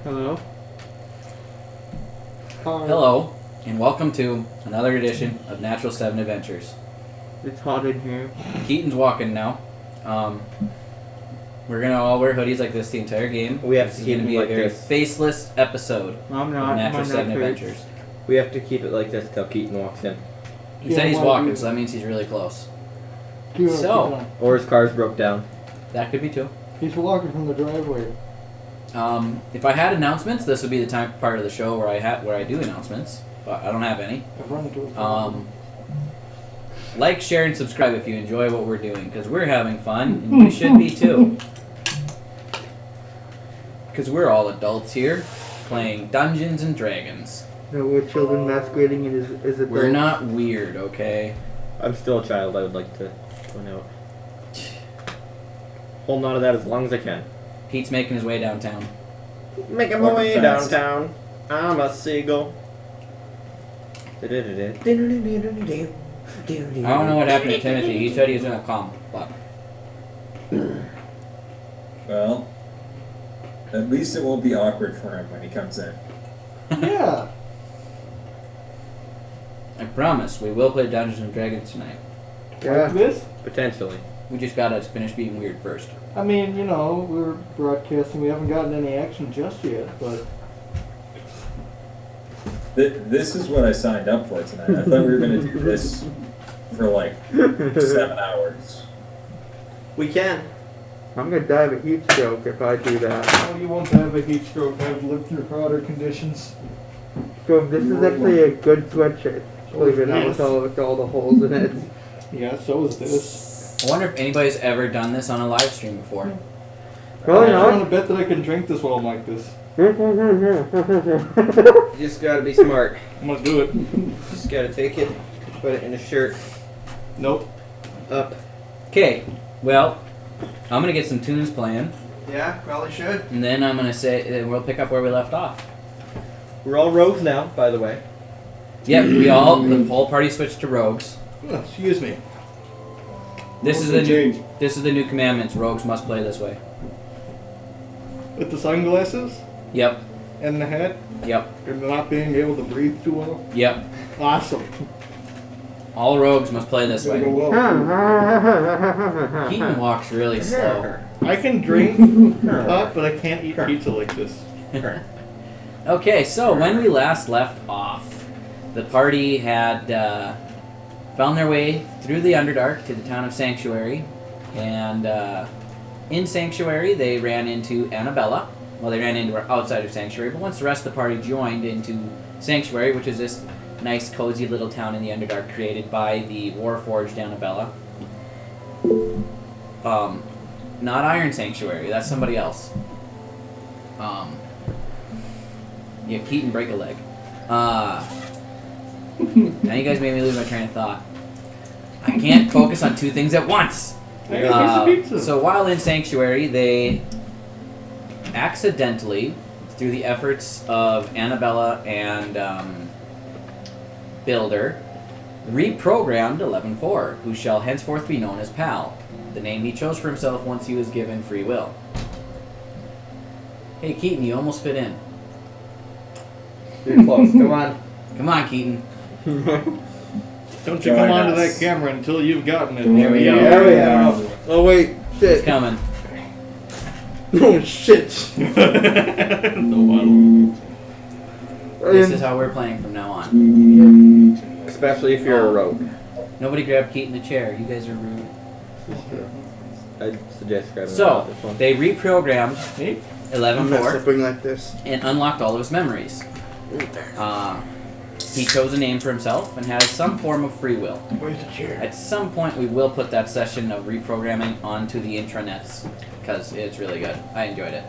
Hello. Hello, and welcome to another edition of Natural 7 Adventures. It's hot in here. Keaton's walking now. We're gonna all wear hoodies like this the entire game. We have This to is keep gonna it be like a very this. faceless episode I'm of not. Natural my 7 neck hurts. Adventures. We have to keep it like this till Keaton walks in. He Yeah, said he's why walking, do- so that means he's really close. Yeah, So- keep Or his car's broke down. That could be too. on. He's walking from the driveway. If I had announcements, this would be the part of the show where I do announcements, but I don't have any. I've run into a Like, share, and subscribe if you enjoy what we're doing, because we're having fun, and you should be too. Because we're all adults here, playing Dungeons and Dragons. No, we're children masquerading as adults. We're not weird, okay? I'm still a child, I would like to point out. Holding on to that as long as I can. Pete's making his way downtown. Making my Walking way fast. downtown. I'm a seagull. I I don't know what happened to Timothy. He said he was gonna come, but Well, at least it won't be awkward for him when he comes in. Yeah. I promise we will play Dungeons and Dragons tonight. Yeah. Like this? Potentially. We just gotta finish being weird first. I mean, you know, we're broadcasting. We haven't gotten any action just yet, but This is what I signed up for tonight. I thought we were going to do this for like 7 hours. We can. I'm gonna die of a heat stroke if I do that. oh, you won't have a heat stroke. I've lived through hotter conditions. So this is actually a good sweatshirt. Believe it or not, Yes. with all the holes in it. Yeah, so is this. I wonder if anybody's ever done this on a live stream before. Probably I want not. to bet that I can drink this while I'm like this. You just gotta be smart. I'm gonna do it. Just gotta take it, put it in a shirt, Nope. up. Okay, well, I'm gonna get some tunes playing, Yeah, probably should. and then I'm gonna say we'll pick up where we left off. We're all rogues now, by the way. Yep, the whole party switched to rogues. Oh, excuse me. This is the new commandments. Rogues must play this way. With the sunglasses Yep, and the hat yep, and not being able to breathe too well. yep. Awesome. All rogues must play this Gonna go way. well. Keaton walks really slow. I can drink pot, but I can't eat pizza like this. Okay, so when we last left off, the party had found their way through the Underdark to the town of Sanctuary, and in Sanctuary they ran into Annabella. Well, they ran into her outside of Sanctuary, but once the rest of the party joined into Sanctuary, which is this nice, cozy little town in the Underdark created by the Warforged Annabella. Not Iron Sanctuary, that's somebody else. Yeah, Keaton break a leg. Now you guys made me lose my train of thought. I can't focus on two things at once. I got a piece of pizza. So while in Sanctuary, they accidentally, through the efforts of Annabella and Builder, reprogrammed 11-4, who shall henceforth be known as Pal, the name he chose for himself once he was given free will. Hey Keaton, you almost fit in. You're close. Come on. Come on, Keaton. Don't you come onto that camera until you've gotten it. There we go. There we are. Oh wait, It's shit. coming. Oh shit. This is how we're playing from now on. Especially if you're a rogue. Nobody grab Keaton a chair. You guys are rude. I'd suggest grabbing So, this one. they reprogrammed Hey, 11-4 Something like this. and unlocked all of his memories. He chose a name for himself and has some form of free will. where's the chair? At some point, we will put that session of reprogramming onto the intranets because it's really good. I enjoyed it.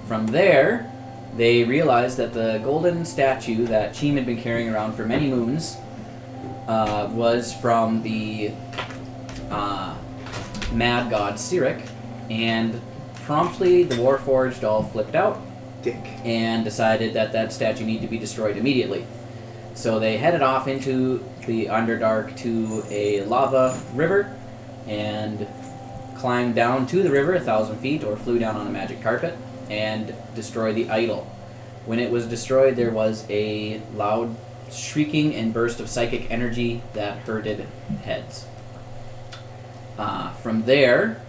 From there, they realized that the golden statue that Cheem had been carrying around for many moons was from the mad god Cyric, and promptly the Warforged all flipped out Dick. and decided that that statue needed to be destroyed immediately. So they headed off into the Underdark to a lava river and climbed down to the river 1,000 feet or flew down on a magic carpet and destroyed the idol. When it was destroyed, there was a loud shrieking and burst of psychic energy that herded heads. From there,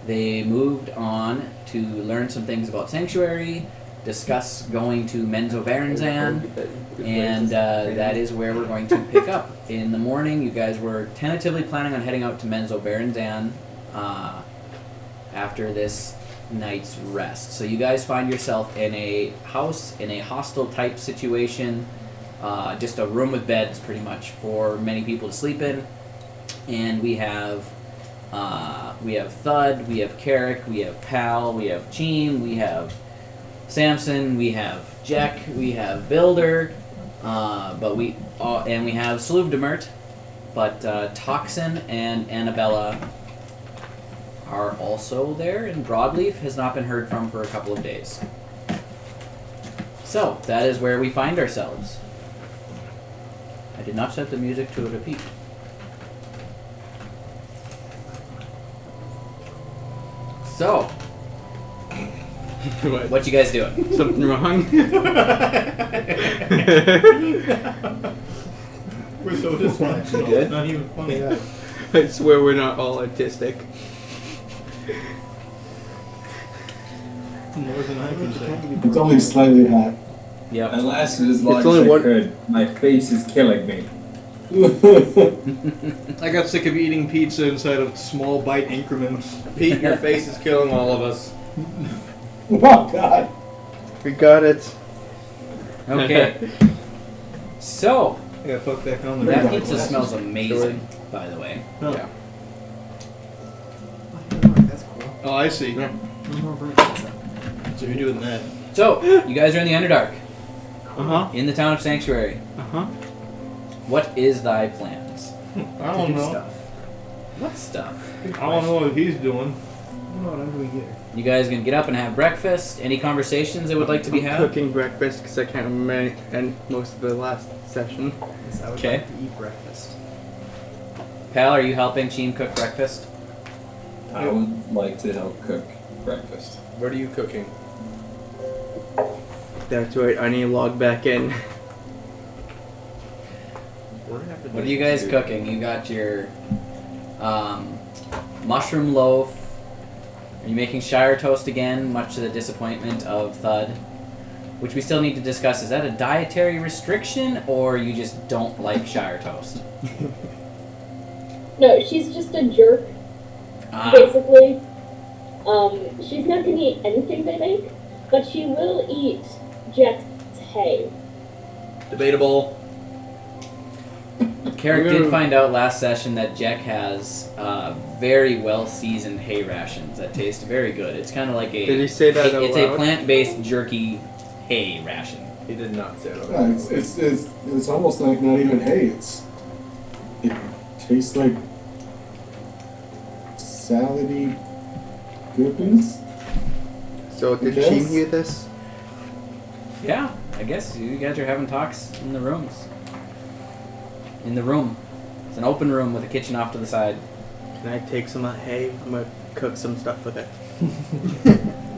they moved on to learn some things about Sanctuary, discuss going to Menzobarenzan, and that is where we're going to pick up. In the morning, you guys were tentatively planning on heading out to Menzobarenzan after this night's rest. So you guys find yourself in a house, in a hostel type situation, just a room with beds pretty much for many people to sleep in. And we have Thud, we have Carrick, we have Pal, we have Cheem, we have Samson, we have Jack, we have Builder, and we have Sluvdemert, but Toxin and Annabella are also there, and Broadleaf has not been heard from for a couple of days. So, that is where we find ourselves. I did not set the music to repeat. So, what you guys doing? Something wrong? We're so dysfunctional. Good? It's not even funny. I swear we're not all autistic. More than I can say. It's only slightly hot. Yep. I lasted as long as only I one- could. My face is killing me. I got sick of eating pizza inside of small bite increments. Pete, your face is killing all of us. Oh God. We got it. Okay. So, I gotta put back on the that Very pizza nice. smells amazing, by the way. Oh. Yeah. That's cool. Oh, I see. Yeah. No more burnt pizza. So you're doing that. So, you guys are in the Underdark, Uh-huh. in the town of Sanctuary. Uh-huh. What is thy plans? I don't know. Stuff. What stuff? I don't know what he's doing. I don't know what I'm doing either. You guys gonna get up and have breakfast? Any conversations that would like to be I'm had? cooking breakfast because I can't remember and most of the last session. Yes, I would Okay. like to eat breakfast. Pal, are you helping Cheem cook breakfast? I would like to help cook breakfast. What are you cooking? That's right, I need to log back in. What are you guys cooking? You got your mushroom loaf. Are you making Shire toast again, much to the disappointment of Thud? Which we still need to discuss. Is that a dietary restriction, or you just don't like Shire toast? No, she's just a jerk, Ah, basically. She's not gonna eat anything they make, but she will eat Jack's hay. Debatable. Carrick did find out last session that Jack has very well seasoned hay rations that taste very good. It's kind of like a. Did he say that out It's a loud? plant-based jerky hay ration. He did not say it. Yeah, it's almost like not even hay. It tastes like salady goodness. So did Yes. she hear this? Yeah, I guess you guys are having talks in the rooms. In the room. It's an open room with a kitchen off to the side. Can I take some of that hay? I'm gonna cook some stuff with it.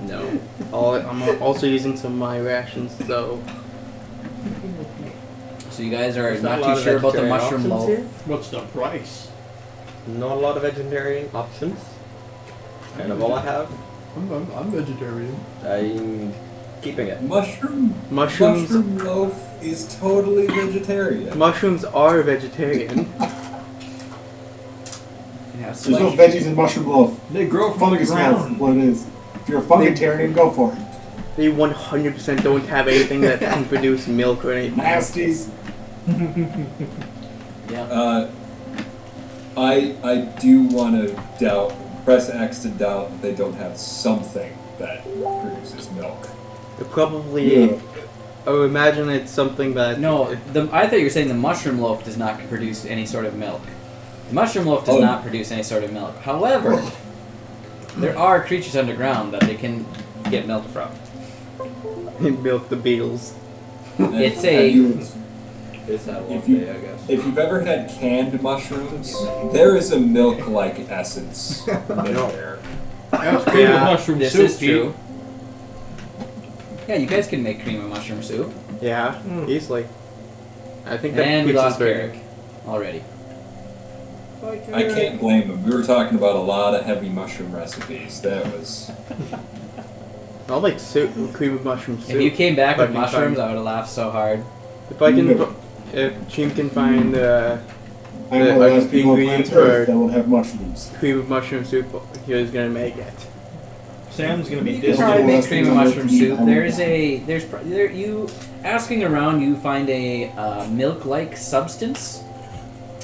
No. I'm also using some of my rations, so So you guys are There's not not a lot too of sure about the vegetarian mushroom options loaf. here? What's the price? Not a lot of vegetarian options. Kind of all I have. I'm vegetarian. I'm keeping it. Mushrooms mushrooms loaf is totally vegetarian. mushrooms are vegetarian. Yeah, so There's no like, veggies in mushroom loaf. They grow from the Fungus that's ground. what it is. If you're a funkitarian, go for it. They 100% don't have anything that can produce milk or anything. Nasties. yeah. I do want to press X to doubt that they don't have something that produces milk. It probably, Yeah. I would imagine it's something that No, I thought you were saying the mushroom loaf does not produce any sort of milk. The mushroom loaf does Oh. not produce any sort of milk. However, there are creatures underground that they can get milk from. milk the beetles. It's Have a- you- It's had a long If you- day, I guess. If you've ever had canned mushrooms, there is a milk-like essence in there. That's cream of mushroom This soup, is true. Yeah, you guys can make cream of mushroom soup. Yeah, easily. I think that And we pizza's lost better. Eric already. I can't blame him. We were talking about a lot of heavy mushroom recipes. That was. I'll make soup, cream of mushroom soup. If you came back with Fucking mushrooms, fun. I would have laughed so hard. If I can, if Jim can find I'm the the last people on ingredients planet Earth for that will have mushrooms. cream of mushroom soup, he was gonna make it. Sam's gonna be You can Disney. probably make last cream of thing I mushroom like to eat, soup. I There you asking around, you find a milk-like substance.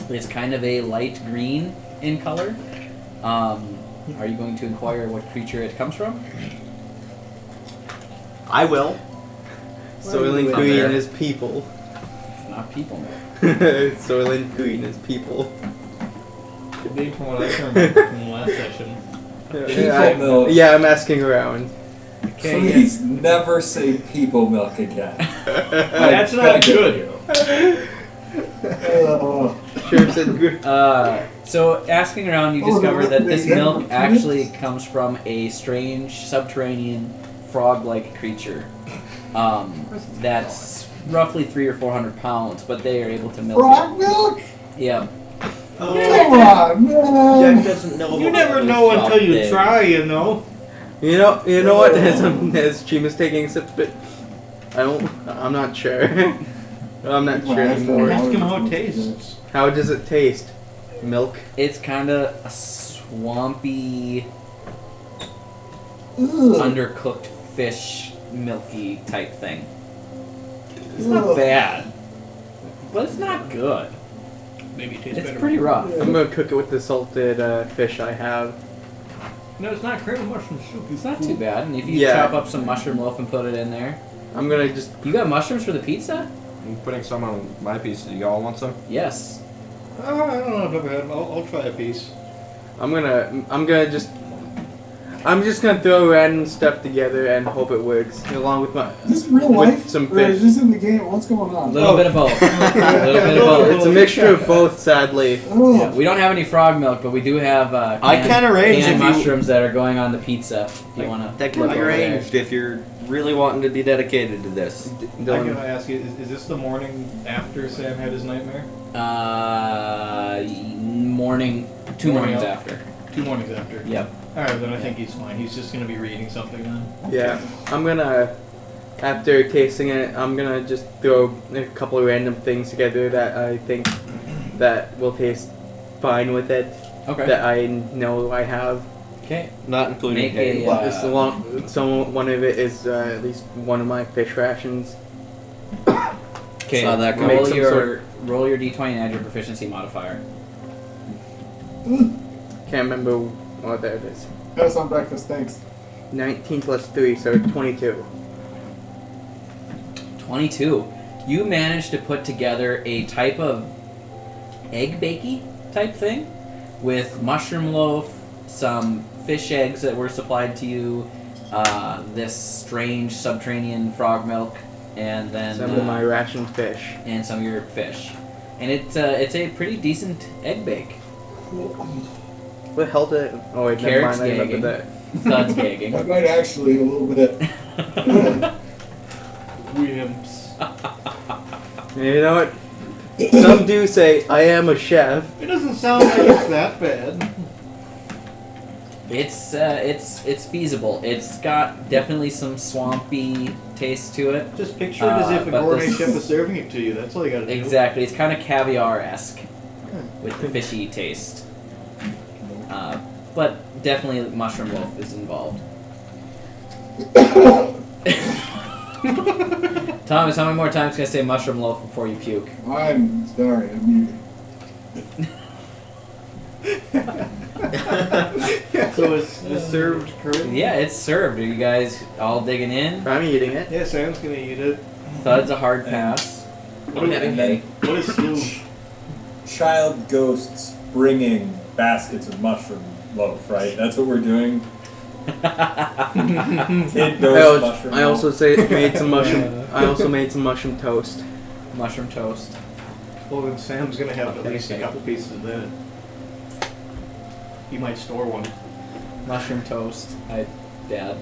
It's kind of a light green in color. Are you going to inquire what creature it comes from? I will. Soylent From Green there. is people. It's not people milk. Soylent Green is people. Could be from what I can remember from the last session. People milk. Yeah, I'm asking around. Okay, Please never say people milk again. That's I not beg good. you. Sure said good. So asking around, you Oh, discover no, that this they- milk actually comes from a strange subterranean frog-like creature. That's roughly 300 or 400 pounds, but they are able to milk Frog milk? it. Yeah. Come on, man! Jack doesn't know. You about never this know until you something. try, you know. You know what? As Jim is taking sips, but I'm not sure. I'm not sure anymore. Ask him how it tastes. How does it taste? Milk. It's kind of a swampy, Ugh. undercooked fish, milky type thing. It's not bad, but it's not good. Maybe it tastes It's better. pretty rough. I'm gonna cook it with the salted fish I have. No, it's not cream of mushroom soup. It's not too bad, and if you Yeah. chop up some mushroom loaf and put it in there. I'm gonna just. You got mushrooms for the pizza? I'm putting some on my piece. Do y'all want some? Yes. I don't know. I've never had. I'll try a piece. I'm just gonna throw random stuff together and hope it works, along with my. Is this real With life? some Or is fish. this in the game? What's going A on? little bit of both. A little bit of both. It's a mixture of both, sadly. Oh. Yeah, we don't have any frog milk, but we do have I can arrange canned if you- mushrooms that are going on the pizza. If you want to. That can be arranged if you're really wanting to be dedicated to this. I gotta ask you: is this the morning after Sam had his nightmare? Morning. Two Morning mornings up. after. 2 mornings after. Yep. All right, then I think he's fine. He's just gonna be reading something then. Yeah, I'm gonna. After tasting it, I'm gonna just throw a couple of random things together that I think that will taste fine with it. Okay. That I know I have. Okay. Not including Make hay. a, It's one of it is at least one of my fish rations. Okay. Saw that coming. Roll Make some your roll your d20 and add your proficiency modifier. Can't remember what that is. Pass on breakfast, thanks. 19 plus 3, so 22. 22. You managed to put together a type of egg bakey type thing with mushroom loaf, some fish eggs that were supplied to you, this strange subterranean frog milk, and then Some of my rationed fish. and some of your fish. And it's a pretty decent egg bake. What the hell did it? Oh wait, never Carrot's mind, I remember gagging. that. Thud's gagging. That might actually a little bit. Wimps. You know what? Some do say, I am a chef. It doesn't sound like it's that bad. It's feasible. It's got definitely some swampy taste to it. Just picture it as if a but gourmet this- chef is serving it to you. That's all you gotta do. Exactly. It's kind of caviar-esque with the fishy taste. But definitely mushroom loaf is involved. Thomas, how many more times can I say mushroom loaf before you puke? I'm sorry, I'm muted. So it's served correctly? Yeah, it's served. Are you guys all digging in? I'm eating it. Yeah, Sam's gonna eat it. Thud's a hard pass. What is, what is stew? Child ghosts bringing baskets of mushroom loaf, right? That's what we're doing. Kid ghost mushroom I also loaf. made some mushroom. I also made some mushroom toast. Mushroom toast. Well, then Sam's gonna have at Okay, least okay. a couple pieces of that. He might store one. Mushroom toast. Dad.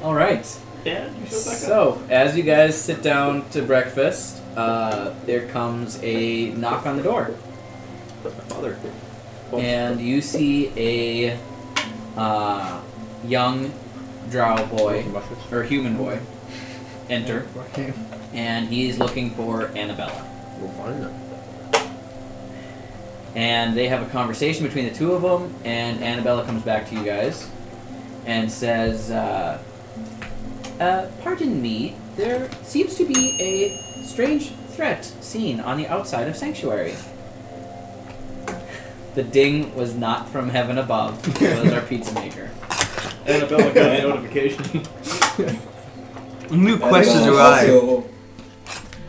All right. Dad, you showed back up. So, as you guys sit down to breakfast, there comes a knock on the door. Father. And you see a young drow boy, or human boy, enter. And he's looking for Annabella. We'll find them. And they have a conversation between the two of them, and Annabella comes back to you guys and says, pardon me, there seems to be a strange threat seen on the outside of Sanctuary. The ding was not from heaven above. It was our pizza maker. Annabella got a notification. New questions And, arrive. also,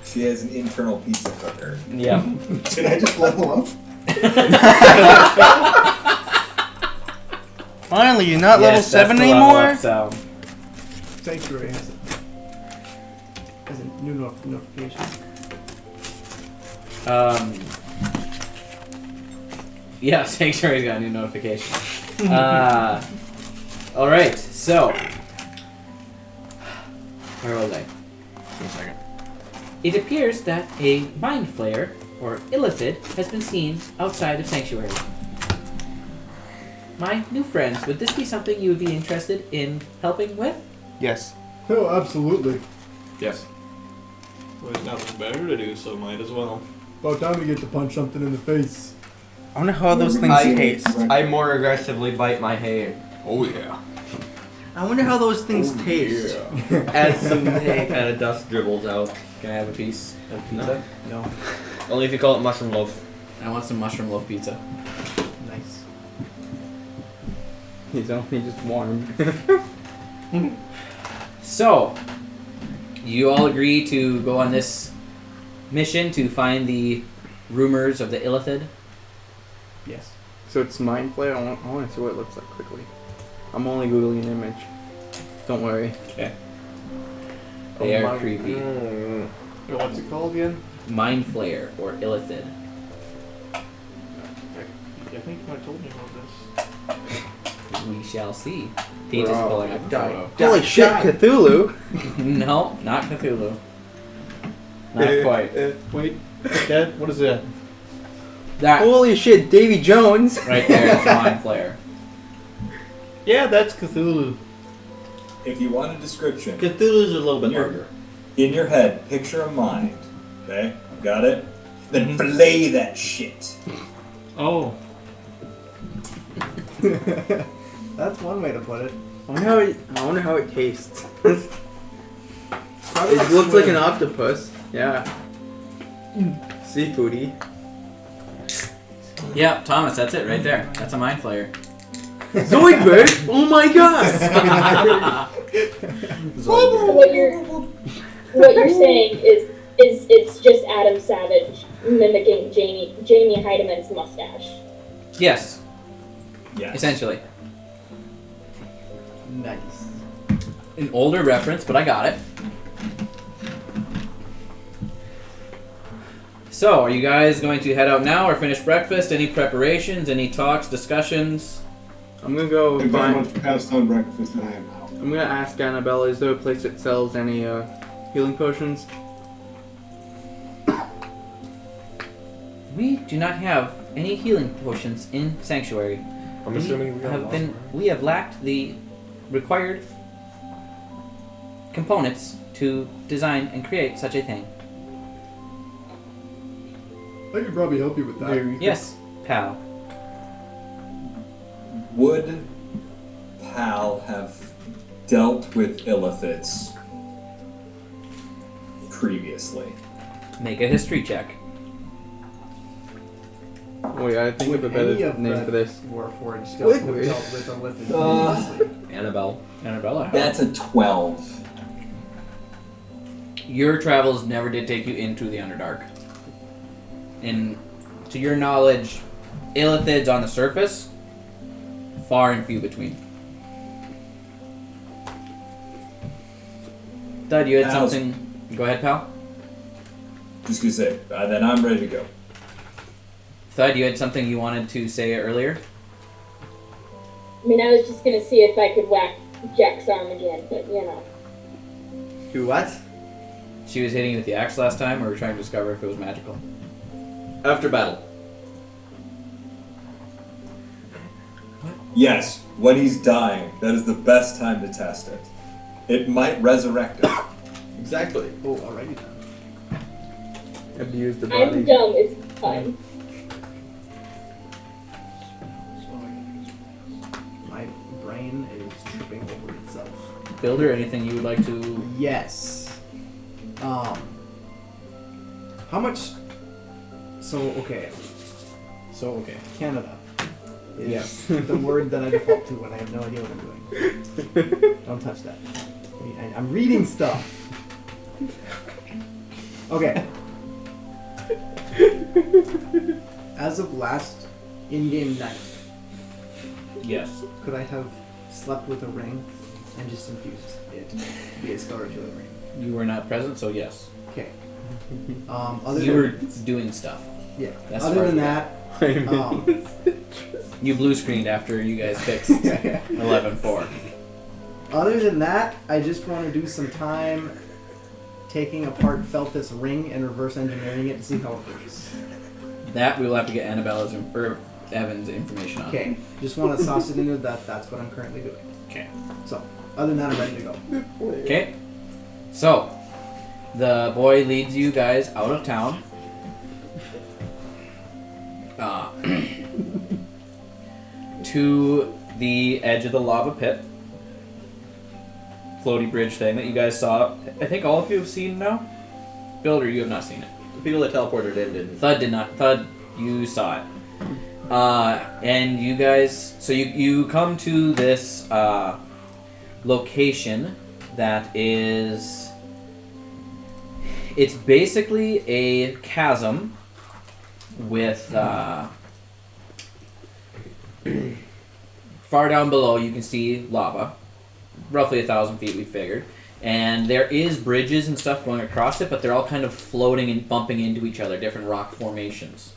she has an internal pizza cooker. Yeah. Did I just level up? Finally, you're not level Yes, that's 7 the level anymore? up sound. Sanctuary has a new notification. Yeah, Sanctuary's got a new notification. Alright, so. Where was I? Just a second. It appears that a Mind Flayer, or Illithid, has been seen outside of Sanctuary. My new friends, would this be something you would be interested in helping with? Yes. Oh, absolutely. Yes. Well, there's nothing better to do, so might as well. About time we get to punch something in the face. I wonder how those things I- taste. I more aggressively bite my hay. Oh yeah. I wonder how those things taste. As some hay kind of dust dribbles out. Can I have a piece of pizza? No. Only if you call it mushroom loaf. I want some mushroom loaf pizza. Nice. He's only just warm. So, you all agree to go on this mission to find the rumors of the Illithid? Yes. So it's Mind Flayer. I want to see what it looks like quickly. I'm only googling an image. Don't worry. Okay. They are creepy. What's it called again? Mind Flayer, or Illithid. I think you might have told me about this. We shall see. Peach is pulling up a photo. Holy shit, Cthulhu! No, not Cthulhu. Not quite. Wait, Dad, what is that? That Holy shit, Davy Jones! right there is the Mind Flayer. Yeah, that's Cthulhu. If you want a description, Cthulhu's a little bit You're- larger. in your head, picture a mind. Okay? Got it? Then fillet that shit. Oh. That's one way to put it. I wonder how it tastes. It looks like an octopus. Yeah. Seafoody. Yeah, Thomas, that's it right there. That's a Mind Flayer. Zoidberg! Oh my god! So what you're saying is it's just Adam Savage mimicking Jamie Heideman's mustache. Yes, Yes. essentially. Nice. An older reference, but I got it. So, are you guys going to head out now or finish breakfast? Any preparations? Any talks? Discussions? I'm gonna go I'm very find. much past on breakfast and I am out. I'm gonna ask Annabella, is there a place that sells any healing potions? We do not have any healing potions in Sanctuary. I'm assuming we got lost. We have lacked the required components to design and create such a thing. I could probably help you with that. Yes, pal. Would Pal have dealt with illithids previously? Make a history check. Oh yeah, I think of a Any better of name that for this. Warforged stuff Wait, have wait. dealt with a lipid previously. Annabelle. Annabella. That's a 12. Your travels never did take you into the Underdark. And to your knowledge, illithids on the surface, far and few between. Thud, you had Pal's- something. Go ahead, pal. Just gonna say, then I'm ready to go. Thud, you had something you wanted to say earlier? I mean, I was just gonna see if I could whack Jack's arm again, but you know. Do what? She was hitting you with the axe last time, or were trying to discover if it was magical? After battle. Yes, when he's dying, that is the best time to test it. It might resurrect him. Exactly. Oh, alrighty then. Abuse the body. I'm dumb, it's fine. My brain is tripping over itself. Builder, anything you would like to... Yes. How much? Okay, Canada is Yes. the word that I default to when I have no idea what I'm doing. Don't touch that. I'm reading stuff. Okay. As of last in-game night, Yes. could I have slept with a ring and just infused it to be a scar to a ring? You were not present, so yes. Okay. Other You than, were doing stuff. yeah. That's Other part than of that, You blue screened after you guys fixed 11-4. other than that, I just want to do some time taking apart Feltus ring and reverse engineering it to see how it works. That we will have to get Annabella's or Evan's information on. Okay. Just want to sauce it into that. That's what I'm currently doing. Okay. So, other than that, I'm ready to go. Okay. So, the boy leads you guys out of town. To the edge of the lava pit. Floaty bridge thing that you guys saw. I think all of you have seen now. Builder, you have not seen it. The people that teleported in didn't. Thud did not. Thud, you saw it. And you guys, so you come to this location that is, it's basically a chasm with far down below you can see lava, roughly 1,000 feet we figured, and there is bridges and stuff going across it, but they're all kind of floating and bumping into each other, different rock formations.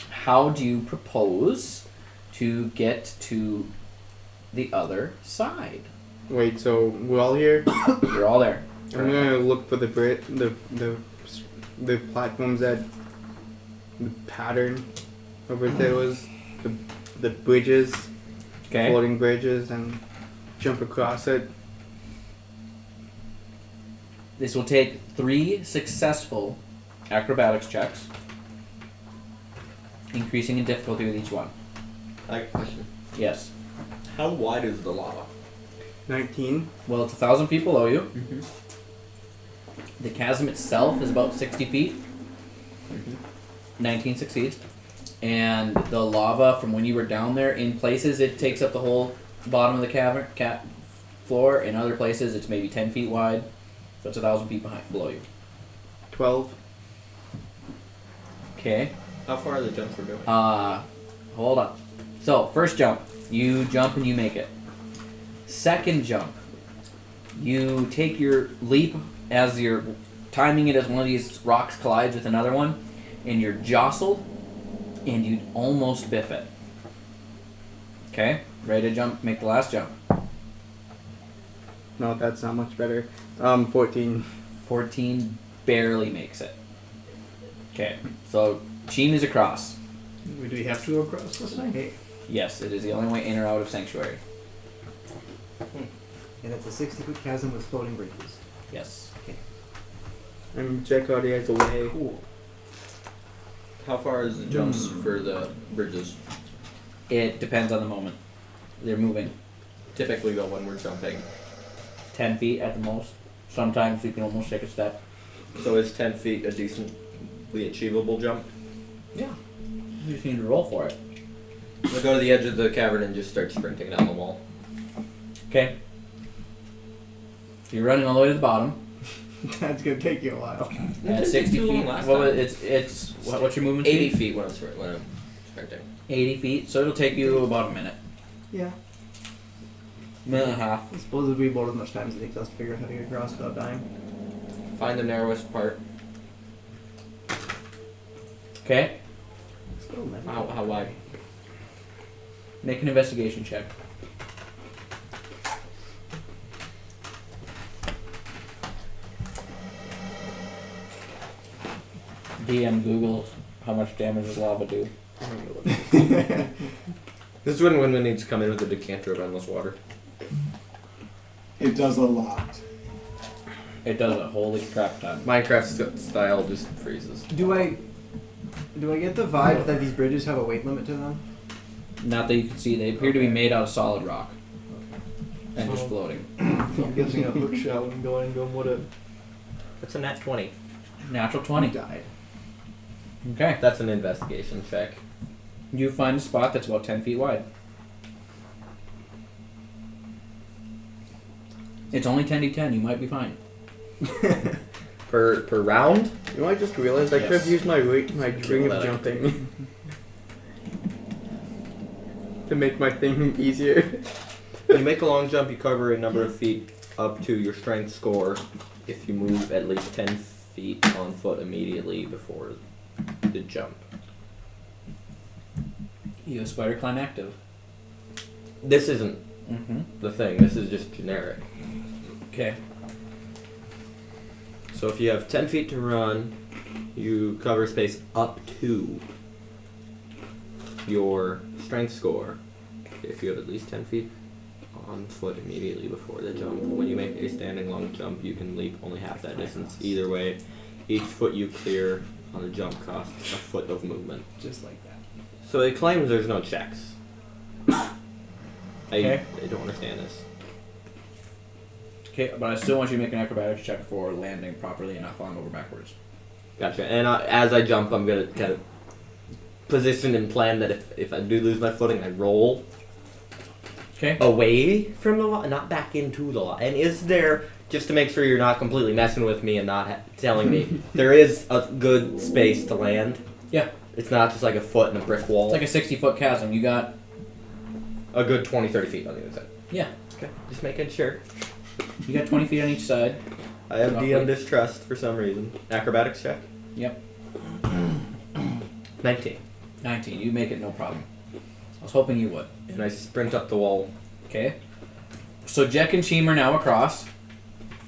How do you propose to get to the other side? Wait, so we're all here? You're all there. I'm gonna look for the platforms that the pattern over there was the bridges, Okay. floating bridges, and jump across it. This will take 3 successful acrobatics checks, increasing in difficulty with each one. I have a question. Yes. How wide is the lava? 19. Well, it's 1,000 feet below you. The chasm itself is about 60 feet. 19 succeeds. And the lava from when you were down there, in places it takes up the whole bottom of the cavern floor. In other places it's maybe 10 feet wide. So it's 1,000 feet below you. 12. Okay. How far are the jumps we're doing? Hold on. So, first jump. You jump and you make it. Second jump. You take your leap as you're timing it as one of these rocks collides with another one, and you're jostled, and you almost biff it. Okay? Ready to jump? Make the last jump. No, that's not much better. 14. 14 barely makes it. Okay. So, Cheem is across. Do we have to go across this thing? Hey, Yes, it is the only way in or out of Sanctuary. and it's a 60-foot chasm with floating bridges. Yes. And Jack already has a way. Cool. How far is the jumps for the bridges? It depends on the moment. They're moving. Typically, though, when we're jumping. 10 feet at the most. Sometimes you can almost take a step. So is 10 feet a decently achievable jump? Yeah. You just need to roll for it. We'll go to the edge of the cavern and just start sprinting down the wall. Okay. You're running all the way to the bottom. That's gonna take you a while. At 60 feet. Well, what's your movement 80 speed? feet when I'm sprinting. 80 feet. So it'll take you about a minute. Yeah. Minute and a half. I suppose it'd be about as much time as it takes us to figure out how to get across without dying. Find the narrowest part. Okay. So never. How wide? Make an investigation check. DM Google how much damage does lava do. This is when we need to come in with a decanter of endless water. It does a lot. It does a holy crap ton. Minecraft style just freezes. Do I get the vibe that these bridges have a weight limit to them? Not that you can see. They appear to be made out of solid rock. And just floating. I'm guessing a hook shot wouldn't go in going, what a... That's a nat 20. Natural 20. Died. Okay. That's an investigation check. You find a spot that's about 10 feet wide. It's only 10d10. You might be fine. Per round? You know, I just realized I could have used my ring of jumping to make my thing easier. When you make a long jump, you cover a number of feet up to your strength score if you move at least 10 feet on foot immediately before the jump. You have spider climb active. This isn't the thing. This is just generic. Okay. So if you have 10 feet to run, you cover space up to your strength score. If you have at least 10 feet on foot immediately before the jump. When you make a standing long jump, you can leap only half that distance. Either way, each foot you clear on a jump costs a foot of movement. Just like that. So it claims there's no checks. Okay. I don't understand this. Okay, but I still want you to make an acrobatics check for landing properly and not falling over backwards. Gotcha. And as I jump, I'm going to kind of position and plan that if I do lose my footing, I roll away from the line, not back into the line. And is there, just to make sure you're not completely messing with me and not telling me, there is a good space to land? Yeah. It's not just like a foot in a brick wall? It's like a 60-foot chasm. You got... a good 20, 30 feet on the other side. Yeah. Okay, just making sure. You got 20 feet on each side. I have Roughly. DM distrust for some reason. Acrobatics check? Yep. 19. 19. You make it no problem. I was hoping you would. And I sprint up the wall. Okay. So Jack and Cheem are now across.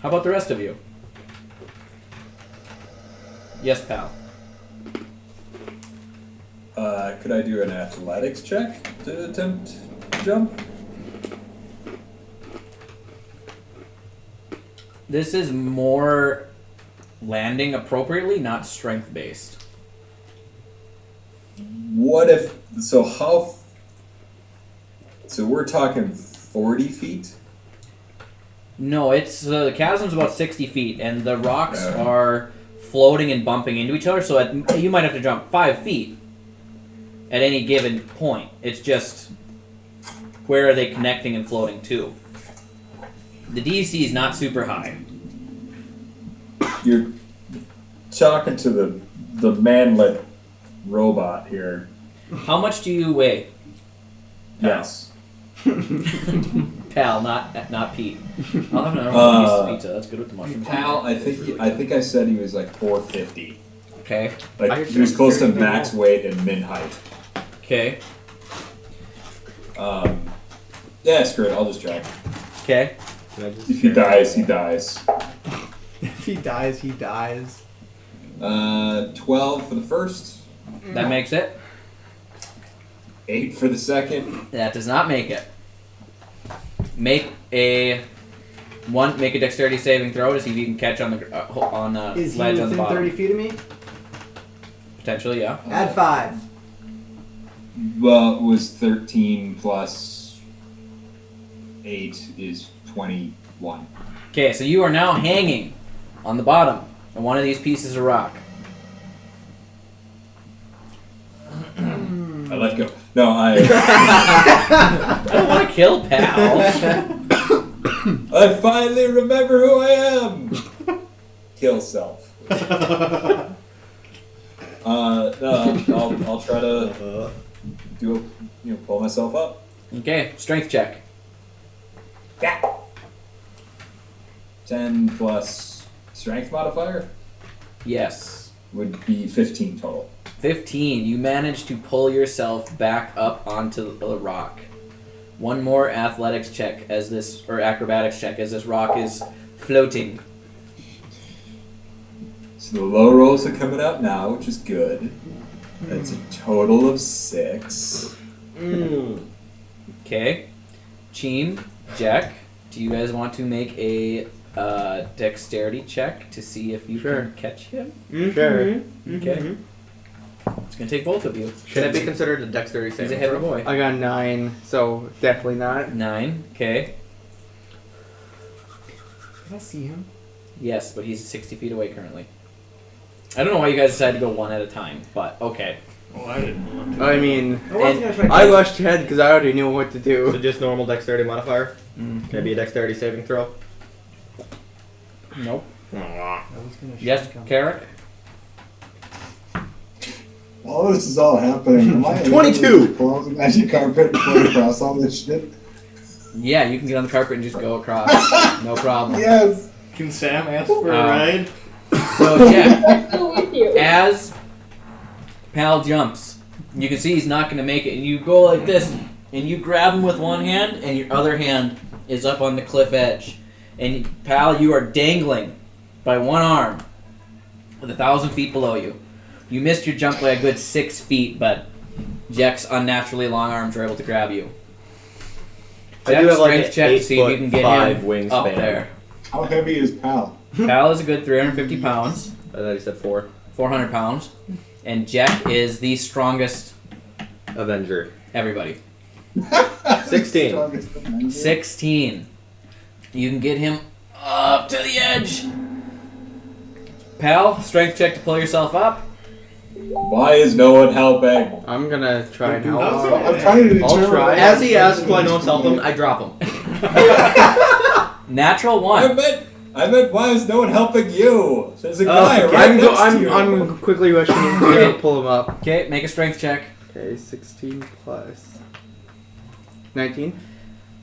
How about the rest of you? Yes, pal. Could I do an athletics check to attempt to jump? This is more landing appropriately, not strength based. What if... So how... So we're talking 40 feet? No, it's the chasm's about 60 feet, and the rocks are floating and bumping into each other. So you might have to jump 5 feet at any given point. It's just where are they connecting and floating to? The DC is not super high. You're talking to the manlet robot here. How much do you weigh? Yes. Pal, not Pete. I'll have another piece of pizza. That's good with the mushrooms. Pal, I think I said he was like 450. Okay. Like he was close to max weight and min height. Okay. Yeah, screw it. I'll just try. Okay. If he dies, he dies. If he dies, he dies. 12 for the first. That makes it. 8 for the second. That does not make it. Make a dexterity saving throw to see if you can catch on the Is he ledge on the within bottom. 30 feet of me? Potentially, yeah. Add 5. Well, it was 13 plus 8 is 21. Okay, so you are now hanging on the bottom of one of these pieces of rock. I let go. No, I don't want to kill pal. I finally remember who I am. Kill self. No, I'll try to pull myself up. Okay, strength check. Yeah. 10 plus strength modifier Yes. would be 15 total. 15. You manage to pull yourself back up onto the rock. One more athletics check acrobatics check as this rock is floating. So the low rolls are coming out now, which is good. That's a total of 6. Okay. Cheem, Jack, do you guys want to make a dexterity check to see if you Sure. can catch him? Sure. Okay. It's gonna take both of you. Should it be considered a dexterity He's a saving heavy throw? boy. I got 9, so definitely not. 9. Okay. Can I see him? Yes, but he's 60 feet away currently. I don't know why you guys decided to go one at a time, but okay. Oh, I didn't want to. I mean, I wasn't gonna try to I rushed ahead because I already knew what to So do. just normal dexterity modifier? Mm. Can it be a dexterity saving throw? Nope. I was gonna Yes, shotgun. Carrick? All this is all happening. Am I able 22! to pull out the magic carpet and float across all this shit? Yeah, you can get on the carpet and just go across. No problem. Yes! Can Sam ask for a ride? So, Jack, Let's go with you. as Pal jumps, you can see he's not going to make it, and you go like this, and you grab him with one hand, and your other hand is up on the cliff edge. And Pal, you are dangling by one arm with 1,000 feet below you. You missed your jump by a good 6 feet, but Jack's unnaturally long arms are able to grab you. I do Jack, have like strength an check to see if you can get 8'5" him wingspan. up there. How heavy is Pal? Pal is a good 350 pounds, I thought he said 4. 400 pounds, and Jack is the strongest Avenger. everybody. 16. Strongest Avenger. 16. You can get him up to the edge. Pal, strength check to pull yourself up. Why is no one helping? I'm gonna try and help. I'm trying to I'll determine. try. As he asks why no one's helping him, I drop him. Natural I 1. meant, why is no one helping you? There's a guy right I'm, next to you. I'm quickly rushing in to pull him up. Okay, make a strength check. Okay, 16 plus 19.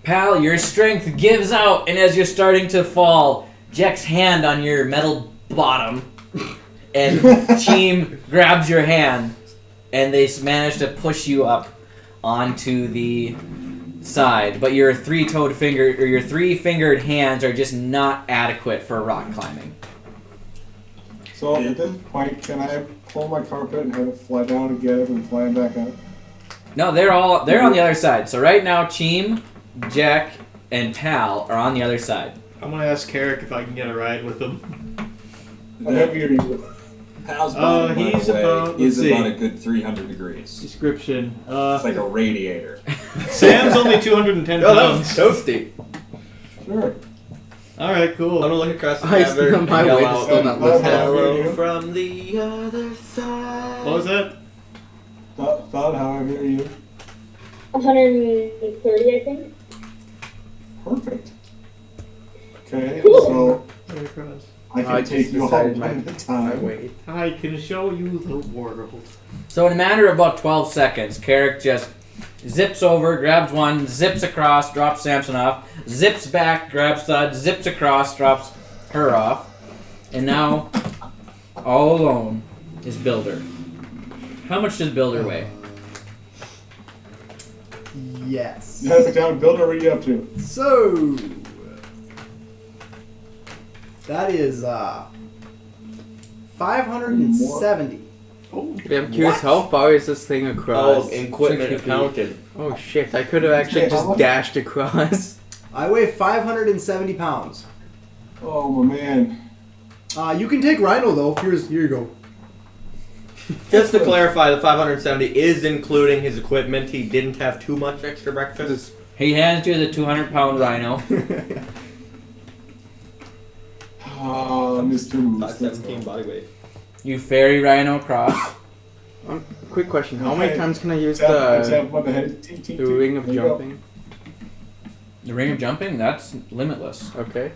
Pal, your strength gives out, and as you're starting to fall, Jack's hand on your metal bottom, and Cheem grabs your hand, and they manage to push you up onto the side. But your three-fingered hands are just not adequate for rock climbing. So at this point, can I pull my carpet and have it fly down and get it and fly him back up? No, they're on the other side. So right now, Cheem, Jack, and Pal are on the other side. I'm gonna ask Carrick if I can get a ride with him. How heavy are you? Pal's bottom, by he's the way, about- is let's about see. a good 300 degrees. Description. It's like a radiator. Sam's only 210 Oh, that pounds. was toasty. Sure. Alright, I'm cool. gonna look across the I cavern and my yell weight's out, still not Hello. listed. "Hello from the other side." What was that? Thought, how heavy are you? 130, I think. Perfect. Okay, Cool. so Right across. I can I take just you all decided one my- at a My time. weight. I can show you the world. So in a matter of about 12 seconds, Carrick just zips over, grabs one, zips across, drops Samson off, zips back, grabs Thud, zips across, drops her off, and now, all alone, is Builder. How much does Builder weigh? Yes. You have to down builder. What are you up to? So that is 570. Yeah, I'm curious, how far is this thing across? Oh, equipment 60 feet. accounted. Oh shit, I could have actually Okay, how just much? dashed across. I weigh 570 pounds. Oh my man. You can take Rhino though. Here you go. Just to clarify, the 570 is including his equipment. He didn't have too much extra breakfast. He hands you the 200-pound rhino. Ah, Mr. Moose. Let's 517 go. body weight. You ferry Rhino across. Quick question, how many Okay. times can I use Tap the on the head. Tink, tink, the tink. ring of There you go. jumping? The ring of jumping, that's limitless. Okay.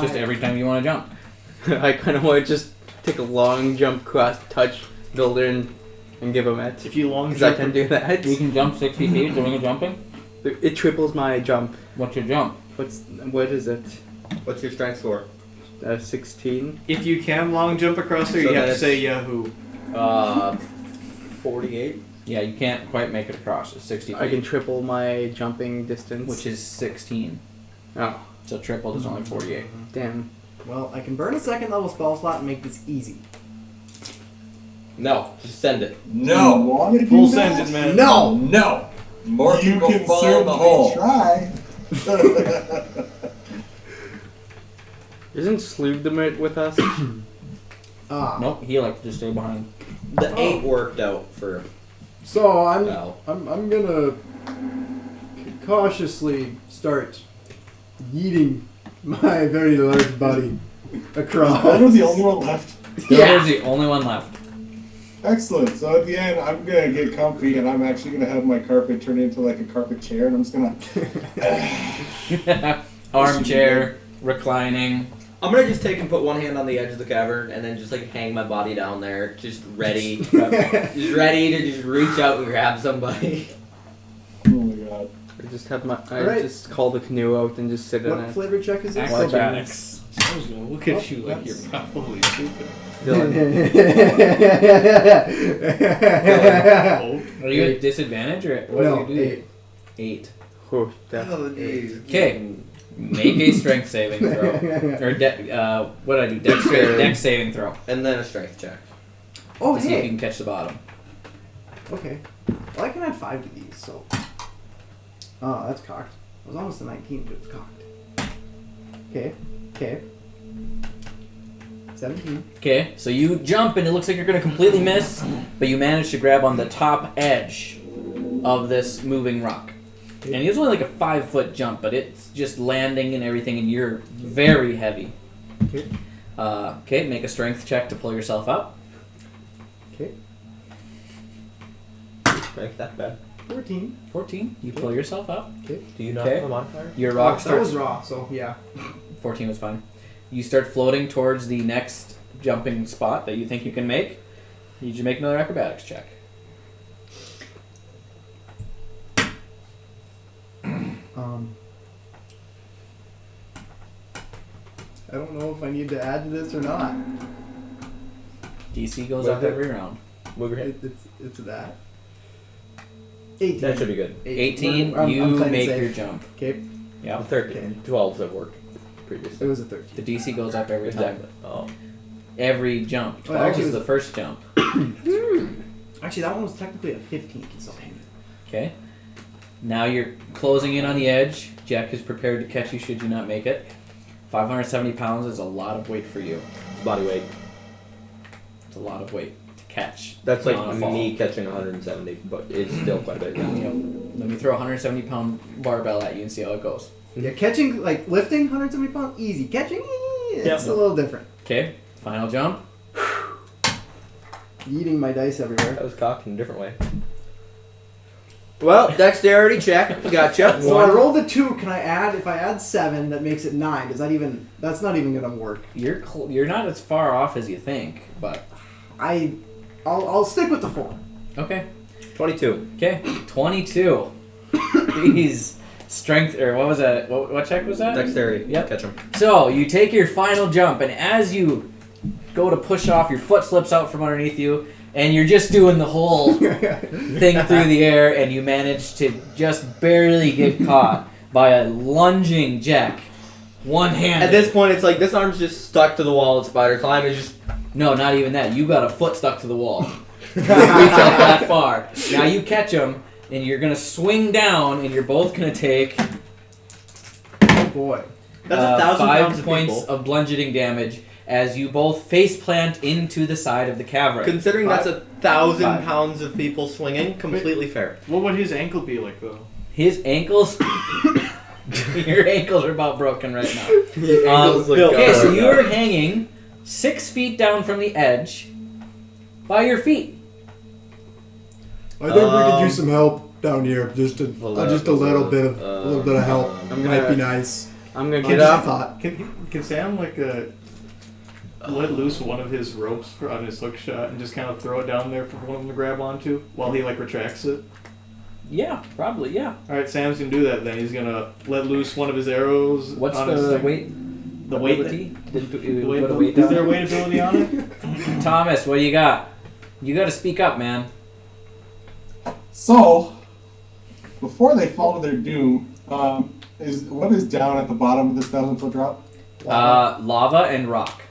Just every time you want to jump. I kind of want to just take a long jump across, touch Builder, and give him it. If you long Because I jump, can do that. You can jump 60 feet, the ring of jumping. It triples my jump. What's your jump? What is it? What's your strength score? 16. if you can long jump across there, So you have then to say it's- Yahoo. 48. Yeah, you can't quite make it across. It's 60 feet. I can triple my jumping distance. Which is 16. Oh, So tripled is only 48. damn. Well, I can burn a second level spell slot and make this easy. No, just send it. No. Want to Full do that? send it, man. No! No. More You people can fall in the hole. try. Isn't Slewdemit with us? Nope, he liked to just stay behind. The 8 worked out for So I'm Val. I'm gonna cautiously start yeeting my very large body across. I was the only one left. There's the only one left. Excellent. So at the end, I'm gonna get comfy, and I'm actually gonna have my carpet turn into like a carpet chair, and I'm just gonna. Armchair, reclining. I'm gonna just take and put one hand on the edge of the cavern and then just like hang my body down there, just ready to just reach out and grab somebody. Oh my god. I just have my. I Alright. just call the canoe out and just sit in What it. flavor check is this? Acrobatics. I was gonna look at you like you're probably stupid. Dylan. Oh, Are you at disadvantage or what No, do you do? 8. 8. Oh, that. Okay. Make a strength saving throw. Or what did I do? Dex saving throw. And then a strength check. Oh, To see if you hey. can catch the bottom. Okay. Well, I can add 5 to these, so. Oh, that's cocked. It was almost a 19, but it's cocked. Okay. 17. Okay, so you jump and it looks like you're going to completely miss, but you manage to grab on the top edge of this moving rock. And it's only like a 5-foot jump, but it's just landing and everything, and you're very heavy. Okay. Okay, make a strength check to pull yourself up. Okay. Make that bad. 14. 14, you pull yourself up. Do you not Okay. have a modifier? Your rock That starts. was raw, so yeah. 14 was fine. You start floating towards the next jumping spot that you think you can make. You need to make another acrobatics check. I don't know if I need to add to this or not. DC goes What up is it? every round. Move your head. It's that. 18. That should be good. 18, I'm you playing make safe. your jump. Okay. Yeah. 13. 12s have worked previously. It was a 13. The DC goes up every Exactly. time. Oh. Every jump. Oh, 12 actually, is the first jump. Actually, that one was technically a 15, so hang it. Okay. Now you're closing in on the edge. Jack is prepared to catch you should you not make it. 570 pounds is a lot of weight for you. Body weight. It's a lot of weight to catch. That's on a like fall. me catching 170, but it's still quite a bit. Yeah. Yep. Let me throw a 170 pound barbell at you and see how it goes. Yeah, catching, like lifting 170 pounds, easy. Catching, it's Yeah. a little different. Okay. Final jump. Eating my dice everywhere. That was cocked in a different way. Well, dexterity check. Gotcha. So I rolled a 2. Can I add? If I add 7, that makes it 9. Does that even? That's not even gonna work. You're not as far off as you think, but I'll stick with the 4. okay. 22. Okay. 22. These strength or what was that? What check was that? Dexterity. Yep. Catch him. So you take your final jump, and as you go to push off, your foot slips out from underneath you, and you're just doing the whole thing through the air, and you manage to just barely get caught by a lunging Jack. One-handed. At this point, it's like this arm's just stuck to the wall at spider climb. It's just No, not even that. You got a foot stuck to the wall. You reach out that far. Now you catch him, and you're gonna swing down, and you're both gonna take Oh boy. that's 1,000 pounds 5 of points people. of bludgeoning damage as you both face plant into the side of the cavern. Considering that's 1,000 5. pounds of people swinging, completely fair. what would his ankle be like though? His ankles. Your ankles are about broken right now. Ankles look Okay, good. so you are hanging 6 feet down from the edge by your feet. I think we could use some help down here. Just a little bit of help. I'm Might be gonna- nice. I'm gonna Just get a up. thought. Can Sam like let loose one of his ropes on his hook shot and just kind of throw it down there for one of them to grab onto while he like retracts it? Yeah, probably, yeah. All right, Sam's gonna do that. Then he's gonna let loose one of his arrows. What's on his the thing. weight? The weight. ability? Did The you weight put a weight is there a down? weight ability on it? Thomas, what do you got? You got to speak up, man. So, before they fall to their doom, what is down at the bottom of this 1,000-foot drop? Lava and rock.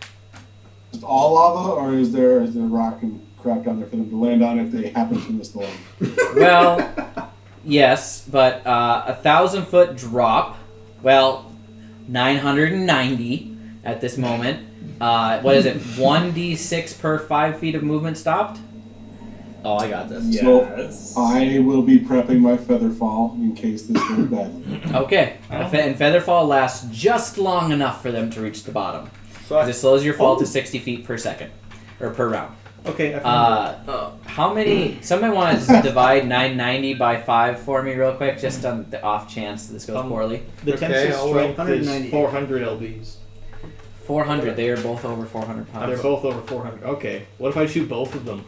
Just all lava, or is there rock and crap down there for them to land on if they happen to miss the line? Well, yes, but 1,000-foot drop. Well, 990 at this moment. What is it? 1d6 per 5 feet of movement stopped? Oh, I got this. So I will be prepping my feather fall in case this goes bad. Okay. And Featherfall lasts just long enough for them to reach the bottom. So 'Cause it slows your fall to 60 feet per second. Or per round. Okay. I found How many... Somebody want to divide 990 by 5 for me real quick, just on the off chance this goes poorly? the Okay, tensile strength is 198. 400 lbs. 400. They are both over 400 pounds. They're both over 400. Okay. What if I shoot both of them?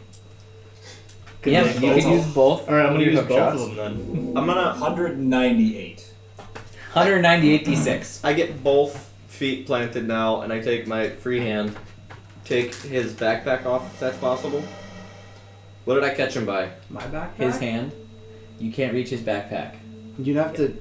Yeah, they you both- can use both. All right, I'm gonna your use hook both shots. of them then. I'm gonna. 198. 198 d6. I get both feet planted now, and I take my free hand, take his backpack off if that's possible. What did I catch him by? My backpack. His hand. You can't reach his backpack. You'd have to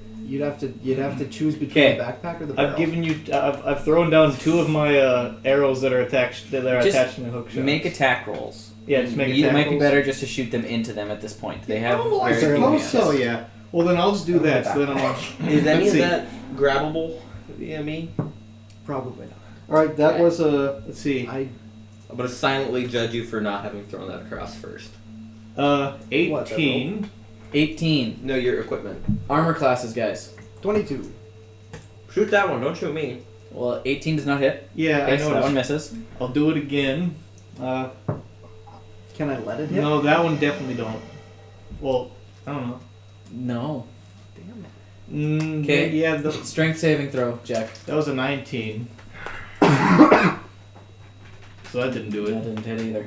choose between Okay. the backpack or the barrel. I've given you. I've thrown down 2 of my arrows that are attached. That are Just attached in the hook shot. Make attack rolls. Yeah, just make It attack might be rolls. better just to shoot them into them at this point. They have Oh, I very few suppose hands. so. Yeah. Well, then I'll just do that. So then I'm. Is any Let's of see. that grabbable via me? Probably not. All right, that was let's see. I I'm gonna silently judge you for not having thrown that across first. 18. 18. No, your equipment. Armor classes, guys. 22. Shoot that one. Don't shoot me. Well, 18 does not hit. Yeah, Okay, I so know. that one misses. I'll do it again. Can I let it hit? No, that one definitely don't. Well, I don't know. No. Okay. Yeah, Strength saving throw, Jack. that was a 19. So that didn't do That it. didn't hit either.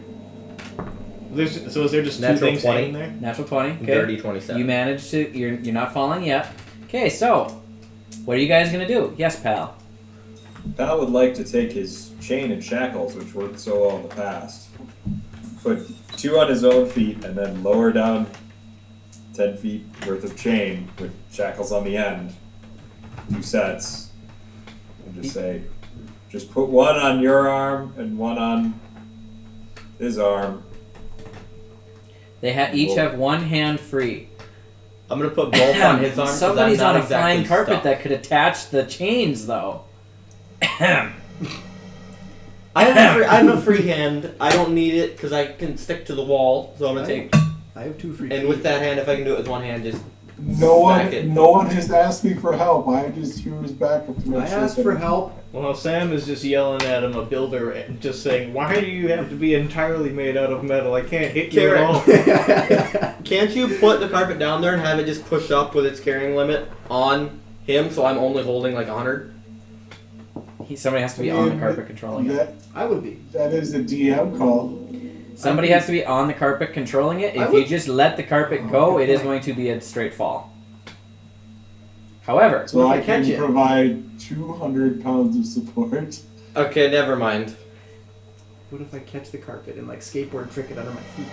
So is there just 2 Natural things 20. hanging there? Natural 20. Okay. Dirty 27. You managed to. You're not falling yet. Okay, so what are you guys gonna do? Yes, pal. Pal would like to take his chain and shackles, which worked so well in the past, put 2 on his own feet, and then lower down 10 feet worth of chain with shackles on the end, 2 sets, and just say, just put 1 on your arm and 1 on his arm. They each have 1 hand free. I'm gonna put both on his arm. 'cause Somebody's I'm on not a flying exactly carpet stuck. that could attach the chains, though. I have a free hand. I don't need it because I can stick to the wall. So I'm gonna take. I have 2 free. And feet. with that hand, if I can do it with one hand, just No Back it. one has asked me for help. I just used backup to make I sure. asked for help. Well, Sam is just yelling at him, a builder, and just saying, "Why do you have to be entirely made out of metal? I can't hit you at all." Can't you put the carpet down there and have it just push up with its carrying limit on him? So I'm only holding like 100. Somebody has to be on the carpet controlling it. I would be. That is a DM call. Somebody has to be on the carpet controlling it. If you just let the carpet go, it is going to be a straight fall. However, So I if I catch can it? provide 200 pounds of support. Okay, never mind. What if I catch the carpet and like skateboard trick it under my feet?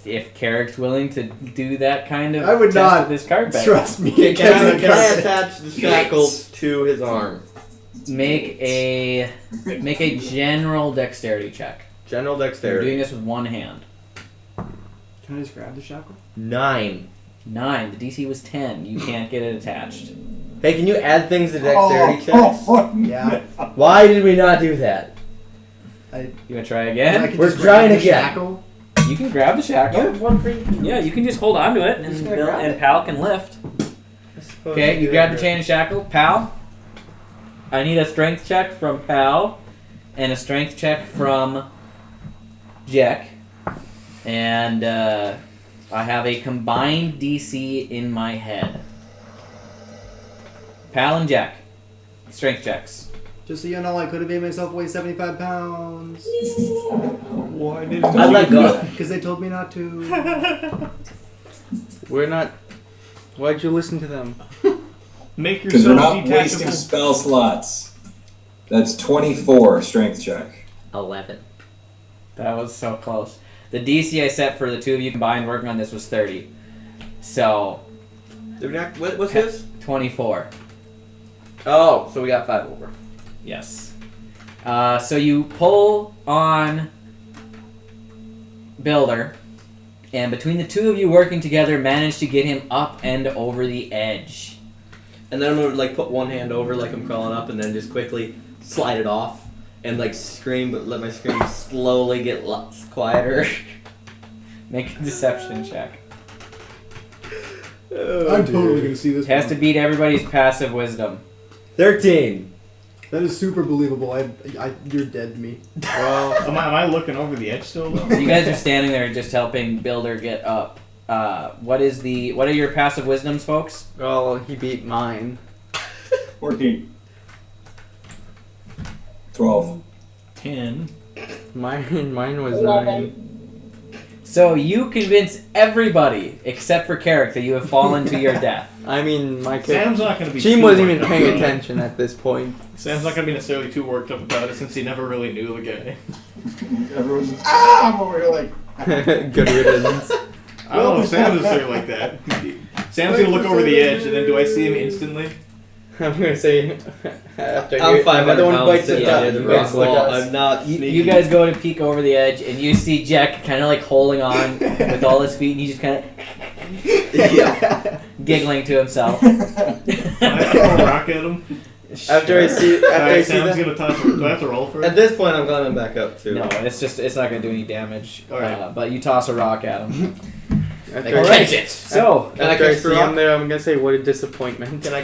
if Carrick's willing to do that kind of I would test not with this carpet, Trust me. Can I Catch attach the shackles to his arm? make a general dexterity check. General You're dexterity. doing this with one hand. Can I just grab the shackle? 9. 9. The DC was 10. You can't get it attached. Hey, can you add things to dexterity checks? Yeah. Why did we not do that? You wanna try I again? can We're just grab trying the again. shackle. You can grab the shackle. You have one free. Yeah, you can just hold on to it, just and gonna grab it. Pal can lift. Okay, you grab the chain and shackle. Pal, I need a strength check from Pal, and a strength check from Jack. And I have a combined DC in my head. Pal and Jack, strength checks. Just so you know, I could have made myself weigh 75 pounds. Why didn't I let go. Because they told me not to. We're not. Why'd you listen to them? Make Because we're yourself not wasting detachable? spell slots. That's 24 strength check. 11. That was so close. The DC I set for the two of you combined working on this was 30. So, Did we not, what's his? 24. Oh, so we got 5 over. Yes. So you pull on Builder, and between the two of you working together, manage to get him up and over the edge. And then I'm gonna like put one hand over like I'm crawling up, and then just quickly slide it off and like scream, but let my scream slowly get quieter. Make a deception check. I'm totally gonna see this. It has to beat everybody's passive wisdom. 13. That is super believable. You're dead to me. Well, am I looking over the edge still though? So you guys are standing there just helping Builder get up. What are your passive wisdoms, folks? Well, he beat mine. 14. 12. 10. Mine was 11. 9. So you convince everybody except for Carrick that you have fallen to your death. I mean, my Sam's not going to be team too wasn't worked even up paying about it. attention at this point. Sam's not going to be necessarily too worked up about it since he never really knew the guy. Everyone's just, I'm over here like, Good riddance. I don't know if Sam is necessarily like that. Sam's going to look over the edge, and then do I see him instantly? I'm gonna say after I'm 500 another one pounds bites sitting the dust. near the You guys rock look wall. at us. I'm not You sneaky. guys go to peek over the edge, and you see Jack kind of like holding on with all his feet, and he's just kind of giggling to himself. Can I throw a rock at him? After I see Alright, Sam's that, going to toss it. Do I have to roll for At it? this point, I'm climbing back up too. No, it's not gonna do any damage. Alright. But you toss a rock at him. after, All right. So Can I after I catch the see rock? him there, I'm gonna say what a disappointment. Can I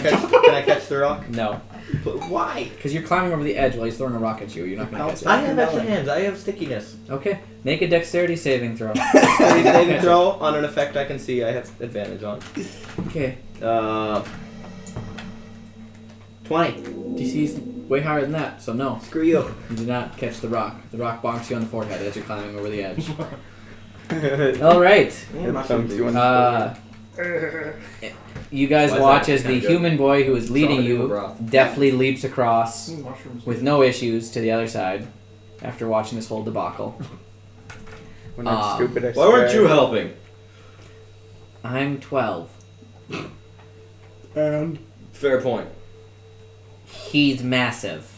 catch the rock? no, But why? because you're climbing over the edge while he's throwing a rock at you. You're not gonna catch it. I have extra hands. I have stickiness. Okay, make a dexterity saving throw. Steady saving throw on an effect I can see. I have advantage on. Okay, 20. DC's way higher than that, so no, Screw you. you do not catch the rock. The rock bonks you on the forehead as you're climbing over the edge. All right. It bumps you on the Uh, you guys Why is watch that as the kinda good? human boy who is leading Solid you broth. deftly leaps across Mushrooms. with no issues to the other side after watching this whole debacle. We're not stupid. I Why weren't swear. you helping? I'm 12. And Fair point. He's massive.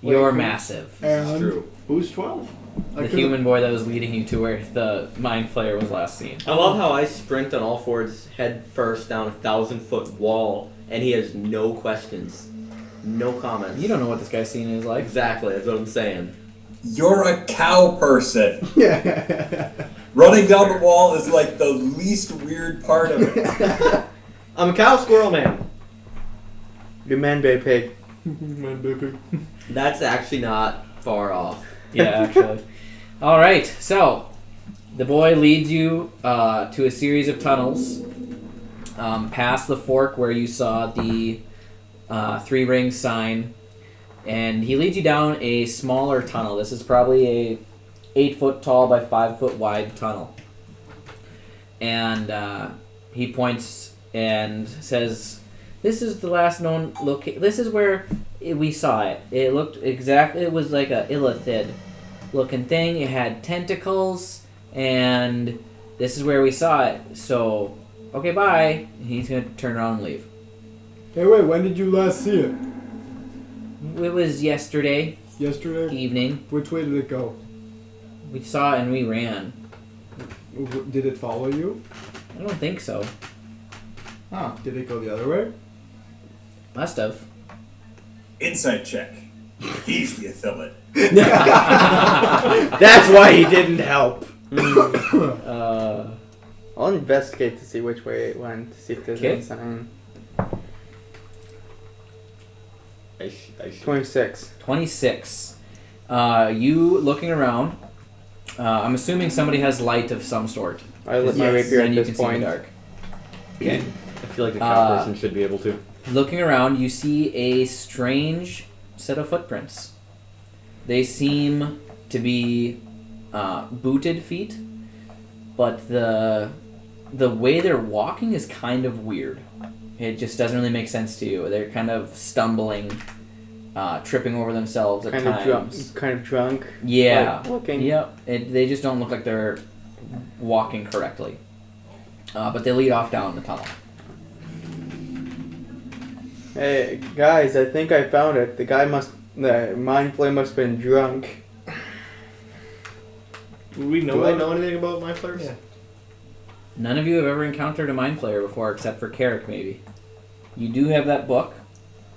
Wait, You're who- massive. It's and true. Who's 12? I The could've- human boy that was leading you to where the Mind Flayer was last seen. I love how I sprint on all fours head first down a 1,000-foot wall, and he has no questions, no comments. You don't know what this guy's seen in his life. Exactly. That's what I'm saying. You're a cow person. Yeah. Running down the wall is like the least weird part of it. I'm a cow squirrel man. You man, bay pig. That's actually not far off. Yeah, actually. All right, so the boy leads you to a series of tunnels past the fork where you saw the 3-ring sign, and he leads you down a smaller tunnel. This is probably a 8-foot tall by 5-foot wide tunnel, and he points and says, "This is the last known location. This is where we saw it. It looked exactly. It was like a illithid looking thing. It had tentacles, and this is where we saw it. So, okay, bye." And he's gonna turn around and leave. Hey, wait. When did you last see it? It was yesterday Yesterday. evening. Which way did it go? We saw it and we ran. Did it follow you? I don't think so. Huh? Did it go the other way? Must have. Insight check. He's the affiliate. That's why he didn't help. I'll investigate to see which way it went, to see if there's Okay. any sign. I should. 26. 26. You looking around. I'm assuming somebody has light of some sort. I lit my Yes, rapier and at you this can see in point. the dark. Okay. I feel like a cow Uh, person should be able to. Looking around, you see a strange set of footprints. They seem to be booted feet, but the way they're walking is kind of weird. It just doesn't really make sense to you. They're kind of stumbling, tripping over themselves at times. Kind of drunk. Yeah. Like, looking. Yep. They just don't look like they're walking correctly. But they lead off down the tunnel. Hey, guys, I think I found it. The guy must The Mind Flayer must have been drunk. Would we Do I know anything about Mind Flayers? Yeah. None of you have ever encountered a Mind Flayer before, except for Carrick, maybe. You do have that book,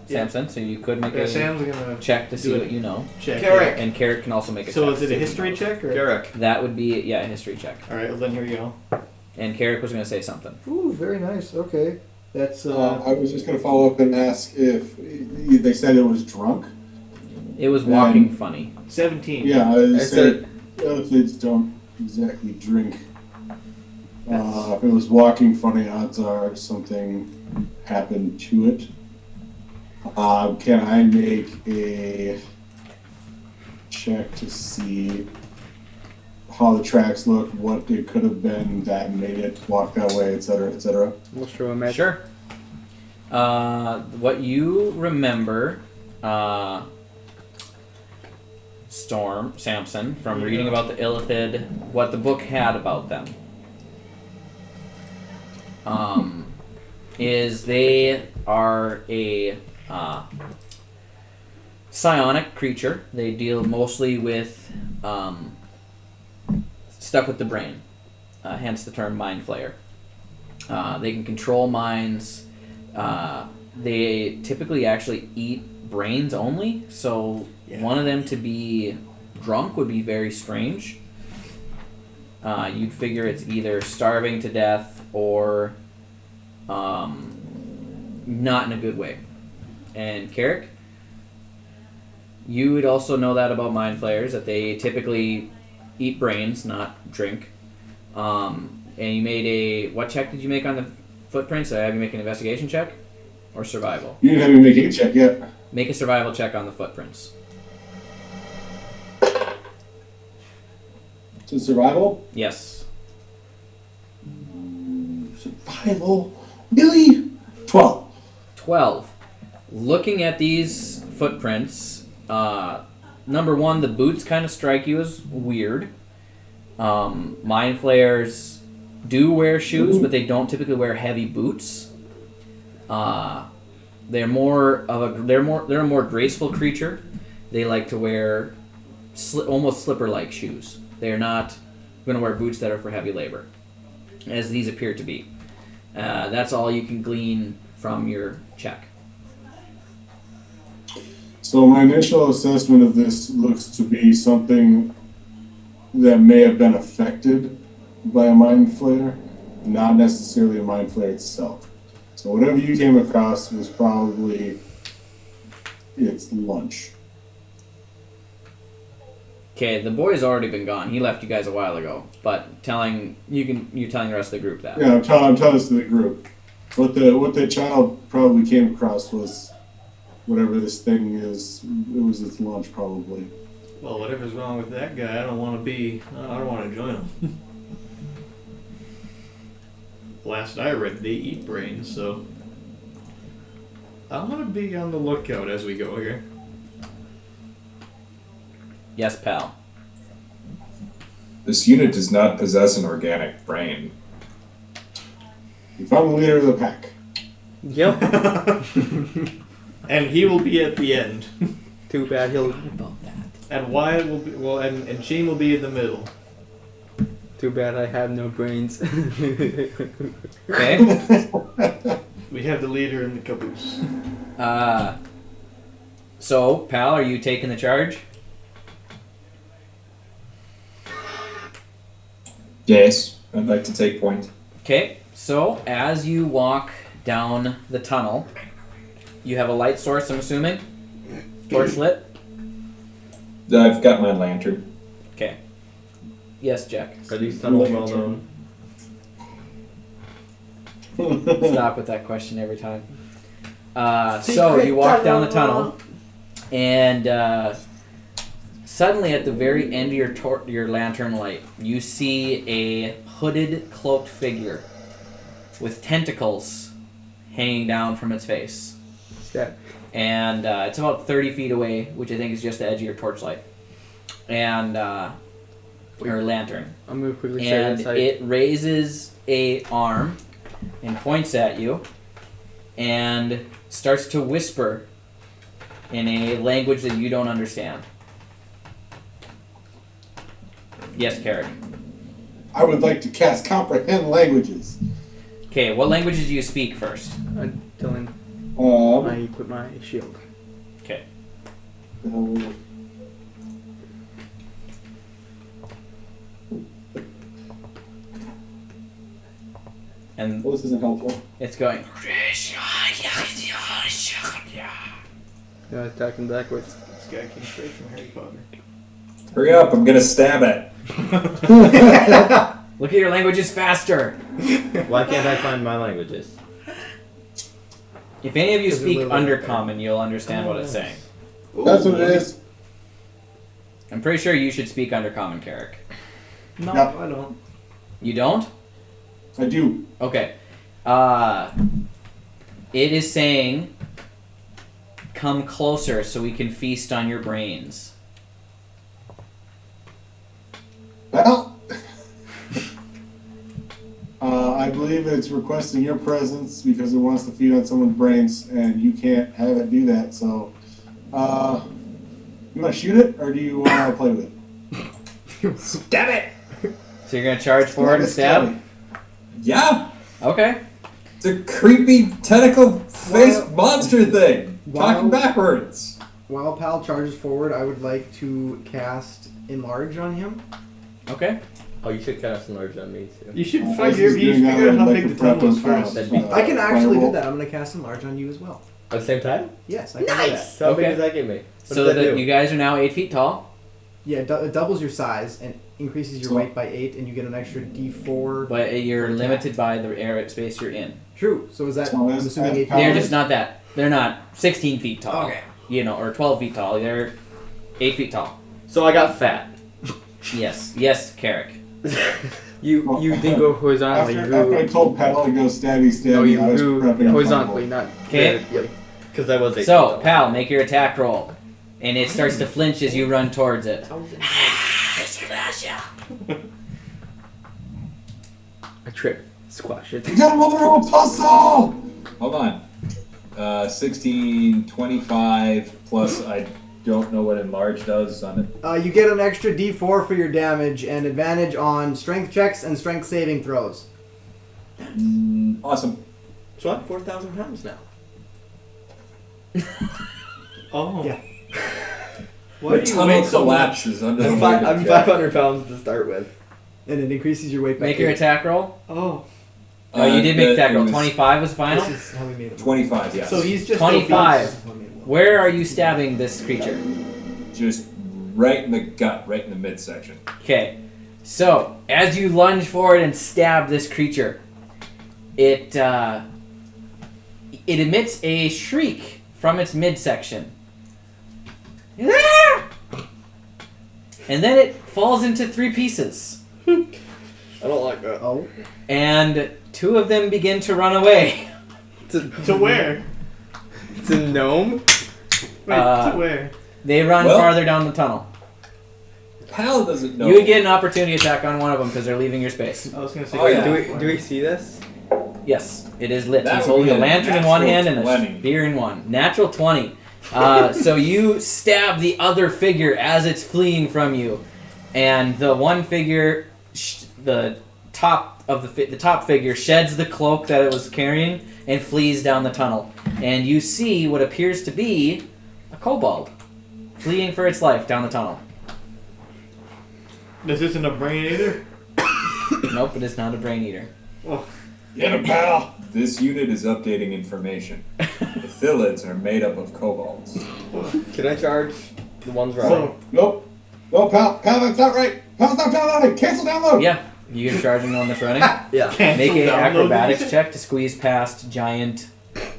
Yeah. Samson, so you could make a Sam's gonna check to see do what you know. check. Carrick. And Carrick can also make a check. So is to it see a what you history know. check or? Derek. That would be, a history check. All right, well then here we go. And Carrick was going to say something. Ooh, very nice. Okay, that's I was just going to follow up and ask if they said it was drunk. It was walking funny. 17. Yeah, I I said elephants don't exactly drink. If it was walking funny, odds are something happened to it. Can I make a check to see how the tracks look, what it could have been that made it walk that way, etc., etc.? We'll show him. Sure. What you remember, Samson, from reading about the Illithid, what the book had about them, is they are a psionic creature. They deal mostly with stuff with the brain, hence the term Mind Flayer. They can control minds. They typically actually eat brains only, so one of them to be drunk would be very strange. You'd figure it's either starving to death or not in a good way. And Carrick, you would also know that about Mind Flayers, that they typically eat brains, not drink. And you made what check did you make on the footprints? Did I have you make an investigation check? Or survival? You didn't have me making a check yet. Make a survival check on the footprints. So survival? Yes. Survival? Really? 12. 12. Looking at these footprints, number one, the boots kind of strike you as weird. Mind Flayers do wear shoes, but they don't typically wear heavy boots. They're a more graceful creature. They like to wear almost slipper-like shoes. They're not going to wear boots that are for heavy labor, as these appear to be. That's all you can glean from your check. So my initial assessment of this looks to be something that may have been affected by a Mind Flayer, not necessarily a Mind Flayer itself. So whatever you came across was probably its lunch. Okay, the boy's already been gone. He left you guys a while ago. But you're telling the rest of the group that. Yeah, I'm telling this to the group. What the child probably came across was whatever this thing is. It was its lunch probably. Well, whatever's wrong with that guy, I don't want to join him. Last I read, they eat brains, so I'm gonna be on the lookout as we go here. Yes, pal. This unit does not possess an organic brain. You found the leader of the pack. Yep. And he will be at the end. Too bad he'll. About that. And Wyatt will be, and Shane will be in the middle. Too bad I have no brains. Okay. We have the leader in the caboose. So, pal, are you taking the charge? Yes, I'd like to take point. Okay, so as you walk down the tunnel, you have a light source, I'm assuming? Torch lit? I've got my lantern. Okay. Yes, Jack. Are these tunnels well known? Stop with that question every time. So you walk down the tunnel, and suddenly at the very end of your lantern light, you see a hooded, cloaked figure with tentacles hanging down from its face. Yeah. And it's about 30 feet away, which I think is just the edge of your torchlight. And, or lantern. I'm gonna quickly say And inside. it raises a arm and points at you and starts to whisper in a language that you don't understand. Yes, Carrick. I would like to cast comprehend languages. Okay, what languages do you speak first? Dylan, I equip my shield. Okay. And Well, this isn't helpful. it's going. Yeah, attacking backwards. This guy came straight from Harry Potter. Hurry up, I'm gonna stab it. Look at your languages faster. Why can't I find my languages? If any of you There's a speak little- Undercommon, you'll understand what it's saying. That's what it is. I'm pretty sure you should speak Undercommon, Carrick. No, Yep. I don't. You don't? I do. Okay. It is saying, come closer so we can feast on your brains. Well, I believe it's requesting your presence because it wants to feed on someone's brains, and you can't have it do that. So, you want to shoot it, or do you want to play with it? Stab it! So you're going to charge forward and stab? Yeah! Okay. It's a creepy tentacle-faced monster thing! Talking Wow. backwards! While Pal charges forward, I would like to cast Enlarge on him. Okay. Oh, you should cast Enlarge on me too. You should As figure he's doing that, out how I'd big like the to prep tunnel is him for first. That'd be- I can actually do firewall. that. I'm going to cast Enlarge on you as well. At the same time? Yes, I can do Nice! that. How big Okay. does that give me? What So does that do? you guys are now 8 feet tall, Yeah, it doubles your size and increases your So- weight by 8, and you get an extra D4. but you're limited by the air space you're in. True. So is that? So I'm as- assuming as 8 Pal- They're feet. just not that. They're not 16 feet tall. Okay. You know, or 12 feet tall. They're 8 feet tall. So I got fat. Yes. Yes, Carrick. You didn't go horizontally. After I told Pal to go stabby stabby, No, you I was grew prepping a horizontally, fireball. not Okay. vertically. Because I was 8 feet So, tall. Pal, make your attack roll. And it starts to flinch as you run towards it. I trip, squash it. You got another old puzzle! Hold on. 16, 25, plus I don't know what enlarge does on it. You get an extra D4 for your damage and advantage on strength checks and strength saving throws. Awesome. So I'm 4,000 pounds now. Oh. Yeah. Why The do you tunnel weigh so much? collapses under the I'm weight of Jack. 500 pounds to start with. And it increases your weight by Make your 8. attack roll. Oh. Oh, you did make the- attack it roll. was 25 was final? This is how we made it. 25, yes. So he's just 25. obese. Where are you stabbing this creature? Just right in the gut, right in the midsection. Okay. So, as you lunge forward and stab this creature, it emits a shriek from its midsection. And then it falls into 3 pieces. I don't like that. Oh. And 2 of them begin to run away. To where? It's a gnome. Wait, Uh, to where? They run Well- farther down the tunnel. Pal doesn't know. You would get an opportunity attack on one of them because they're leaving your space. I was gonna say. Oh, yeah. Do we see this? Yes, it is lit. That He's would holding be a a lantern in one natural hand and a 20. spear in one. Natural 20. So you stab the other figure as it's fleeing from you, and the one figure, the top figure, sheds the cloak that it was carrying and flees down the tunnel. And you see what appears to be a kobold fleeing for its life down the tunnel. This isn't a brain eater. Nope, it is not a brain eater. Get him, Pal! This unit is updating information. The Thilids are made up of kobolds. Can I charge the ones running? So, Nope. No, Pal. Pal, that's not right. Pal's not downloading. Cancel download. Yeah, you can charge the one that's running. Yeah. Make a download acrobatics these? check to squeeze past Giant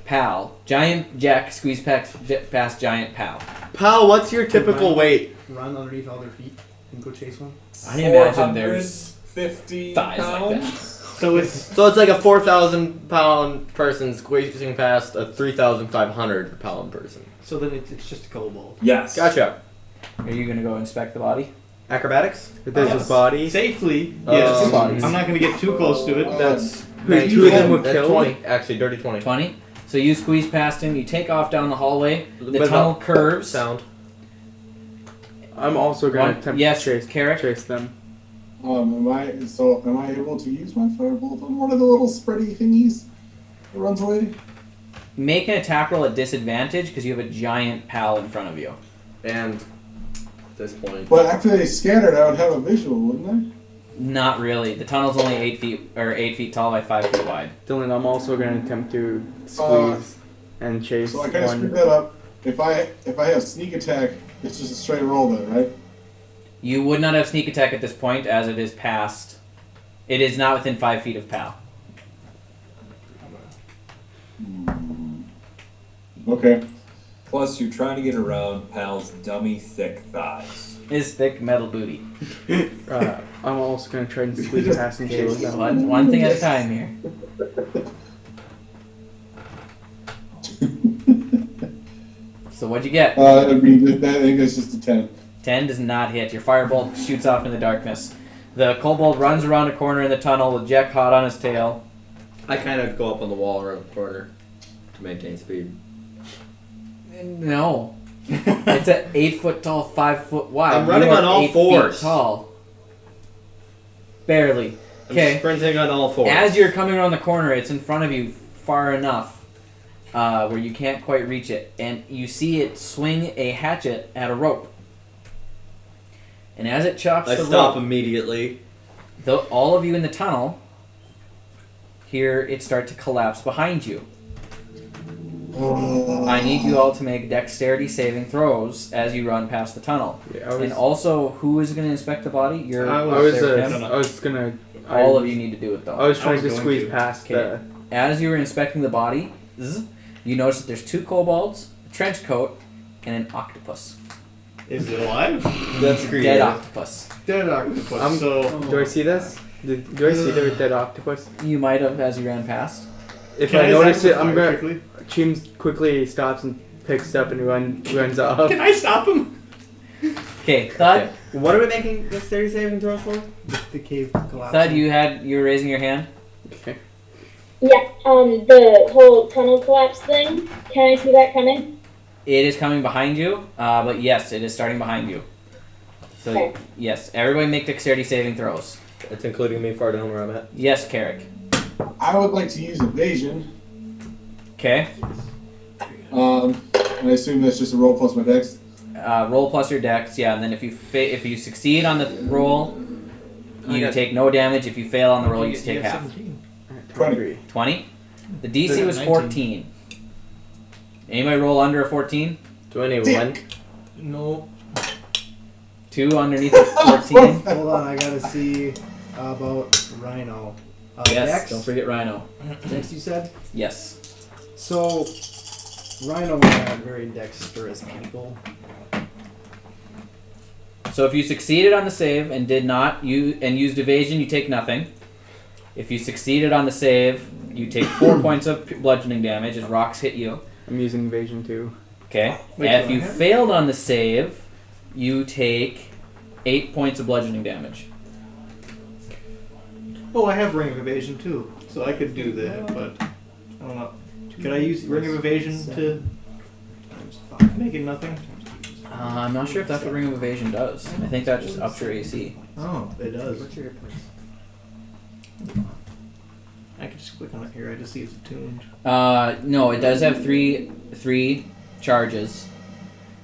Pal. Giant Jack squeeze past Giant Pal. Pal, what's your typical weight? Run underneath all their feet and go chase one. I imagine there's 450 thighs like that. pounds. so it's So it's like a 4,000 pound person squeezing past a 3,500 pound person. so then it's just a kobold. Yes. Gotcha. Are you gonna go inspect the body? Acrobatics? There's Yes. his body. Safely, yes. bodies. I'm not gonna get too close to it. That's Wait, 2 of them would that's kill? 20. Actually, dirty 20. 20. So you squeeze past him. You take off down the hallway. The But tunnel curves. Sound. I'm also going One- to attempt yes, to Carrick? trace them. Am I able to use my firebolt on one of the little spready thingies that runs away? Make an attack roll at disadvantage because you have a giant pal in front of you. And at this point, But after they scattered, I would have a visual, wouldn't Not really. The tunnel's only 8 feet tall by 5 feet wide. Dylan, I'm also going to attempt to squeeze and I? chase So I kind of screwed one. that up. If I have sneak attack, it's just a straight roll then, right? You would not have sneak attack at this point as it is past. It is not within 5 feet of pal. Okay. Plus, you're trying to get around Pal's dummy thick thighs. His thick metal booty. I'm also going to try and squeeze past and Okay, chase we'll them. get one thing at a time here. So what'd you get? I think that's just a 10. 10 does not hit. Your firebolt shoots off in the darkness. The kobold runs around a corner in the tunnel with Jack hot on his tail. I kind of go up on the wall around the corner to maintain speed. No. It's an 8 foot tall, 5 foot wide. I'm running You are on all 8 feet fours. tall. Barely. I'm Okay. sprinting on all fours. As you're coming around the corner, it's in front of you far enough where you can't quite reach it. And you see it swing a hatchet at a rope. And as it chops I the stop rope, immediately. all of you in the tunnel hear it start to collapse behind you. I need you all to make dexterity saving throws as you run past the tunnel. Yeah, And also, who is going to inspect the body? You're I up was, there with him. I was going to... All of you need to do it, though. I was trying was to going squeeze to. past Okay. the... As you were inspecting the body, you notice that there's 2 kobolds, a trench coat, and an octopus. Is it alive? That's Dead creative. octopus. Dead octopus. I'm- So Do I see this? Do I see the dead octopus? You might have as you ran past. If can I notice it, attack I'm with fire going to... quickly? Cheems quickly stops and picks it up and runs off. Can I stop him? Okay, Thud. What are we making dexterity saving throws for? The cave collapsed. Thud, you were raising your hand. Okay. Yeah, the whole tunnel collapse thing. Can I see that coming? It is coming behind you, but yes, it is starting behind you. So, Okay. yes, everybody make dexterity saving throws. It's including me far down where I'm at. Yes, Carrick. I would like to use evasion. Okay. And I assume that's just a roll plus my dex. Roll plus your dex, yeah, and then if you succeed on the roll, I you got- take no damage. If you fail on the roll, you just take half. 20. 20? The DC was 19. 14. Anybody roll under a 14? 21. No. 2 underneath a 14? Hold on, I gotta see about Rhino. Yes, Dex? don't forget Rhino. Dex, you said? Yes. So, Rhino are very dexterous people. So if you succeeded on the save and did not used evasion, you take nothing. If you succeeded on the save, you take 4 points of bludgeoning damage as rocks hit you. I'm using evasion too. Okay. Wait, And if do I you have- failed on the save, you take 8 points of bludgeoning damage. Oh, I have Ring of Evasion too, so I could do that, but I don't know. Could I use Ring of Evasion to Times 5. make it nothing? I'm not sure if that's what Ring of Evasion does. I think that just ups your AC. Oh, it does. What's your hit points? I could just click on it here. I just see it's attuned. No, it does have three charges.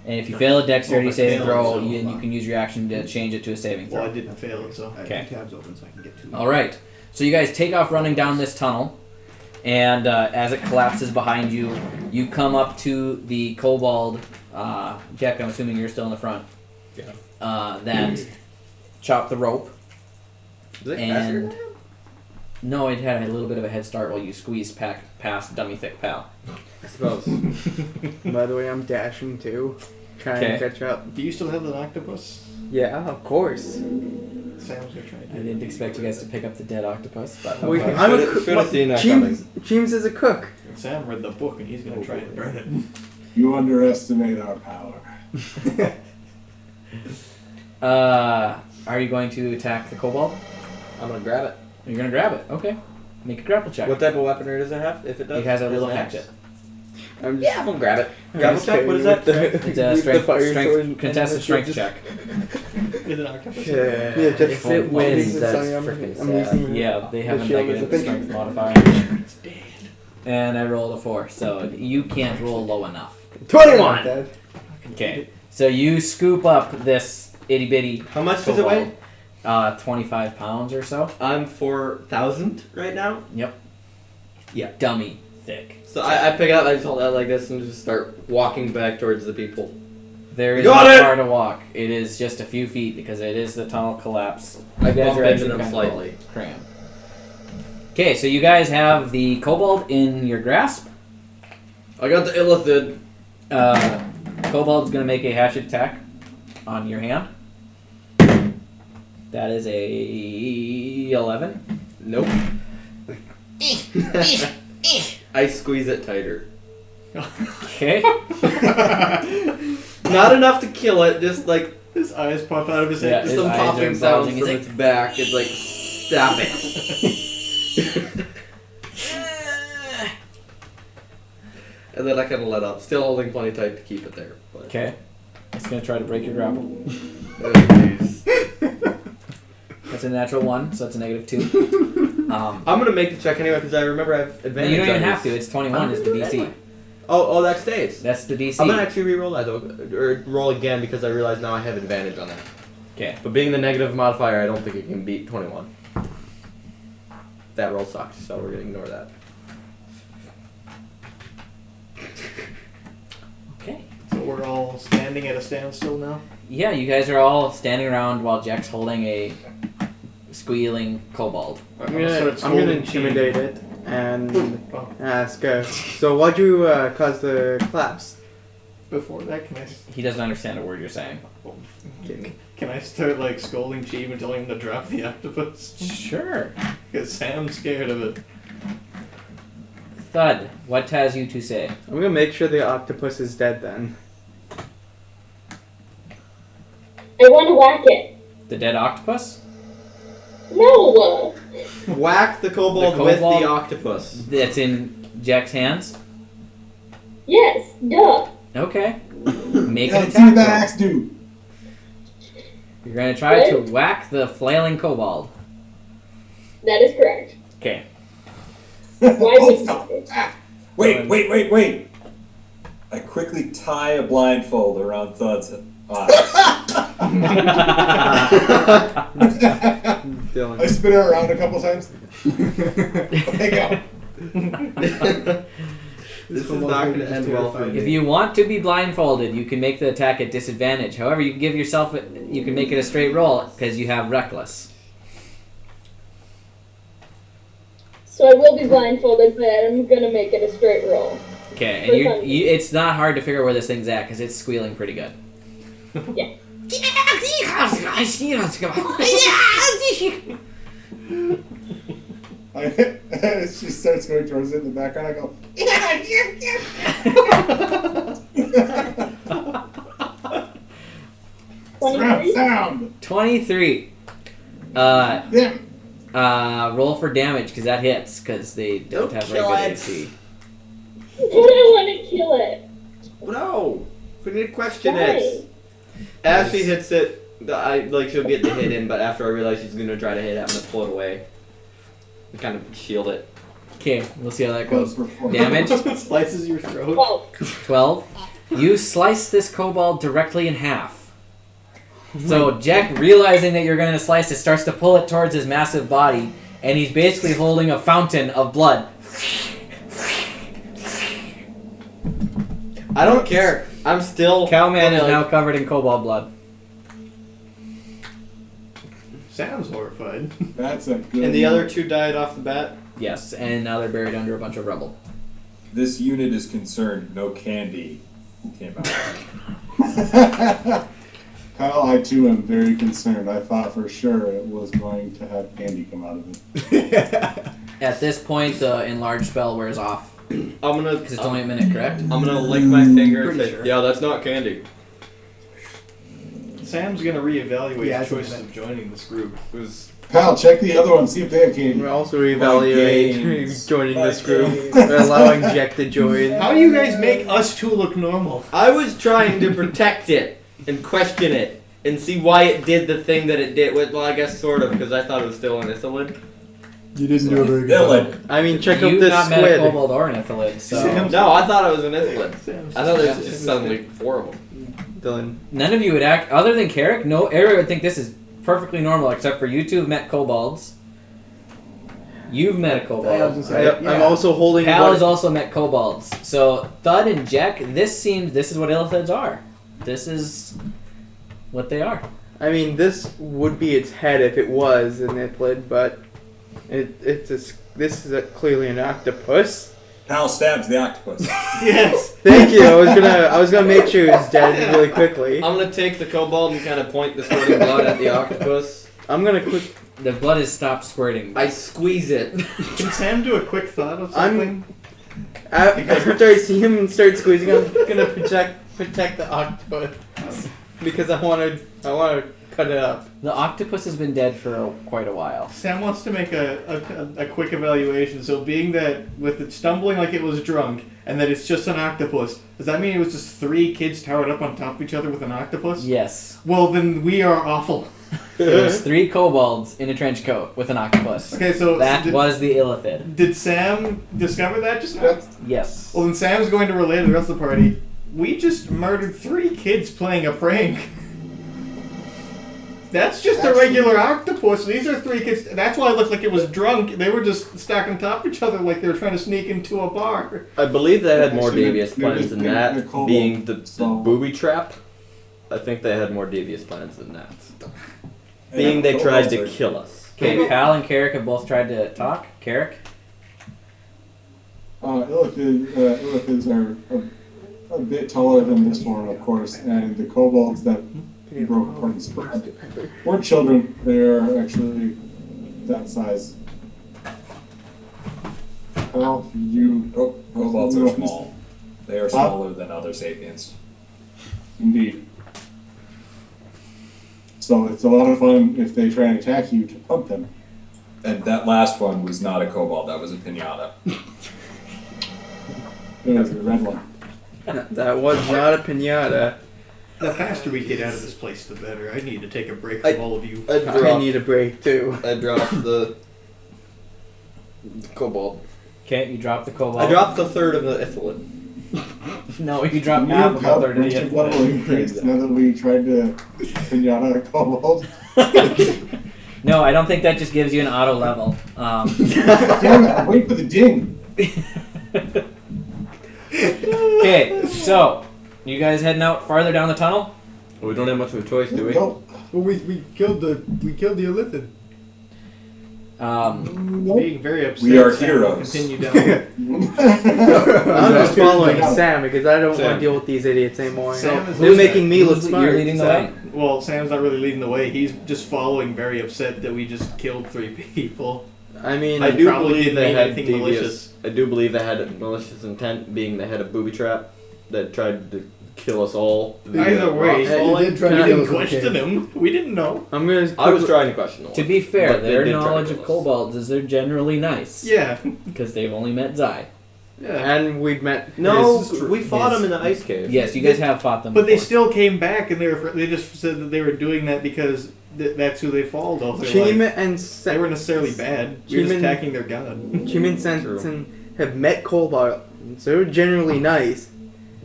And if you fail a dexterity Oh, if I saving fail, throw, so- you can use your action to change it to a saving Well, I throw. didn't fail it, so. I Okay. have 2 tabs open so I can get 2. Alright. So you guys take off running down this tunnel. And as it collapses behind you, you come up to the kobold. Jack, I'm assuming you're still in the front. Yeah. That chop the rope. Is it And faster? no, it had a little bit of a head start while you squeezed past Dummy Thick Pal. I suppose. By the way, I'm dashing too. Trying to Okay. catch up. Do you still have the octopus? Yeah, of course. Sam's gonna try I to do didn't expect you guys to pick up the dead octopus, but Wait, okay. I'm a Should've- cook. should've seen that coming. James is a cook. it. Sam read the book and he's gonna try and burn it. You underestimate our power. Are you going to attack the kobold? I'm gonna grab it. You're gonna grab it. Okay. Make a grapple check. What type of weaponry does it have? If it does, It has a It's little an axe. hatchet. I'm just. Yeah, I'm gonna grab it. I'm Grab just check. What is kidding that? with the- It's a with the fire strength sword contested and strength just- check. Is it octopus? Yeah, just If it wins, using that's something, freaking I'm sad. using Yeah, they have the a shield as negative big- strength modifier. And I rolled a 4, so you can't roll low enough. 21! Okay, so you scoop up this itty bitty. How much does it weigh? 25 pounds or so. I'm 4,000 right now. Dummy thick. So I pick it up, I just hold it out like this and just start walking back towards the people. There is Got no it! far to walk. It is just a few feet because it is the tunnel collapse. I You guys bump are into actually them kind of slightly. crammed. Okay, so you guys have the kobold in your grasp. I got the illithid. Kobold's gonna make a hatchet attack on your hand. That is a 11. Nope. I squeeze it tighter. Okay. Not enough to kill it, just like His eyes pop out of his Yeah, head. just his some eyes are popping sounds bulging. from He's its back. It's like, stop it. And then I kind of let up, still holding plenty tight to keep it there. But Okay. It's gonna try to break your grapple. That's a natural 1, so that's a negative 2. I'm gonna make the check anyway because I remember I have advantage. You don't even on have to. this. It's 21 is the DC. Oh, that stays. That's the DC. I'm gonna actually re-roll that though, or roll again because I realize now I have advantage on that. Okay. But being the negative modifier, I don't think it can beat 21. That roll sucks, so we're gonna ignore that. Okay. So we're all standing at a standstill now? Yeah, you guys are all standing around while Jack's holding a squealing kobold. I'm gonna intimidate it and Oh, ask, so why'd you cause the collapse? before that, He doesn't understand a word you're saying. can I start like scolding Chief and telling him to drop the octopus? Sure. Because Sam's scared of it. Thud, what has you to say? I'm gonna make sure the octopus is dead then. I want to whack it. The dead octopus? No! Whack the kobold, The with kobold? the octopus. That's in Jack's hands? Yes, duh. Okay. Make an Let's see what that attack roll. axe do. You're gonna try to whack the flailing kobold. That is correct. Okay. Why would Stop. you? Ah. Wait. I quickly tie a blindfold around Thud's eyes. Dylan. I spin her around a couple times. Hey, go. This is not going to end well for me. If you want to be blindfolded, you can make the attack at disadvantage. However, you can give yourself you can make it a straight roll because you have reckless. So I will be blindfolded, but I'm gonna make it a straight roll. Okay, For and fun. it's not hard to figure where this thing's at because it's squealing pretty good. Yeah. She starts going towards it in the background. I go, surround 23? sound. 23. Damn. Roll for damage because that hits because they don't have very kill good it. AC. But I want to kill it. No! We need to question Why? it. As she hits it, she'll get the hit in, but after I realize she's going to try to hit it, I'm going to pull it away. And kind of shield it. Okay, we'll see how that goes. Damage Slices your throat. Well, 12. You slice this kobold directly in half. So Jack, realizing that you're going to slice it, starts to pull it towards his massive body, and he's basically holding a fountain of blood. I don't care. I'm still... Cowman is like- now covered in kobold blood. Sam's horrified. That's a good And the one. other two died off the bat? Yes, and now they're buried under a bunch of rubble. This unit is concerned no candy came out. Kyle, I too am very concerned. I thought for sure it was going to have candy come out of it. At this point, the enlarged spell wears off. I'm gonna... Because it's only a minute, correct? I'm gonna lick my finger and Pretty say, sure. yeah, that's not candy. Sam's gonna reevaluate Yeah, his I think choice that- of joining this group. It was Pal, check the other one. See if they have candy. We're also reevaluating games. joining My this group. games. We're allowing Jack to join. How do you guys make us two look normal? I was trying to protect it and question it and see why it did the thing that it did. Well, I guess sort of, because I thought it was still an Ithalid. You didn't do a very good Dylan. job. I mean, check out You've this not met a squid. kobold or an Ithalid, so No, I thought it was an Ithalid. I thought there was just suddenly 4 of them. Dylan. none of you would act other than Carrick. No, everyone would think this is perfectly normal, except for you two have met kobolds. You've met a I was kobold. gonna say, I'm also holding. Pal what- has also met kobolds. So Thud and Jack, this is what Illithids are. This is what they are. I mean, this would be its head if it was an Ithlid, but this is clearly an octopus. Hal stabs the octopus. Yes. Thank you. I was gonna make sure it was dead really quickly. I'm gonna take the kobold and kind of point the squirting blood at the octopus. I'm gonna quick. The blood has stopped squirting. I squeeze it. Can Sam do a quick thought of something? After I see him start squeezing, I'm gonna protect the octopus because I want to cut it up. The octopus has been dead for quite a while. Sam wants to make a quick evaluation. So, being that with it stumbling like it was drunk, and that it's just an octopus, does that mean it was just 3 kids towered up on top of each other with an octopus? Yes. Well, then we are awful. There's 3 kobolds in a trench coat with an octopus. Okay, so That did, was the Illithid. did Sam discover that just now? Yes. Well, then Sam's going to relay to the rest of the party. We just murdered 3 kids playing a prank. That's just a regular octopus. These are 3 kids. That's why it looked like it was drunk. They were just stacked on top of each other like they were trying to sneak into a bar. I believe they had more Actually, devious they're plans just than being that, the kobold, being the so- booby trap. I think they had more devious plans than that. Yeah, Being they tried to kobolds are- kill us. Okay, Pal and Carrick have both tried to talk. Carrick? Illithids are a bit taller than this one, of course, and the kobolds that broke apart and spread weren't children. They're actually that size. Well, you Kobolds are small. They are smaller than other sapiens. indeed. So it's a lot of fun if they try and attack you to pump them. And that last one was not a kobold, that was a pinata. It was the red one. That was not a pinata. The faster we get out of this place, the better. I need to take a break from all of you. I need a break too. I dropped the kobold. Okay, you dropped the kobold. I dropped the third of the Ithalid. No, you dropped You half of have the third of bunch the of level increase now that we tried to pinata a kobold. No, I don't think that just gives you an auto level. Damn it, wait for the ding. Okay, so you guys heading out farther down the tunnel? We don't have much of a choice, do we? Nope. Well, we killed the Illithid. Nope. Being very upset. We are Sam will heroes. Continue down. I'm just following Sam. Sam because I don't want Sam. to deal with these idiots anymore. Sam is They're who's making me look You're smart. leading the way. Well, Sam's not really leading the way. He's just following, very upset that we just killed 3 people. I mean, I do probably believe didn't they mean had anything devious. malicious. I do believe they had a malicious intent, being the head of booby trap that tried to kill us all. Either way, Hey, he did try we to didn't kill us, question okay. him. We didn't know. I'm gonna. I was trying to question the one. To be fair, But they their did try to knowledge kill of us. kobolds is they're generally nice. Yeah. Because they've only met Zai. And we've met. No, his- we fought his- him in the ice cave. Yes, you guys have fought them But they before. still came back, and they just said that they were doing that because that's who they followed all their Chima life. and They weren't necessarily bad. We were just Cheeman- attacking their god. Chima and Sensen have met kobolds. They're generally nice.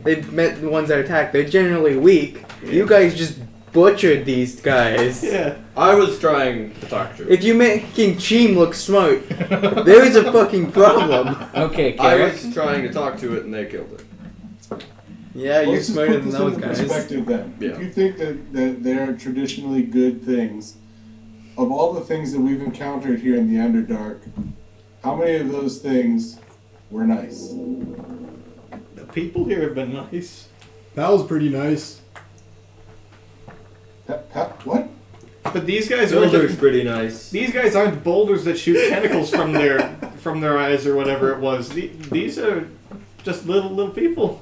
They've met the ones that attack. They're generally weak. You guys just butchered these guys. Yeah. I was trying to talk to him. If you're making Cheem look smart, there is a fucking problem. Okay, I Carrick. was trying to talk to it and they killed it. Yeah, Let's you're just smarter put than this those into guys. perspective then. Yeah. If you think that they're traditionally good things, of all the things that we've encountered here in the Underdark, how many of those things were nice? The people here have been nice. Pal's pretty nice. What? But these guys Boulder's are pretty nice. these guys aren't boulders that shoot tentacles from their eyes or whatever it was. These are just little people.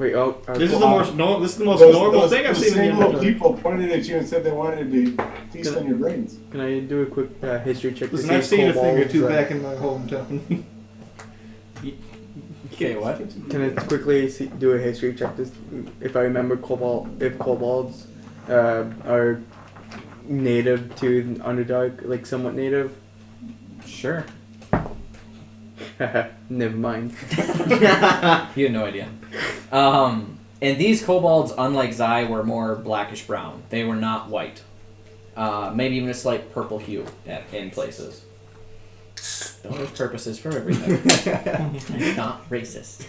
Wait, This is the most normal thing I've seen in same the little people pointed at you and said they wanted to feast on your brains. Can I do a quick history check? Listen, to see I've seen a thing or kobolds, two back in my hometown. Okay, what? Can I quickly do a history check to if I remember kobolds are native to Underdark, like somewhat native? Sure. Never mind. You have no idea. And these kobolds, unlike Zai, were more blackish brown. They were not white. Maybe even a slight purple hue in places. Though there's purposes for everything. I'm not racist.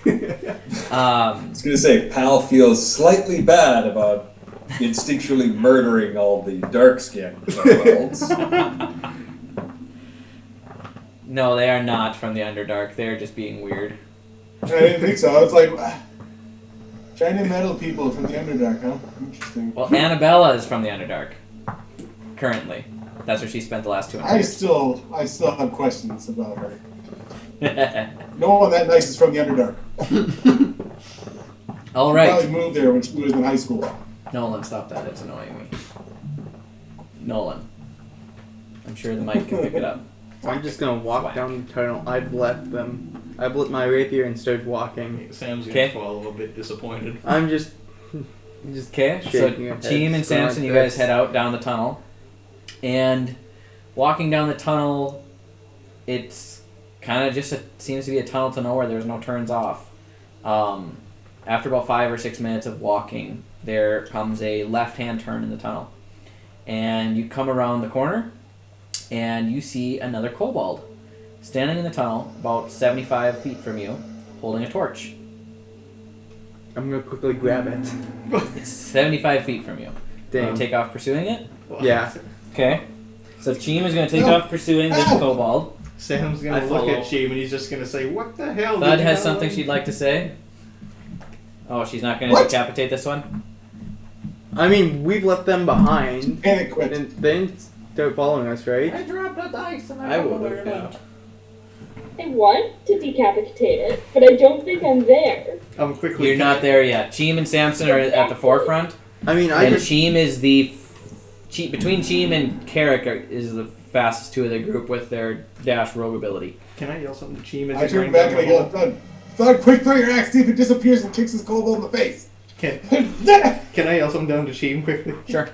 I was going to say, Pal feels slightly bad about instinctually murdering all the dark-skinned kobolds. No, they are not from the Underdark. They're just being weird. I didn't think so. I was like, trying to meddle people from the Underdark, huh? Interesting. Well, Annabella is from the Underdark. Currently. That's where she spent the last 200 I years. still have questions about her. No one that nice is from the Underdark. All She right. probably moved there when she was in high school. Nolan, stop that. It's annoying me. Nolan. I'm sure the mic can pick it up. I'm just gonna walk Whack. down the tunnel. I've lit my rapier and started walking. Sam's Okay. gonna fall a little bit disappointed. I'm just Okay, so shaking your head, Team and just going Samson, like you guys this. head out down the tunnel. And walking down the tunnel, it's kind of just seems to be a tunnel to nowhere. There's no turns off. After about 5 or 6 minutes of walking, there comes a left-hand turn in the tunnel. And you come around the corner, and you see another kobold standing in the tunnel about 75 feet from you, holding a torch. I'm gonna quickly grab it. It's 75 feet from you. Dang. You take off pursuing it? Yeah. Okay. So Cheem is going to take off pursuing this kobold. Sam's I gonna look follow. at Cheem and he's just gonna say, "What the hell?" Thud did you has know?" something she'd like to say. Oh, she's not going to What? decapitate this one? I mean, we've left them behind. Panic quit. And they didn't start following us, right? dropped a dice and I would have, yeah. I want to decapitate it, but I don't think I'm there. I'm quickly. You're not there yet. Cheem and Samson are at the forefront. I mean, I And just Cheem is between Cheem and Carrick is the fastest two of the group with their dash rogue ability. Can I yell something to Cheem as I he's turn running back down and I the yell hall? at Thud. Thud, quick, throw your axe, see if it disappears and kicks this kobold in the face. Can I yell something down to Cheem quickly? Sure.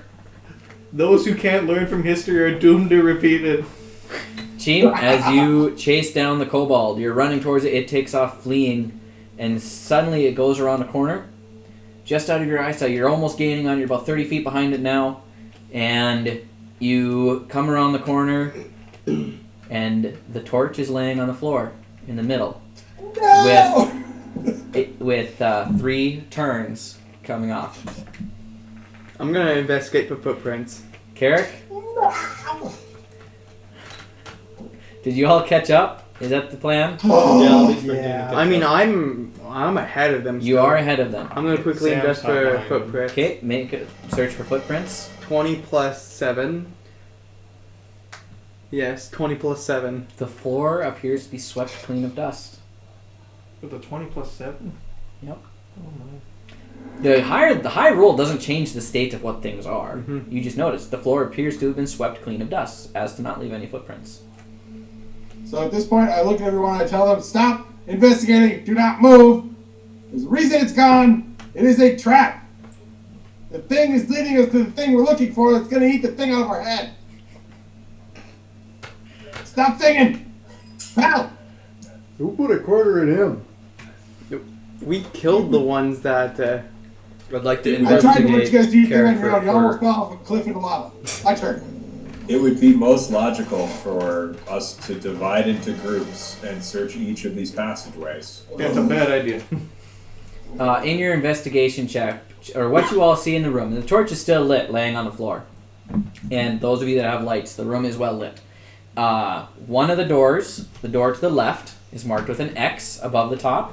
Those who can't learn from history are doomed to repeat it. Cheem, as you chase down the kobold, you're running towards it, it takes off fleeing, and suddenly it goes around a corner. Just out of your eyesight, you're almost gaining on, you're about 30 feet behind it now, and you come around the corner, and the torch is laying on the floor in the middle, No! with 3 turns coming off. I'm gonna investigate for footprints. Carrick, did you all catch up? Is that the plan? Yeah. I mean, I'm ahead of them. You still. are ahead of them. I'm gonna quickly Sam's invest not for behind them. footprints. Okay, make a search for footprints. 20 plus 7. Yes, 20 plus 7. The floor appears to be swept clean of dust. With a 20 plus 7? Yep. Oh my. The high roll doesn't change the state of what things are. Mhm. You just notice the floor appears to have been swept clean of dust, as to not leave any footprints. So at this point, I look at everyone and I tell them, stop investigating, do not move. There's a reason it's gone. It is a trap. The thing is leading us to the thing we're looking for that's going to eat the thing out of our head. Stop singing. Pal. Who put a quarter in him? We killed the ones that. I'd like to I tried to let you investigate guys do your thing on Carrick your own. You almost for fell off a cliff into lava. My turn. It would be most logical for us to divide into groups and search each of these passageways. That's a bad idea. In your investigation check, or what you all see in the room, the torch is still lit, laying on the floor. And those of you that have lights, the room is well lit. One of the doors, the door to the left, is marked with an X above the top.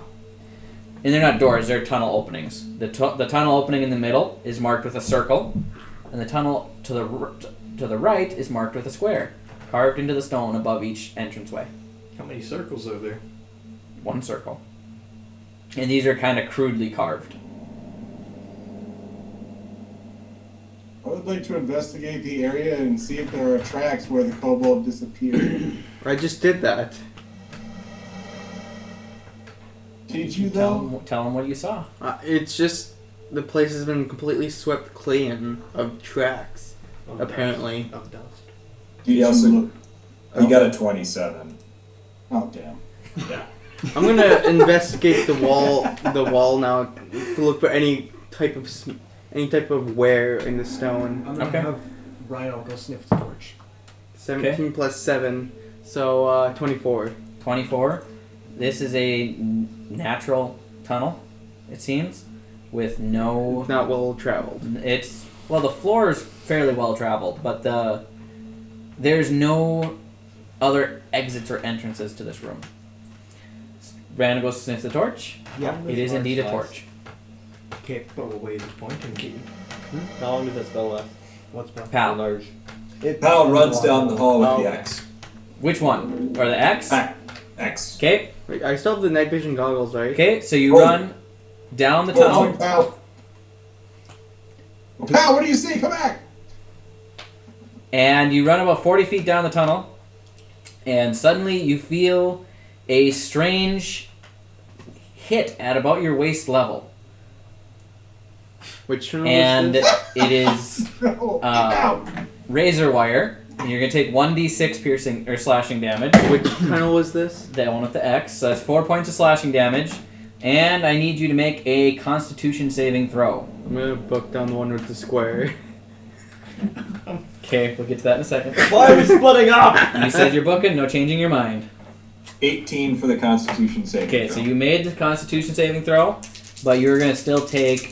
And they're not doors, they're tunnel openings. The tunnel opening in the middle is marked with a circle, and the tunnel to the right is marked with a square, carved into the stone above each entranceway. How many circles are there? 1 circle. And these are kind of crudely carved. would like to investigate the area and see if there are tracks where the kobold disappeared. I just did that. Did you though? Tell him what you saw. It's just the place has been completely swept clean of tracks. Apparently. Of dust. He also he got a 27. Oh damn. Yeah. I'm gonna investigate the wall now to look for any type of wear in the stone. I'm gonna Okay. have Rhino go sniff the torch. 17 plus 7, so 24. 24. This is a natural tunnel, it seems, with no. Not well traveled. It's the floor is fairly well traveled, but there's no other exits or entrances to this room. Brandon goes to sniff the torch. Yeah. It is indeed a torch. Okay, but what way is it pointing to? How long does that spell last? What's that? Pal. Large. Pal runs down the hall with Oh, the okay. X. Which one? Or the X? X. Okay. Wait, I still have the night vision goggles, right? Okay. So you run down the tunnel. Oh, pal. Pal, what do you see? Come back. And you run about 40 feet down the tunnel, and suddenly you feel a strange hit at about your waist level. Which tunnel And is this? it is No. Ow. razor wire. And you're going to take 1d6 piercing or slashing damage. Which tunnel was this? That one with the X. So that's 4 points of slashing damage. And I need you to make a Constitution saving throw. I'm gonna book down the one with the square. Okay, we'll get to that in a second. Why are we splitting up? You said you're booking, no changing your mind. 18 for the Constitution saving Okay, throw. so you made the Constitution saving throw, but you're going to still take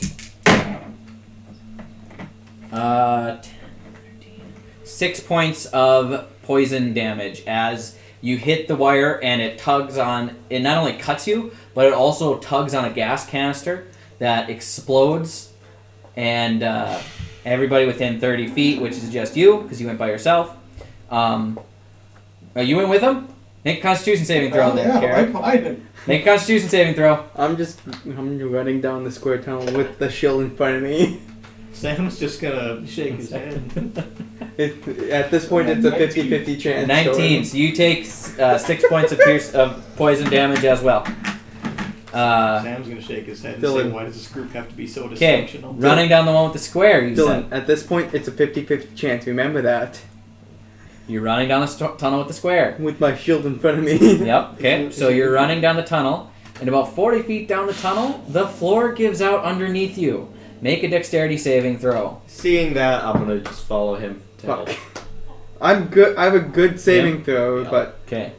6 points of poison damage as you hit the wire and it tugs on. It not only cuts you, but it also tugs on a gas canister that explodes, and everybody within 30 feet, which is just you because you went by yourself. You went with them? Make a Constitution saving throw then, Yeah, Carrick. right behind him. Make a Constitution saving throw. I'm running down the square tunnel with the shield in front of me. Sam's just gonna shake his head. At this point, it's a 50-50 chance. 19. So you take 6 points of poison damage as well. Sam's gonna shake his head and say, Dylan. "Why does this group have to be so Okay, dysfunctional?" running down the one with the square, you Dylan, said. at this point, it's a 50-50 chance. Remember that. You're running down the tunnel with the square. With my shield in front of me. Yep, okay. So you're running down the tunnel, and about 40 feet down the tunnel, the floor gives out underneath you. Make a dexterity saving throw. Seeing that, I'm gonna just follow him to help. Fuck. I'm good. I have a good saving throw, but Okay.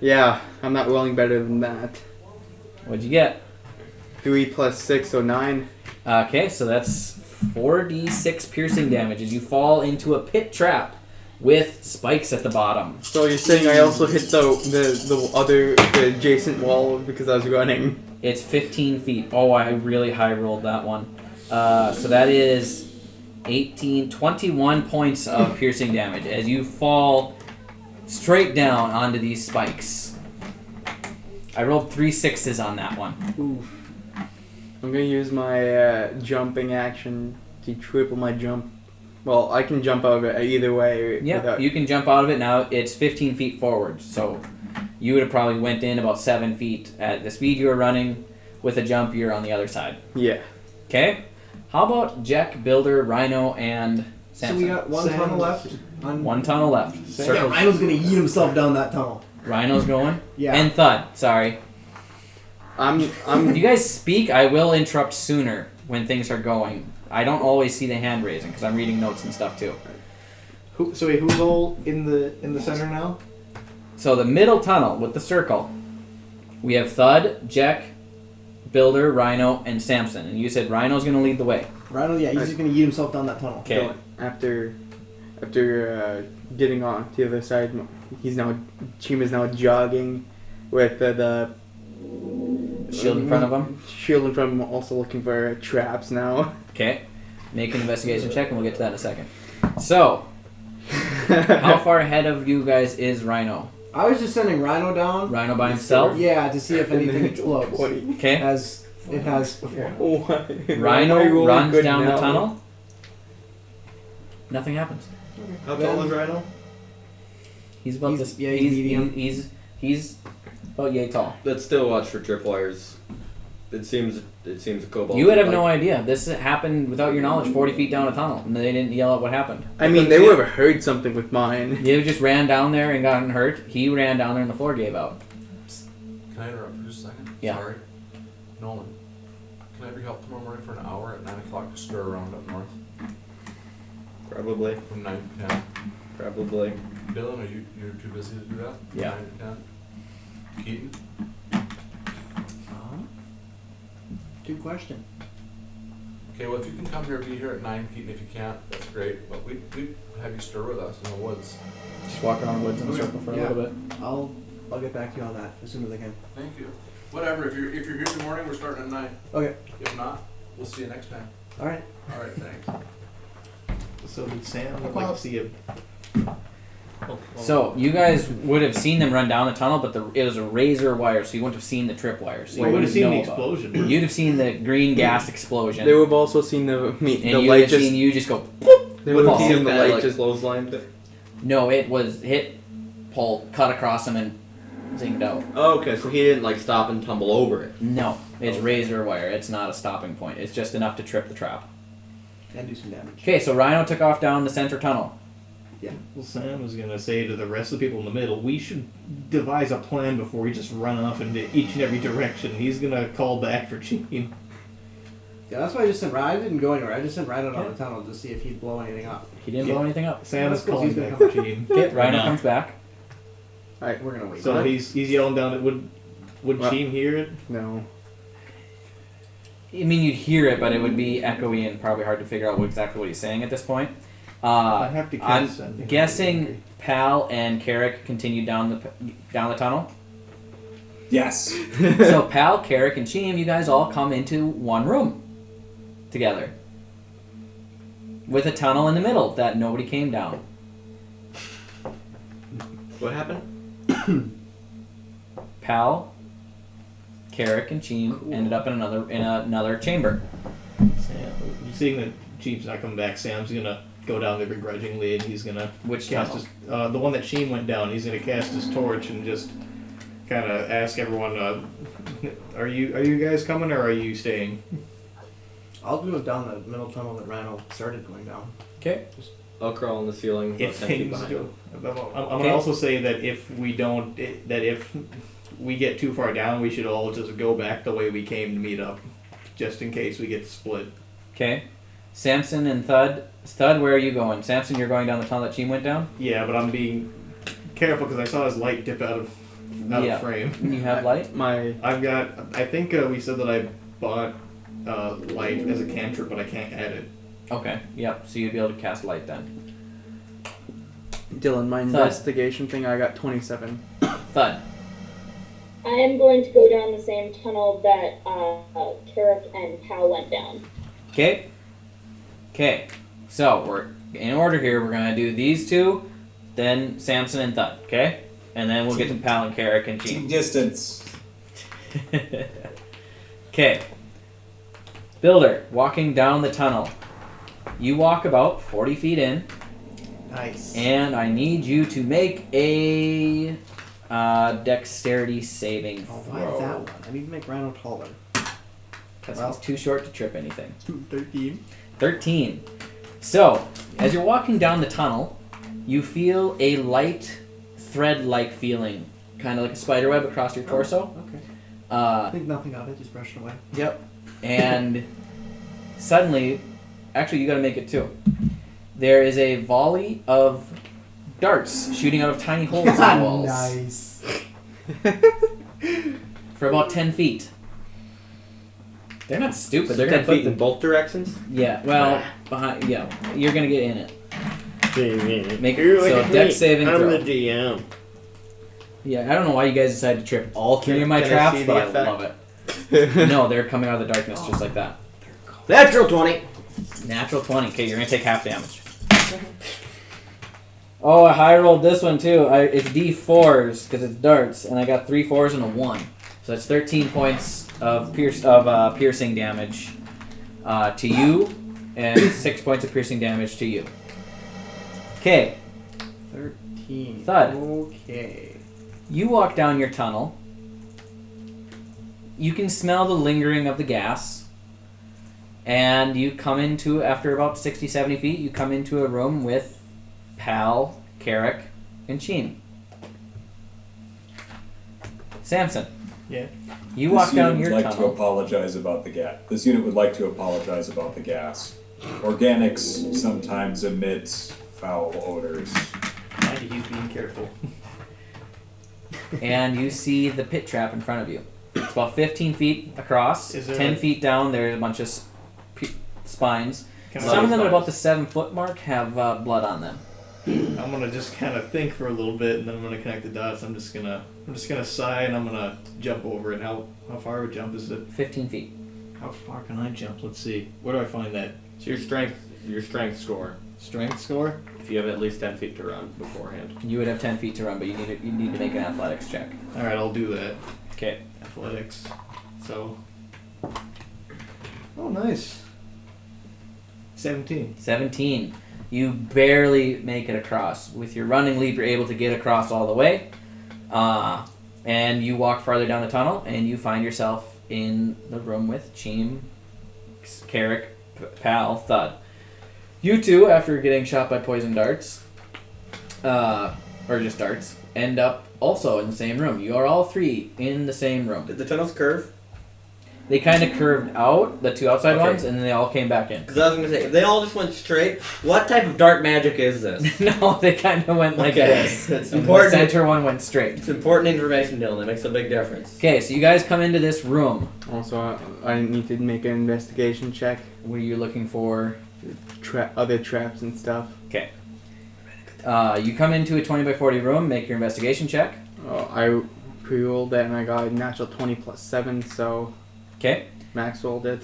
yeah, I'm not rolling better than that. What'd you get? 3 plus 6, so 9. Okay, so that's 4d6 piercing damage as you fall into a pit trap with spikes at the bottom. So you're saying I also hit the adjacent wall because I was running. It's 15 feet. Oh, I really high rolled that one. So that is 21 points of piercing damage as you fall straight down onto these spikes. I rolled 3 6s on that one. Oof. I'm gonna use my jumping action to triple my jump. Well, I can jump out of it either way. Yeah, you can jump out of it now. It's 15 feet forward, so you would have probably went in about 7 feet at the speed you were running. With a jump, you're on the other side. Yeah. Okay. How about Jack, Builder, Rhino, and So Samson? we got one Sam's- tunnel left. One tunnel left. Yeah, Rhino's gonna eat himself down that tunnel. Rhino's going. Yeah. And Thud. Sorry. If you guys speak, I will interrupt sooner when things are going. I don't always see the hand raising because I'm reading notes and stuff too. Who's all in the center now? So the middle tunnel with the circle, we have Thud, Jack, Builder, Rhino, and Samson. And you said Rhino's going to lead the way. Rhino, yeah, he's just gonna eat himself down that tunnel. Okay. After getting on the other side, Chima's now jogging with the Shield in front of him. Shield in front of him, also looking for traps now. Okay. Make an investigation check, and we'll get to that in a second. So, how far ahead of you guys is Rhino? I was just sending Rhino down. Rhino by himself? Yeah, to see if anything explodes. Okay. As it has before. Rhino runs down the tunnel. Nothing happens. How tall is Rhino? He's about He's- this. yeah, he's medium. He's about yay tall. Let's still watch for tripwires. It seems a kobold. You would have no idea. This happened without your knowledge. 40 feet down a tunnel, and they didn't yell out what happened. I mean, they would have heard something with mine. You just ran down there and got hurt. He ran down there and the floor gave out. Can I interrupt for just a second? Yeah. Sorry. Nolan, can I have your help tomorrow morning for an hour at 9 o'clock to stir around up north? Probably. From 9 to 10. Probably. Dylan, are you're too busy to do that? Yeah. 9 to 10? Keaton? Good question. Okay, well, if you can come here, be here at 9, Keaton. If you can't, that's great. But we have you stir with us in the woods. Just walk around the woods in a circle for a Yeah. little bit. I'll get back to you on that as soon as I can. Thank you. Whatever, if you're here in the morning, we're starting at 9. Okay. If not, we'll see you next time. All right. All right, thanks. So did Sam would like to see a... So you guys would have seen them run down the tunnel, but it was a razor wire, so you wouldn't have seen the tripwire. So you I would have wouldn't seen the know about it. explosion. You'd have seen the green gas explosion. They would have also seen the and the you would light have just. seen you just go. They would have fall. seen the light like just. clotheslined it. No, it was hit, pull, cut across him, and zinged out. Oh, okay, so he didn't like stop and tumble over it. No, it's razor wire. It's not a stopping point. It's just enough to trip the trap. And do some damage. Okay, so Rhino took off down the center tunnel. Well, Sam was gonna say to the rest of the people in the middle, we should devise a plan before we just run off into each and every direction. He's gonna call back for cheating. Yeah, that's why I just sent Ryan. I didn't go anywhere. I just sent Ryan out on the tunnel to see if he'd blow anything up. He didn't blow anything up. Sam's That's cool, calling he's gonna back come for cheating. Okay, Rhino No. comes back. Alright, we're gonna wait. So he's yelling down at would What? Team hear it? No. I mean, you'd hear it, but it would be echoey and probably hard to figure out exactly what he's saying at this point. I have to I'm cast sending. guessing Pal and Carrick continued down the tunnel. Yes. So Pal, Carrick, and Cheem, you guys all come into one room together with a tunnel in the middle that nobody came down. What happened? Pal, Carrick, and Cheem ended up in another chamber. Sam, seeing that Cheem's not coming back, Sam's gonna go down there begrudgingly, and he's gonna Which cast tunnel? his, the one that Cheem went down. He's gonna cast his torch and just kind of ask everyone, are you guys coming or are you staying? I'll go down the middle tunnel that Rhino started going down. Okay. I'll crawl on the ceiling. If 10 feet things behind go, him. I'm Okay. gonna also say that if we don't, that if we get too far down, we should all just go back the way we came to meet up, just in case we get split. Okay. Samson and Thud. Thud, where are you going? Samson, you're going down the tunnel that Cheem went down? Yeah, but I'm being careful because I saw his light dip out of frame. You have light? I think we said that I bought light as a cantrip, but I can't add it. Okay, yep. So you'd be able to cast light then. Dylan, my Thud. investigation thing, I got 27. Thud. I am going to go down the same tunnel that Carrick and Pal went down. Okay. Okay. So we're in order here. We're gonna do these two, then Samson and Thud. Okay, and then we'll get to Pal and Carrick and Keep Cheem. distance. Okay. Builder, walking down the tunnel. You walk about 40 feet in, Nice. and I need you to make a dexterity saving Oh, throw. why is that one? I need to make Rhino taller. Because Well. he's too short to trip anything. 13. 13. So, as you're walking down the tunnel, you feel a light thread-like feeling, kind of like a spider web across your torso. Okay. I Uh, think nothing of it, just brush it away. yep. And suddenly, actually, you got to make it too. There is a volley of darts shooting out of tiny holes in the walls Nice. for about 10 feet. They're not stupid. They're 10 gonna put feet in both directions? Yeah. Well, behind. Yeah, you're gonna get in it. Make You're so like dex me. saving I'm throw. the GM. Yeah, I don't know why you guys decided to trip all three of my Can I traps, see but the I effect? love it. No, they're coming out of the darkness just like that. Natural 20. Natural 20. Okay, you're gonna take half damage. Oh, I high rolled this one too. It's D4s because it's darts, and I got 3 4s and a 1, so that's 13 points of piercing damage to you, and 6 points of piercing damage to you. Okay. 13. Thud. Okay. You walk down your tunnel. You can smell the lingering of the gas. And you come into, after about 60, 70 feet, you come into a room with Pal, Carrick, and Sheen. Samson. Yeah. You walk down your This unit would like to tunnel. apologize about the gas. This unit would like to apologize about the gas. Organics sometimes emit foul odors. Mind you, he's being careful. And you see the pit trap in front of you. It's about 15 feet across. Is there 10 a- feet down, there's a bunch of spines. Can I- Some of them at about the 7-foot mark have blood on them. I'm gonna just kind of think for a little bit, and then I'm gonna connect the dots. I'm just gonna sigh, and I'm gonna jump over it. How far of a jump is it? 15 feet. How far can I jump? Let's see. Where do I find that? It's your strength score. Strength score? If you have at least 10 feet to run beforehand. You would have 10 feet to run, but you need to make an athletics check. All right, I'll do that. Okay. Athletics. So. Oh, nice. 17. 17. You barely make it across. With your running leap, you're able to get across all the way. And you walk farther down the tunnel, and you find yourself in the room with Cheem, Carrick, Pal, Thud. You two, after getting shot by poison darts, or just darts, end up also in the same room. You are all three in the same room. Did the tunnels curve? They kind of curved out, the two outside Okay. ones, and then they all came back in. Because I was going to say, if they all just went straight, what type of dark magic is this? No, they kind of went like this. It's And the important. center one went straight. It's important information, Dylan. It makes a big difference. Okay, so you guys come into this room. Also, I need to make an investigation check. Where you're looking for Other traps and stuff. Okay. You come into a 20 by 40 room. Make your investigation check. Oh, I pre-rolled that and I got a natural 20 plus 7, so Okay. max rolled it.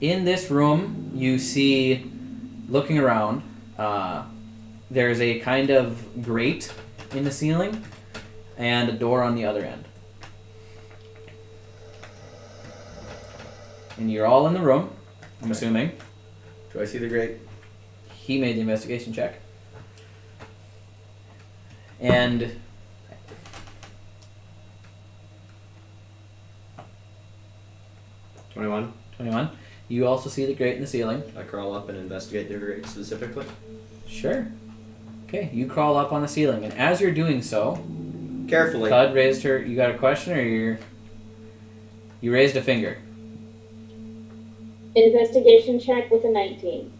In this room, you see, looking around, there's a kind of grate in the ceiling and a door on the other end. And you're all in the room, I'm assuming. Do I see the grate? He made the investigation check. And 21. 21. You also see the grate in the ceiling. I crawl up and investigate the grate specifically. Sure. Okay, you crawl up on the ceiling, and as you're doing so, Carefully. Thud raised her. You got a question, or you raised a finger? Investigation check with a 19.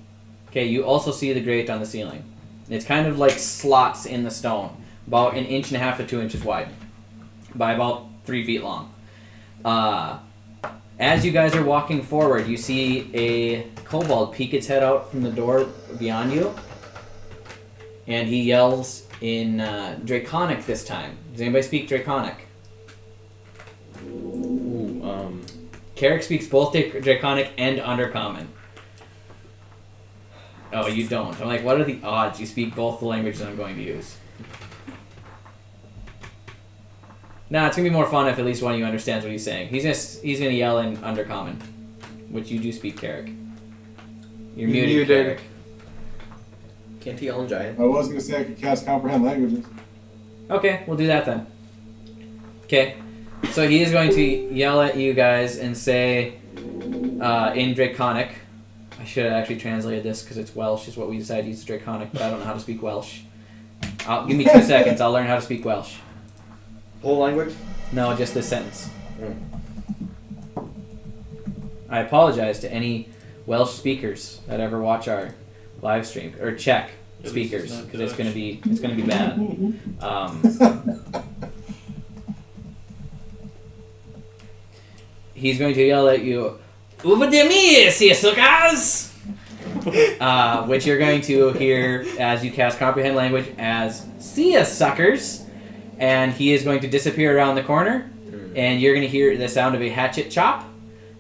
Okay, you also see the grate on the ceiling. It's kind of like slots in the stone, about 1.5 to 2 inches wide, by about 3 feet long. As you guys are walking forward, you see a kobold peek its head out from the door beyond you, and he yells in Draconic this time. Does anybody speak Draconic? Ooh, Carrick speaks both Draconic and Undercommon. Oh, you don't. I'm like, what are the odds you speak both the languages I'm going to use? Nah, it's gonna be more fun if at least one of you understands what he's saying. He's gonna yell in Undercommon, which you do speak, Carrick. You're You muted, muted. Carrick. Can't he yell in giant? I was gonna say I could cast comprehend languages. Okay, we'll do that then. Okay, so he is going to yell at you guys and say, in Draconic. I should have actually translated this because it's Welsh is what we decided to use Draconic, but I don't know how to speak Welsh. Give me 2 seconds, I'll learn how to speak Welsh. Whole language? No, just this sentence. I apologize to any Welsh speakers that ever watch our live stream or Czech speakers because it's gonna be bad. He's going to yell at you, which you're going to hear as you cast Comprehend Language as "See ya, suckers," and he is going to disappear around the corner, and you're going to hear the sound of a hatchet chop,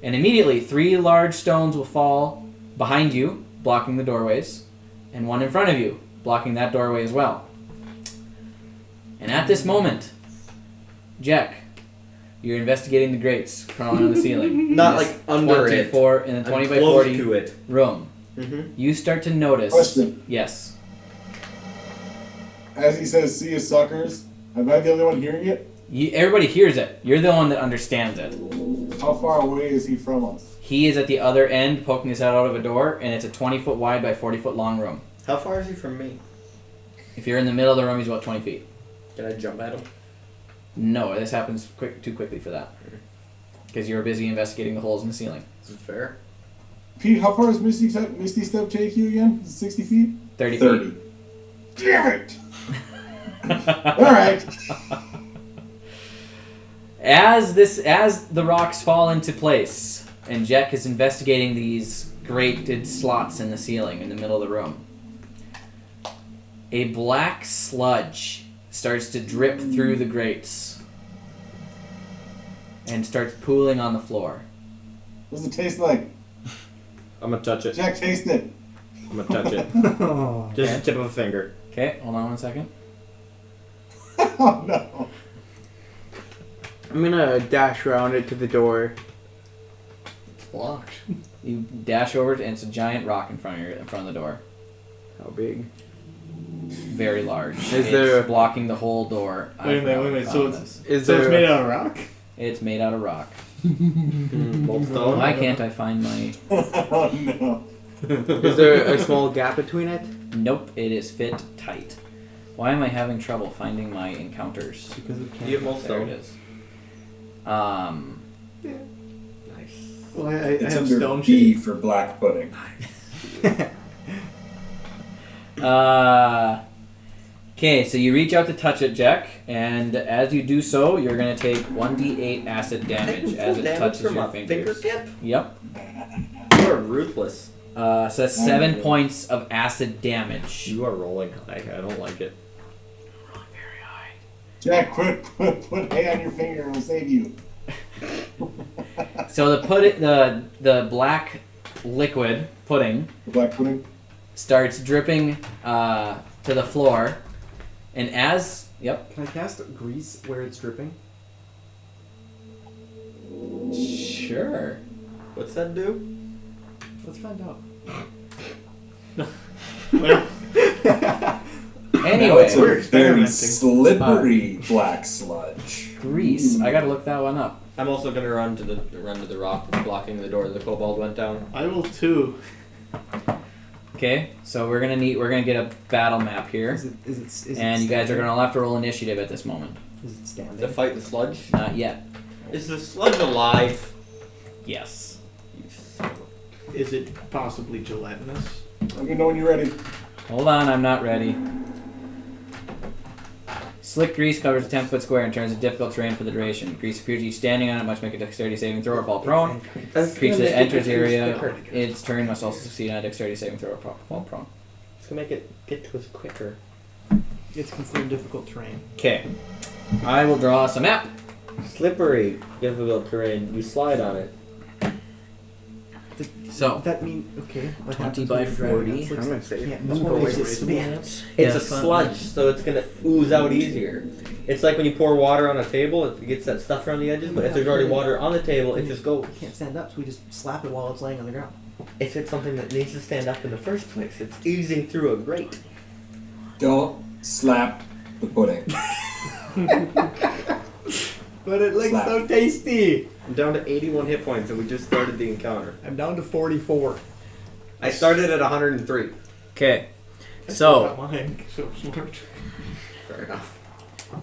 and immediately 3 large stones will fall behind you, blocking the doorways, and 1 in front of you, blocking that doorway as well. And at this moment, Jack, you're investigating the grates crawling on the ceiling. Not like under it. 24 in the 20 by close 40 to it. room. Mm-hmm. You start to notice. Question. Yes. as he says, "See you, suckers." Am I the only one hearing it? Everybody hears it. You're the one that understands it. How far away is he from us? He is at the other end, poking his head out of a door, and it's a 20-foot wide by 40-foot long room. How far is he from me? If you're in the middle of the room, he's about 20 feet. Can I jump at him? No, this happens too quickly for that. Because you were busy investigating the holes in the ceiling. Is it fair? Pete, how far does Misty Step take you again? Is it 60 feet? 30 30. Damn it! Alright. As the rocks fall into place, and Jack is investigating these grated slots in the ceiling in the middle of the room, a black sludge starts to drip through the grates and starts pooling on the floor. What does it taste like? I'm gonna touch it. Jack, taste it. I'm gonna touch it. Oh. Just the tip of a finger. Okay, hold on 1 second. Oh no. I'm gonna dash around it to the door. It's blocked. You dash over and it's a giant rock in front of the door. How big? Very large. Is It's there- blocking the whole door. Wait a minute. So found it's this. so it's made out of rock. It's made out of rock. Bolt stone. Why can't I find my... Oh no. Is there a small gap between it? Nope, it is fit tight. Why am I having trouble finding my encounters? Because it You have can't. bolt There it stone. is. Nice. Well, I It's have under stone B shape. for black pudding. Okay, so you reach out to touch it, Jack, and as you do so, you're going to take 1d8 acid damage as it touches your fingers. fingertip? Yep. You are ruthless. So that's 7 points of acid damage. You are rolling high. I don't like it. Jack, put hay on your finger and we'll save you. So the black liquid pudding The black pudding? starts dripping to the floor, and as yep, Can I cast grease where it's dripping? sure. What's that do? Let's find out. Now Anyway, it's We're a very experimenting. slippery black sludge. grease. I got to look that one up. I'm also gonna run to the rock that's blocking the door. The kobold went down. I will too. Okay, so we're gonna get a battle map here, Is it and you guys are standing? gonna have to roll initiative at this moment. Is it standing? To fight the sludge? Not yet. Is the sludge alive? Yes. You son of Is it possibly gelatinous? Let me know when you're ready. Hold on, I'm not ready. Slick grease covers a 10-foot square and turns a difficult terrain for the duration. Grease appears to you standing on it, must make a dexterity saving throw or fall prone. Creature that enters the area, its turn must also succeed on a dexterity saving throw or fall prone. It's gonna make it get to us quicker. It's considered difficult terrain. Okay. I will draw us a map. Slippery, difficult terrain. You slide on it. So, That mean okay? What 20 happens by when you're driving? 40. It's like I'm gonna say can't that's move what away makes from it spin. It's Yeah, a fun. sludge, so it's gonna ooze out easier. It's like when you pour water on a table, it gets that stuff around the edges, but if there's already water on the table, it just goes. We can't stand up, so we just slap it while it's laying on the ground. If it's something that needs to stand up in the first place, it's oozing through a grate. Don't slap the pudding. But it looks Slap. so tasty. I'm down to 81 hit points, and we just started the encounter. I'm down to 44. I started at 103. okay. Got So, mine. So smart. Fair enough.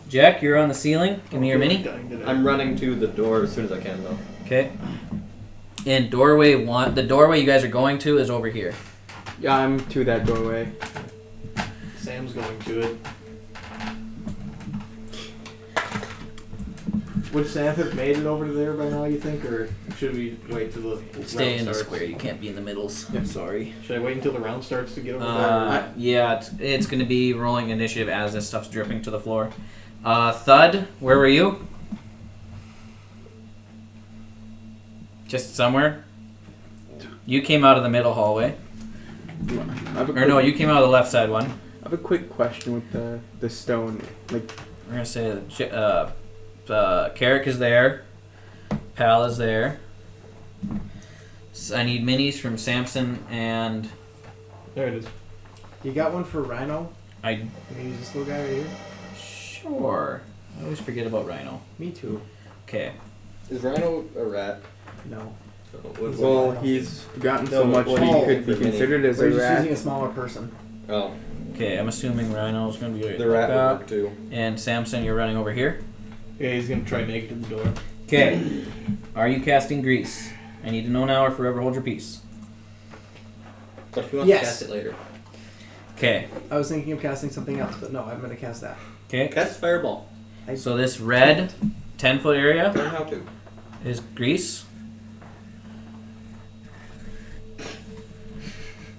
Jack, you're on the ceiling. Give me your mini. I'm running to the door as soon as I can, though. Okay. And doorway one, the doorway you guys are going to is over here. Yeah, I'm to that doorway. Sam's going to it. Would Sam have made it over there by now, you think, or should we wait till the Stay round in the starts? square. You can't be in the middles. Yeah, sorry. Should I wait until the round starts to get over there? Yeah, it's going to be rolling initiative as this stuff's dripping to the floor. Thud, where were you? Just somewhere? You came out of the middle hallway. Or no, you came out of the left side one. I have a quick question with the stone. Like, We're going to say Carrick is there. Pal is there. So I need minis from Samson and... There it is. You got one for Rhino? I Can I use this little guy right here? sure. I always forget about Rhino. Me too. Okay. Is Rhino a rat? No. Well, he's gotten so No, much what he do you could be think for mini? considered as We're a just rat. using a smaller person. Oh, Okay, I'm assuming Rhino's gonna be the rat would like work too. that. And Samson, you're running over here. Yeah, he's gonna try and make it to the door. Okay. Are you casting grease? I need to know now or forever hold your peace. But if you want Yes. to cast it later. Okay. I was thinking of casting something else, but no, I'm going to cast that. Okay. Cast Fireball. So this red 10-foot area Learn how to. is grease.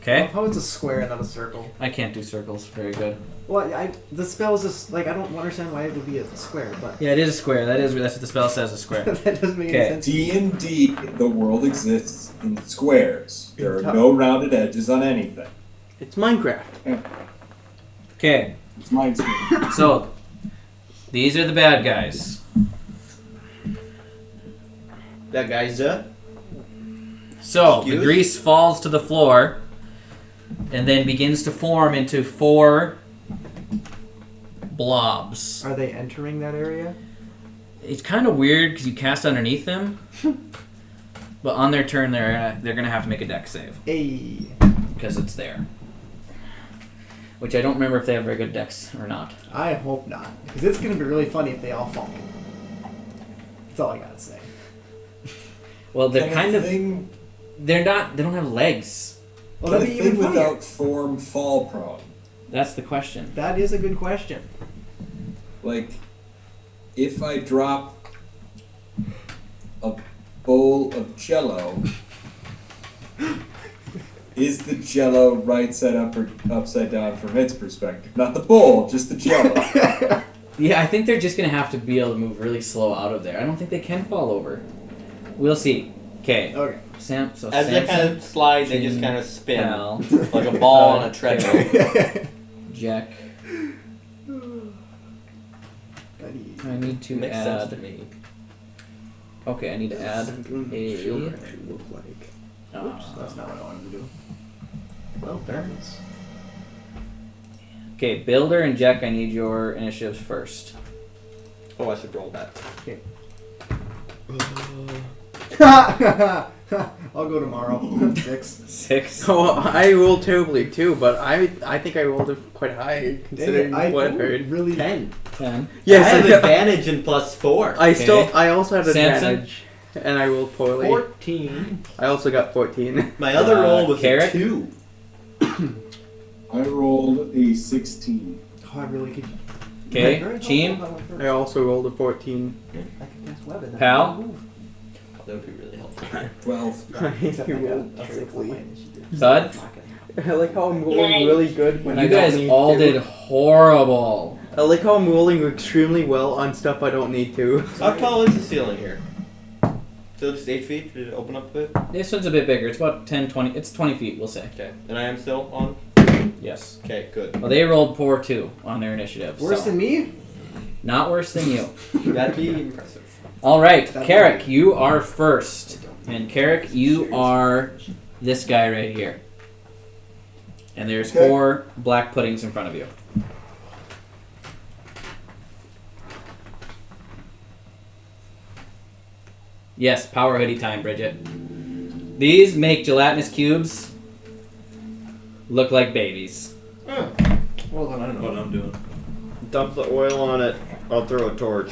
Okay. How it's a square and not a circle? I can't do circles very good. Well, the spell is just like I don't understand why it would be a square, but Yeah, it is a square. That's what the spell says, a square. that doesn't make Okay. any sense. D&D, the world exists in squares. There are no rounded edges on anything. It's Minecraft. Okay. It's my turn. So these are the bad guys. That guy's So the Excuse? grease falls to the floor and then begins to form into 4 blobs. Are they entering that area? It's kind of weird because you cast underneath them, but on their turn they're gonna have to make a dex save Hey. because it's there. Which I don't remember if they have very good dex or not. I hope not, because it's going to be really funny if they all fall. That's all I gotta say. Well, they're kind of thing, they're not. They don't have legs. Well, can a that'd be thing even funnier. without form fall prone? That's the question. That is a good question. Like, if I drop a bowl of Jello, is the Jello right side up or upside down from its perspective? Not the bowl, just the Jello. Yeah, I think they're just gonna have to be able to move really slow out of there. I don't think they can fall over. We'll see. Okay. Okay. So As they kind Samson, of slide, they just Jin, kind of spin Cal, like a ball on a treadmill. Jack. I need to Makes sense add. to me. Okay, I need to add She'll a. actually look like. Oops, that's not what I wanted to do. Well, thanks. Okay, Builder and Jack, I need your initiatives first. Oh, I should roll that. I'll go tomorrow. 6. 6. Oh, I rolled terribly too, but I think I rolled it quite high considering I what I've heard. really 10. 10. Yes, I have I- advantage in +4. I also had Samson? advantage, and I rolled poorly. 14. I also got 14. My other roll was Carrot? a 2. I rolled a 16. Oh, I really could. Okay, Very Cheem? helpful if I went I also rolled a 14. first. I could cast web and then Pal? move. That would be really helpful. 12. Except You I got rolled a 6 on terribly. my initiative. Thud? I like how I'm rolling really good when I You don't guys need all to. did horrible. I like how I'm rolling extremely well on stuff I don't need to. How tall is the ceiling here? Still just 8 feet? Did it open up a bit? This one's a bit bigger. It's about 10, 20. It's 20 feet, we'll say. Okay. And I am still on? Yes. Okay, good. Well, they rolled poor too on their initiative. Worse than me? Not worse than you. That'd be impressive. All right, That Carrick, would you are first. And Carrick, you are this guy right here. And there's Okay. 4 black puddings in front of you. Yes, power hoodie time, Bridget. These make gelatinous cubes look like babies. Well, then I don't know what I'm doing. Dump the oil on it. I'll throw a torch.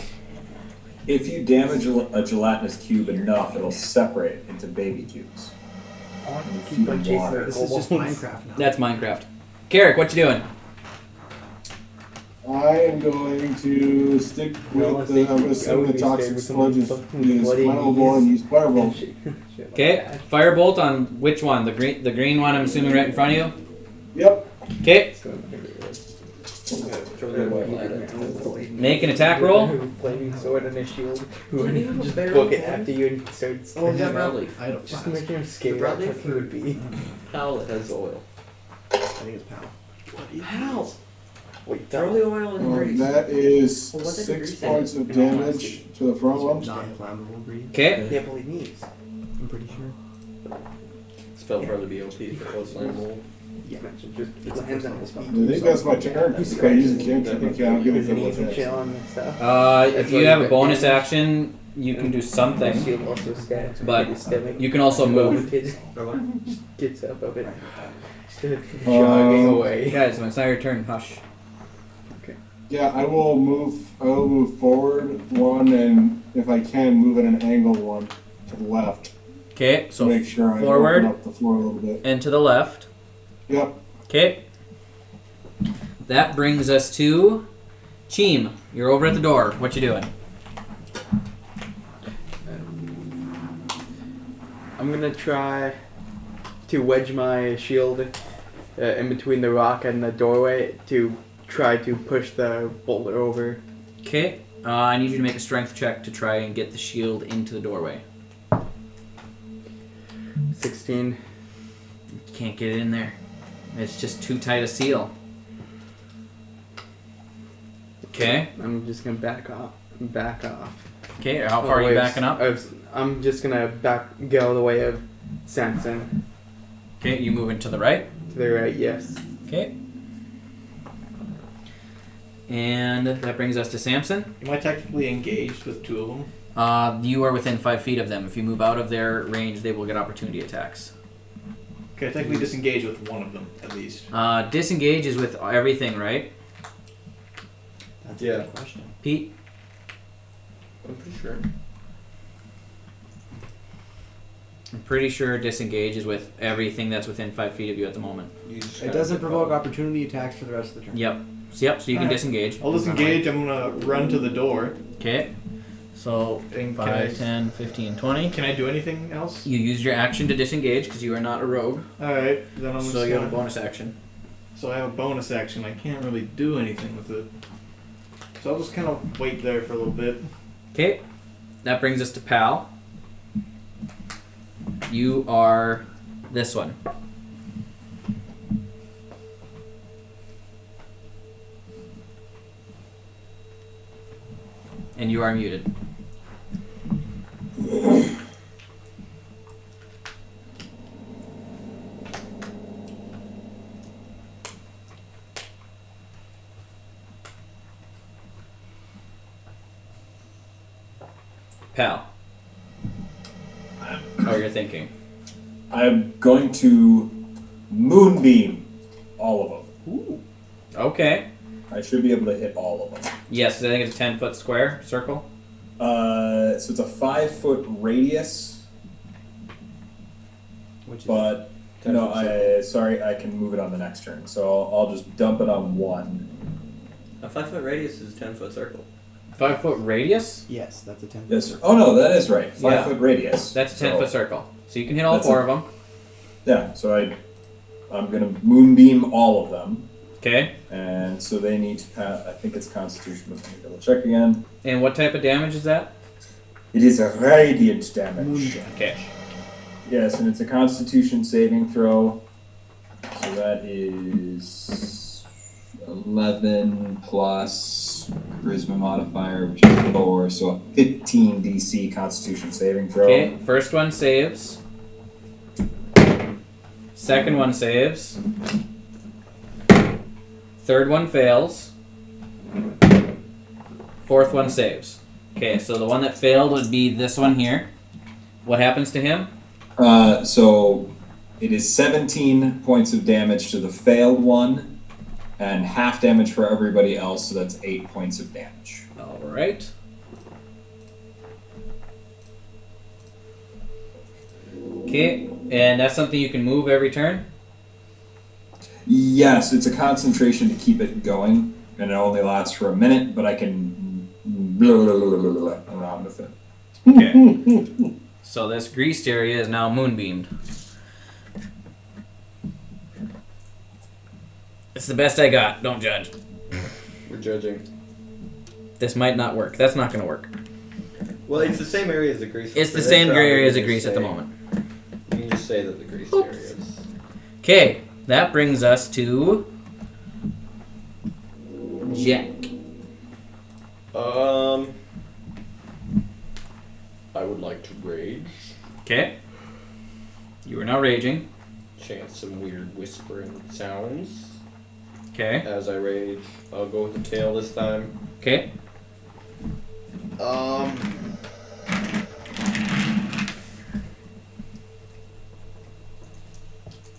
If you damage a gelatinous cube enough, it'll separate into baby cubes. I want And you to feed keep them on chasing water. the This is just kobolds. Minecraft now. That's Minecraft. Carrick, what you doing? I am going to stick Well, with I the. think I'm going to I assume would the be toxic scared with sludge is something bloody flammable and use fireball. Shit like Okay, that. firebolt on which one? The green one. I'm assuming right in front of you. Yep. Okay, make an attack roll. Flaming sword and a shield. Who just book it after you and starts. Oh, Yeah, probably. I don't Just know. to make him scared. Probably That's what he would be. Pal that has oil. I think it's Pal. Pal! Wait, Throw the oil in the grease. That is Well, what did 6 Grease say? points of damage to the front one. Non-flammable breed. Okay, Yeah, believe me. I'm pretty sure. spell probably BOP for close line roll. Yeah, just lands on his I think that's my turn. If I use a cantrip, I can't get Is it it with easy chill that. and stuff? If That's you why have you a got bonus damage. action, you can do something. Shield also stabs. But Stabbing. you can also move. Kids gets up of it. Jogging away. Guys, when it's not your turn, hush. Yeah, I will move forward one, and if I can, move at an angle one to the left. Okay, To so make sure I forward open up the floor a little bit. and to the left. Yep. Okay. That brings us to Cheem. You're over at the door. What you doing? I'm gonna try to wedge my shield in between the rock and the doorway to try to push the boulder over. Okay. I need you to make a strength check to try and get the shield into the doorway. 16. You can't get it in there. It's just too tight a seal. Okay. I'm just gonna back off. Okay, how far are you backing up? I'm just gonna get out of the way of Samson. Okay, you moving to the right? To the right, yes. Okay. And that brings us to Samson. Am I technically engaged with two of them? You are within 5 feet of them. If you move out of their range, they will get opportunity attacks. Okay, I technically disengage with one of them, at least. Disengage is with everything, right? That's a good question. Pete? I'm pretty sure. I'm pretty sure disengage is with everything that's within 5 feet of you at the moment. It doesn't provoke opportunity attacks for the rest of the turn. Yep. So you can Alright. disengage. I'll disengage. I'm gonna run to the door. Okay. So And 5, 10, 15, 20. Can I do anything else? You use your action to disengage because you are not a rogue. Alright, then I'm just So you have a gonna... bonus action. So I have a bonus action. I can't really do anything with it. So I'll just kind of wait there for a little bit. Okay. That brings us to Pal. You are this one. And you are muted. Pal. Oh, you're thinking. I'm going to moonbeam all of them. Okay. I should be able to hit all of them. Yes, I think it's a 10-foot square circle. So it's a 5-foot radius. Which is But no, I can move it on the next turn. So I'll just dump it on one. a 5-foot radius is a 10-foot circle. 5-foot radius? Yes, that's a 10. Yes. Oh no, that is right. 5-foot radius. That's a So- 10-foot circle. So you can hit all That's 4 of them. Yeah. So I'm gonna moonbeam all of them, Okay. and so they need to pass. I think it's Constitution. But let me double check again. And what type of damage is that? It is a radiant damage. Okay. Yes, and it's a Constitution saving throw. So that is 11 plus Charisma modifier, which is 4, so a 15 DC Constitution saving throw. Okay. First one saves. Second one saves. Third one fails. Fourth one saves. Okay, so the one that failed would be this one here. What happens to him? So it is 17 points of damage to the failed one, and half damage for everybody else, so that's 8 points of damage. All right. Okay, and that's something you can move every turn? Yes, it's a concentration to keep it going, and it only lasts for a minute, but I can around with it. Okay. So this greased area is now moonbeamed. It's the best I got. Don't judge. We're judging. This might not work. That's not going to work. Well, it's the same area as the grease. It's the so same that's gray area probably as the just grease at the say- moment. You can just say that the grease area is. Okay, that brings us to Jack. I would like to rage. Okay. You are now raging. chant some weird whispering sounds. Okay. As I rage, I'll go with the tail this time. Okay.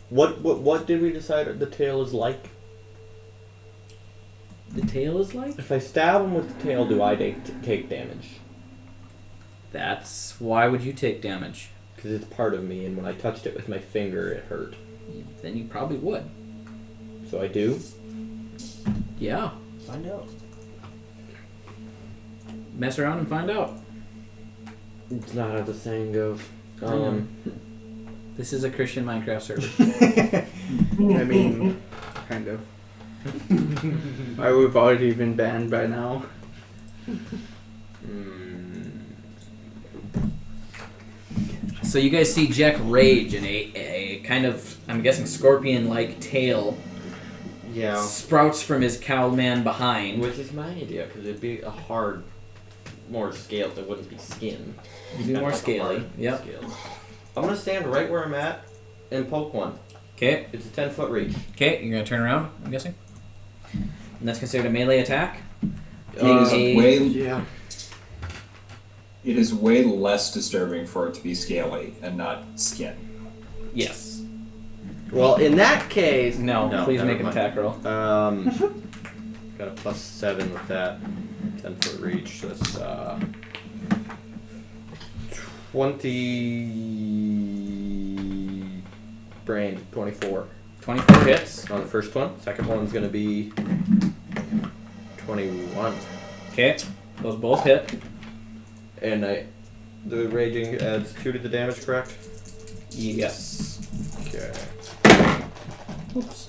What did we decide the tail is like? The tail is like? If I stab him with the tail, do I take damage? That's why would you take damage? Because it's part of me, and when I touched it with my finger, it hurt. Then you probably would. So I do? Yeah. Find out. Mess around and find out. It's not how the saying goes. This is a Christian Minecraft server. I mean, kind of. I would have already been banned by now. So you guys see Jack rage and a kind of, I'm guessing, scorpion-like tail sprouts from his cowman behind. Which is my idea, because it'd be a hard, more scaled. It wouldn't be skin. It'd be more scaly. Yep. I'm going to stand right where I'm at and poke one. Okay. It's a 10-foot reach. Okay, you're going to turn around, I'm guessing? And that's considered a melee attack? It is way less disturbing for it to be scaly and not skin. Yes. Well, in that case... No, please make an attack roll. Got a +7 with that 10-foot reach, so it's 20... brain, 24. 24 hits. On the first one. Second one's going to be 21. Okay, those both hit. And the raging adds 2 to the damage, correct? Yes. Okay. Oops.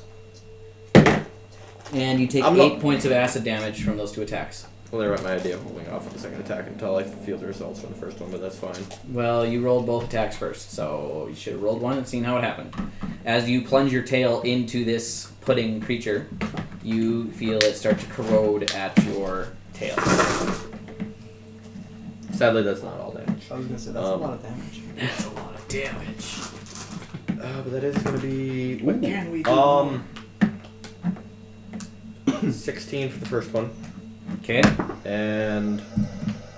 And you take 8 points of acid damage from those 2 attacks. Well, they were my idea of holding off on the second attack until I feel the results from the first one, but that's fine. Well, you rolled both attacks first, so you should have rolled one and seen how it happened. As you plunge your tail into this pudding creature, you feel it start to corrode at your tail. Sadly, that's not all damage. I was gonna say that's a lot of damage. That's a lot of damage. But that is gonna be. What can we do? 16 for the first one. Okay. And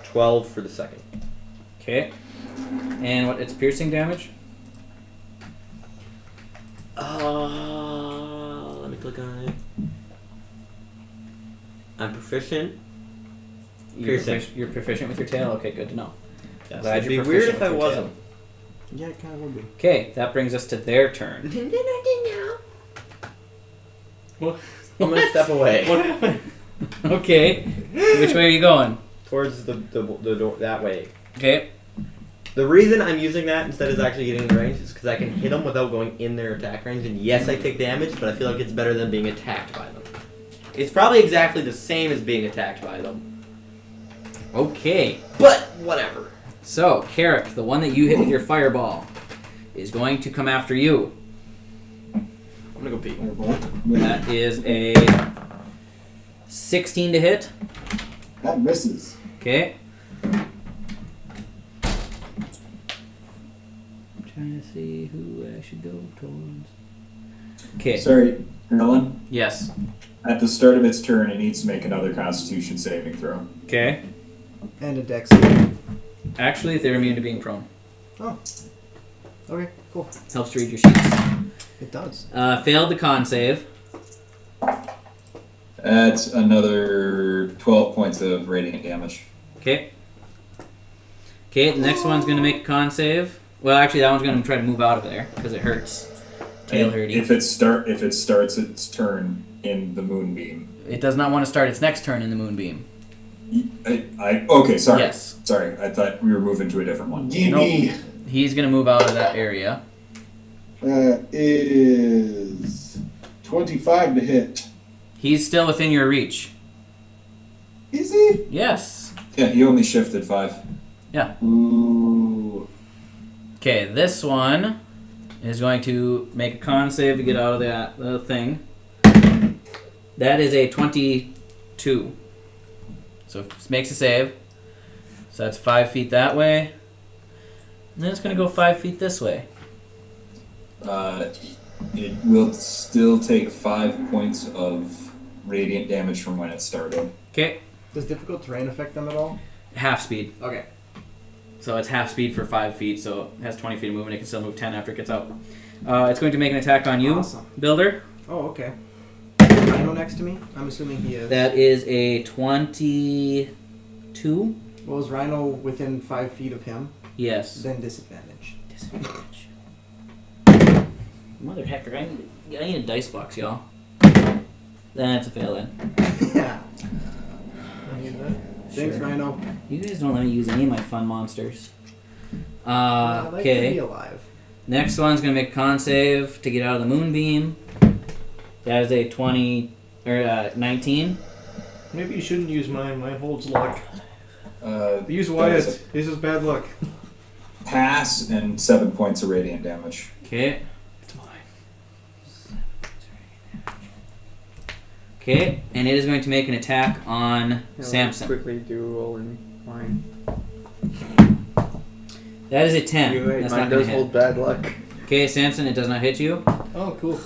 12 for the second. Okay. And what? It's piercing damage. Let me click on it. I'm proficient. You're proficient with your tail? Okay, good to know. Yes, Glad it'd be you're weird proficient if I with your wasn't. Yeah, it kind of would be. Okay, that brings us to their turn. I'm gonna step away. What happened? Okay. Which way are you going? Towards the door, that way. Okay. The reason I'm using that instead of actually getting in range is because I can hit them without going in their attack range. And yes, I take damage, but I feel like it's better than being attacked by them. It's probably exactly the same as being attacked by them. Okay. But whatever. So, Carrick, the one that you hit with your fireball, is going to come after you. I'm gonna go pee. That is a 16 to hit. That misses. Okay. I'm trying to see who I should go towards. Okay. Sorry, Merlin. Yes. At the start of its turn, it needs to make another Constitution saving throw. Okay. And a dex save. Actually, they're immune to being prone. Oh. Okay, cool. Helps to read your sheets. It does. Failed the con save. That's another 12 points of radiant damage. Okay. Okay, the next one's going to make a con save. Well, actually, that one's going to try to move out of there because it hurts. Tail hurting. If it starts its turn in the moonbeam. It does not want to start its next turn in the moonbeam. Okay, sorry. Yes. Sorry, I thought we were moving to a different one. Nope. He's going to move out of that area. That is 25 to hit. He's still within your reach. Is he? Yes. Yeah, he only shifted 5. Yeah. Ooh. Okay, this one is going to make a con save to get out of that thing. That is a 22. So it makes a save. So that's 5 feet that way. And then it's going to go 5 feet this way. It will still take 5 points of radiant damage from when it started. Okay. Does difficult terrain affect them at all? Half speed. Okay. So it's half speed for 5 feet, so it has 20 feet of movement. It can still move 10 after it gets out. It's going to make an attack on you, Awesome. Builder. Oh, okay. Rhino next to me? I'm assuming he is. That is a 22. Well, is Rhino within 5 feet of him? Yes. Then disadvantage. Disadvantage. Mother hecker, I need a dice box, y'all. That's a fail then. Yeah. I need that. Thanks, Sure. Rhino. You guys don't let me use any of my fun monsters. I like to be Okay. alive. Next one's gonna make a con save to get out of the moonbeam. That is a 19. Maybe you shouldn't use mine. Mine holds luck. Use That Wyatt. is This is bad luck. a pass and 7 points of radiant damage. Okay. Okay, and it is going to make an attack on Samson. Quickly do roll in mine. That is a 10. You're right, That's mine not going does to hold hit. bad luck. Okay, Samson, it does not hit you. Oh, cool.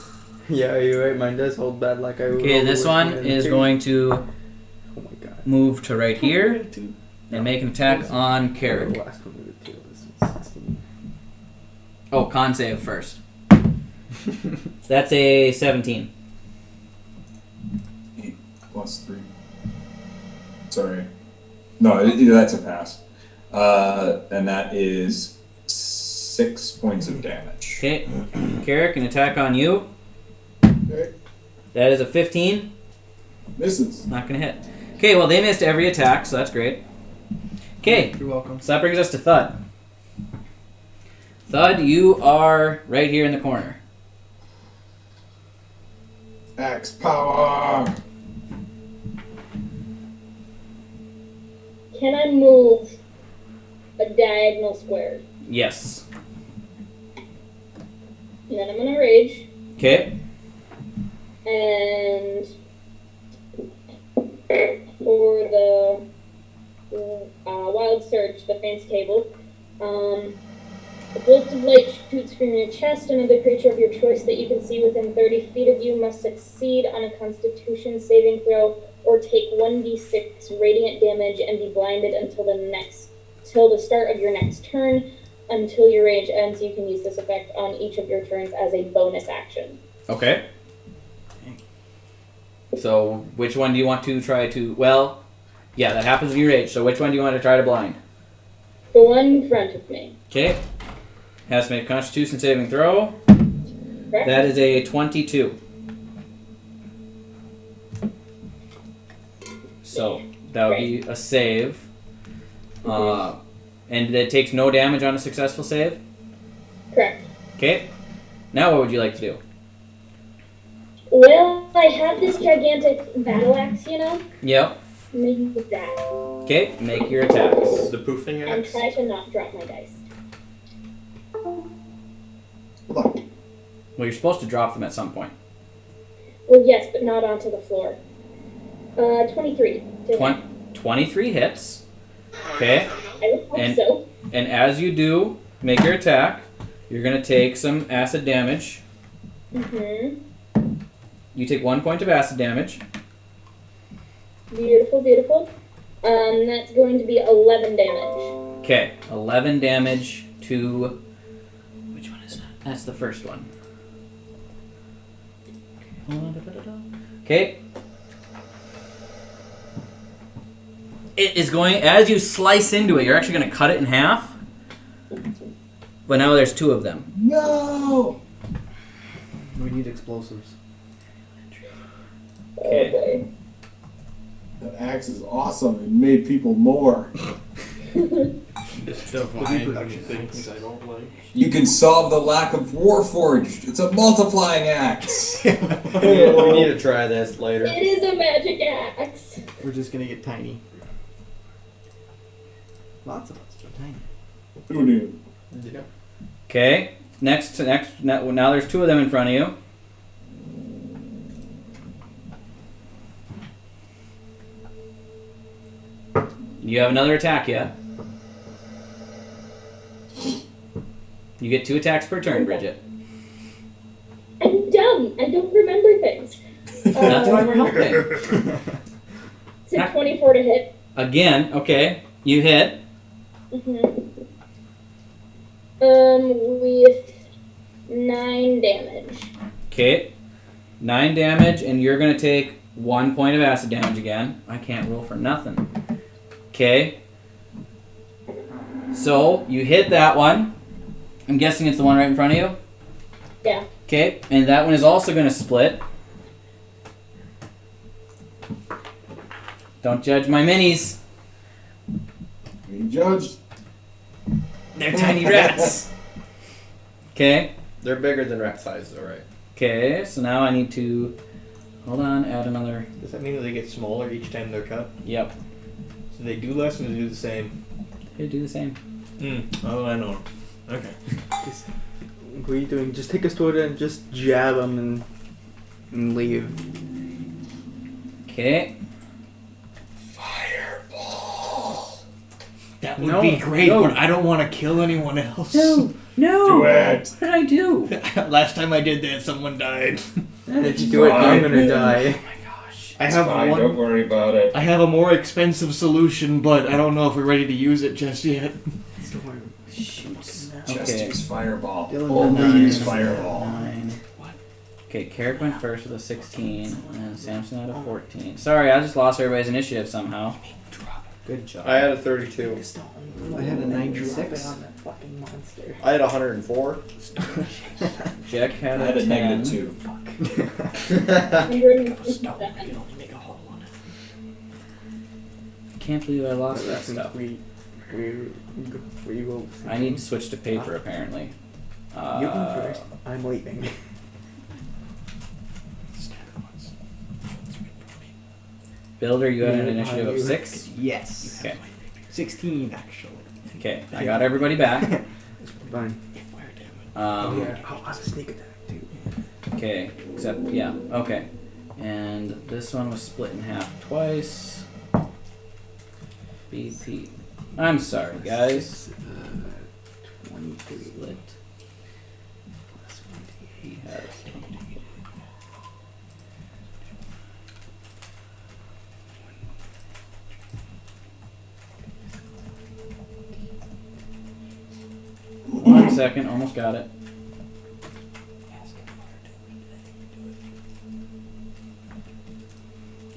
Yeah, you're right, mine does hold bad luck. Okay, this one is going to Oh my god. move to right here and make an attack on The Carrick. last one with the 2 this was 16. Oh, con save first. That's a 17. 8 plus 3. Sorry. No, that's a pass. And that is 6 points of damage. Okay, Carrick, an attack on you. Okay. That is a 15. Misses. Not going to hit. Okay, well, they missed every attack, so that's great. Okay, You're welcome. so that brings us to Thud. Thud, you are right here in the corner. Axe power. Can I move a diagonal square? Yes. And then I'm gonna rage Okay. and for the wild search, the fancy table. A bolt of light shoots from your chest. Another creature of your choice that you can see within 30 feet of you must succeed on a Constitution saving throw or take 1d6 radiant damage and be blinded until the start of your next turn. Until your rage ends, you can use this effect on each of your turns as a bonus action. Okay. So, which one do you want to try to... Well, yeah, that happens when you rage. So, which one do you want to try to blind? The one in front of me. Okay. Has to make a Constitution saving throw. Correct? That is a 22. So, that would be a save. And it takes no damage on a successful save. Correct. Okay. Now what would you like to do? Well, I have this gigantic battle axe, you know? Yep. Maybe with that. Okay, make your attacks. The poofing And axe. try to not drop my dice. Hold on. Well, you're supposed to drop them at some point. Well, yes, but not onto the floor. 23. 23 hits. Okay. I would hope And- so. And as you do, make your attack, you're going to take some acid damage. Mm-hmm. You take 1 point of acid damage. Beautiful, beautiful. That's going to be 11 damage. Okay. 11 damage to... Which one is that? That's the first one. Okay. It is going... As you slice into it, you're actually going to cut it in half. But now there's 2 of them. No. We need explosives. Okay. Oh boy. That axe is awesome. It made people more. Just divine production. things I don't like. You can solve the lack of Warforged. It's a multiplying axe. We need to try this later. It is a magic axe. We're just gonna get tiny. Lots of us are tiny. Who knew? Yeah. Okay. Next. Now there's 2 of them in front of you. You have another attack yet. You get 2 attacks per turn, Bridget. I'm dumb. I don't remember things. That's why we're helping. It's a 24 to hit. Again, okay. You hit. With 9 damage. Okay. 9 damage, and you're going to take 1 point of acid damage again. I can't roll for nothing. Okay. So, you hit that one. I'm guessing it's the one right in front of you? Yeah. Okay, and that one is also going to split. Don't judge my minis. Being judged. They're tiny rats. Okay. They're bigger than rat size, though, right? Okay, so now I need to... Hold on, add another... Does that mean that they get smaller each time they're cut? Yep. So they do less or they do the same? They do the same. Oh, I know. Okay. What are you doing? Just take a sword and just jab them and leave. Okay. Fireball. That would No, be great, no. but I don't want to kill anyone else. No! Do it. What did I do? Last time I did that, someone died. And if you do it, I'm gonna die. I have Fine, one. don't worry about it. I have a more expensive solution, but I don't know if we're ready to use it just yet. Shoots. Just Okay. use fireball. Dylan, Only nine. use fireball. 9. Okay, Carrick went first with a 16, and Samson had a 14. Sorry, I just lost everybody's initiative somehow. Good job. I had a 32. I had a 96. I had a 104. Jack had I a had a 10. negative 2. 157. Can't believe I lost that I think stuff. we will. I need to switch to paper, apparently. You can first. I'm leaving. Builder, you had an initiative of 6? Yes. Okay. 16, actually. Okay, I got everybody back. Fine. Um, I'll have a sneak attack too. Okay, except, yeah, okay. And this one was split in half twice. BP. I'm sorry, guys. 23. Split. He has. One second, almost got it.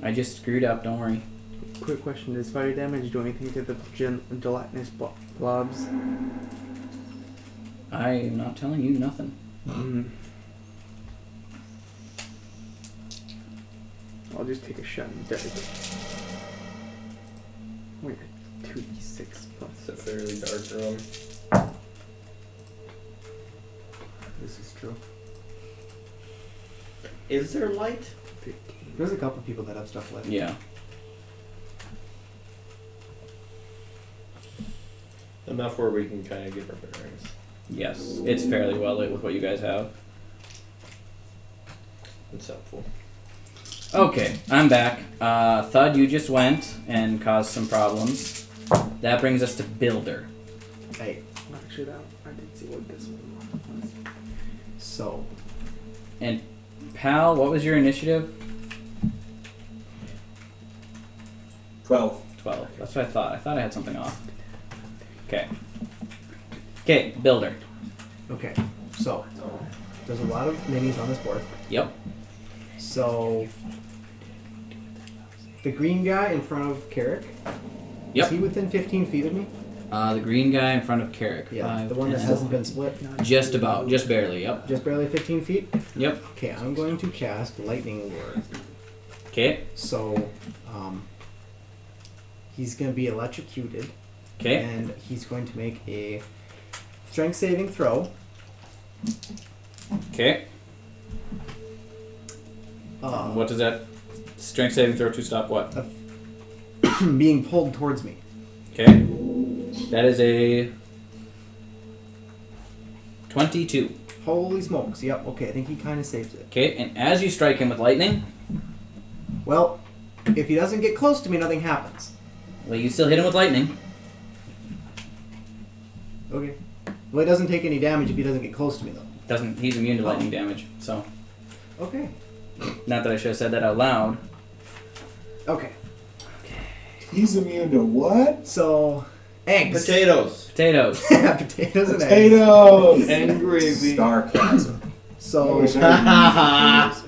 I just screwed up, don't worry. Quick question: does fire damage do anything to the gelatinous blobs? I am not telling you nothing. I'll just take a shot and die. Wait, 2d6 plus. It's a fairly dark room. This is true. Is there light? 15. There's a couple people that have stuff lit. Yeah. Enough where we can kind of get our bearings. Yes, it's fairly well lit with what you guys have. It's helpful. Okay, I'm back. Thud, you just went and caused some problems. That brings us to Builder. Hey, Actually, that I did see what this one was. so And Pal, what was your initiative? 12. 12. That's what I thought. I thought I had something off. Okay. Okay, Builder. okay, so there's a lot of minis on this board. Yep. So the green guy in front of Carrick. Yep. Is he within 15 feet of me? The green guy in front of Carrick. Yeah, 5, the one that 10. hasn't been split. Just about. Just barely, yep. Just barely 15 feet? Yep. Okay, I'm going to cast Lightning Lure. Okay. So, he's going to be electrocuted. Okay. And he's going to make a strength saving throw. Okay. What does that strength saving throw to stop what? Being pulled towards me. Okay. That is a 22. Holy smokes. Yep, okay, I think he kind of saves it. Okay, and as you strike him with lightning, Well, if he doesn't get close to me, nothing happens. well, you still hit him with lightning. Okay. Well, he doesn't take any damage if he doesn't get close to me, though. Doesn't. He's immune to lightning damage. So, Okay. not that I should have said that out loud. Okay. He's immune to what? So, eggs. Potatoes. Potatoes. Potatoes and eggs. Potatoes! And gravy. Sarcasm. I So, wish I could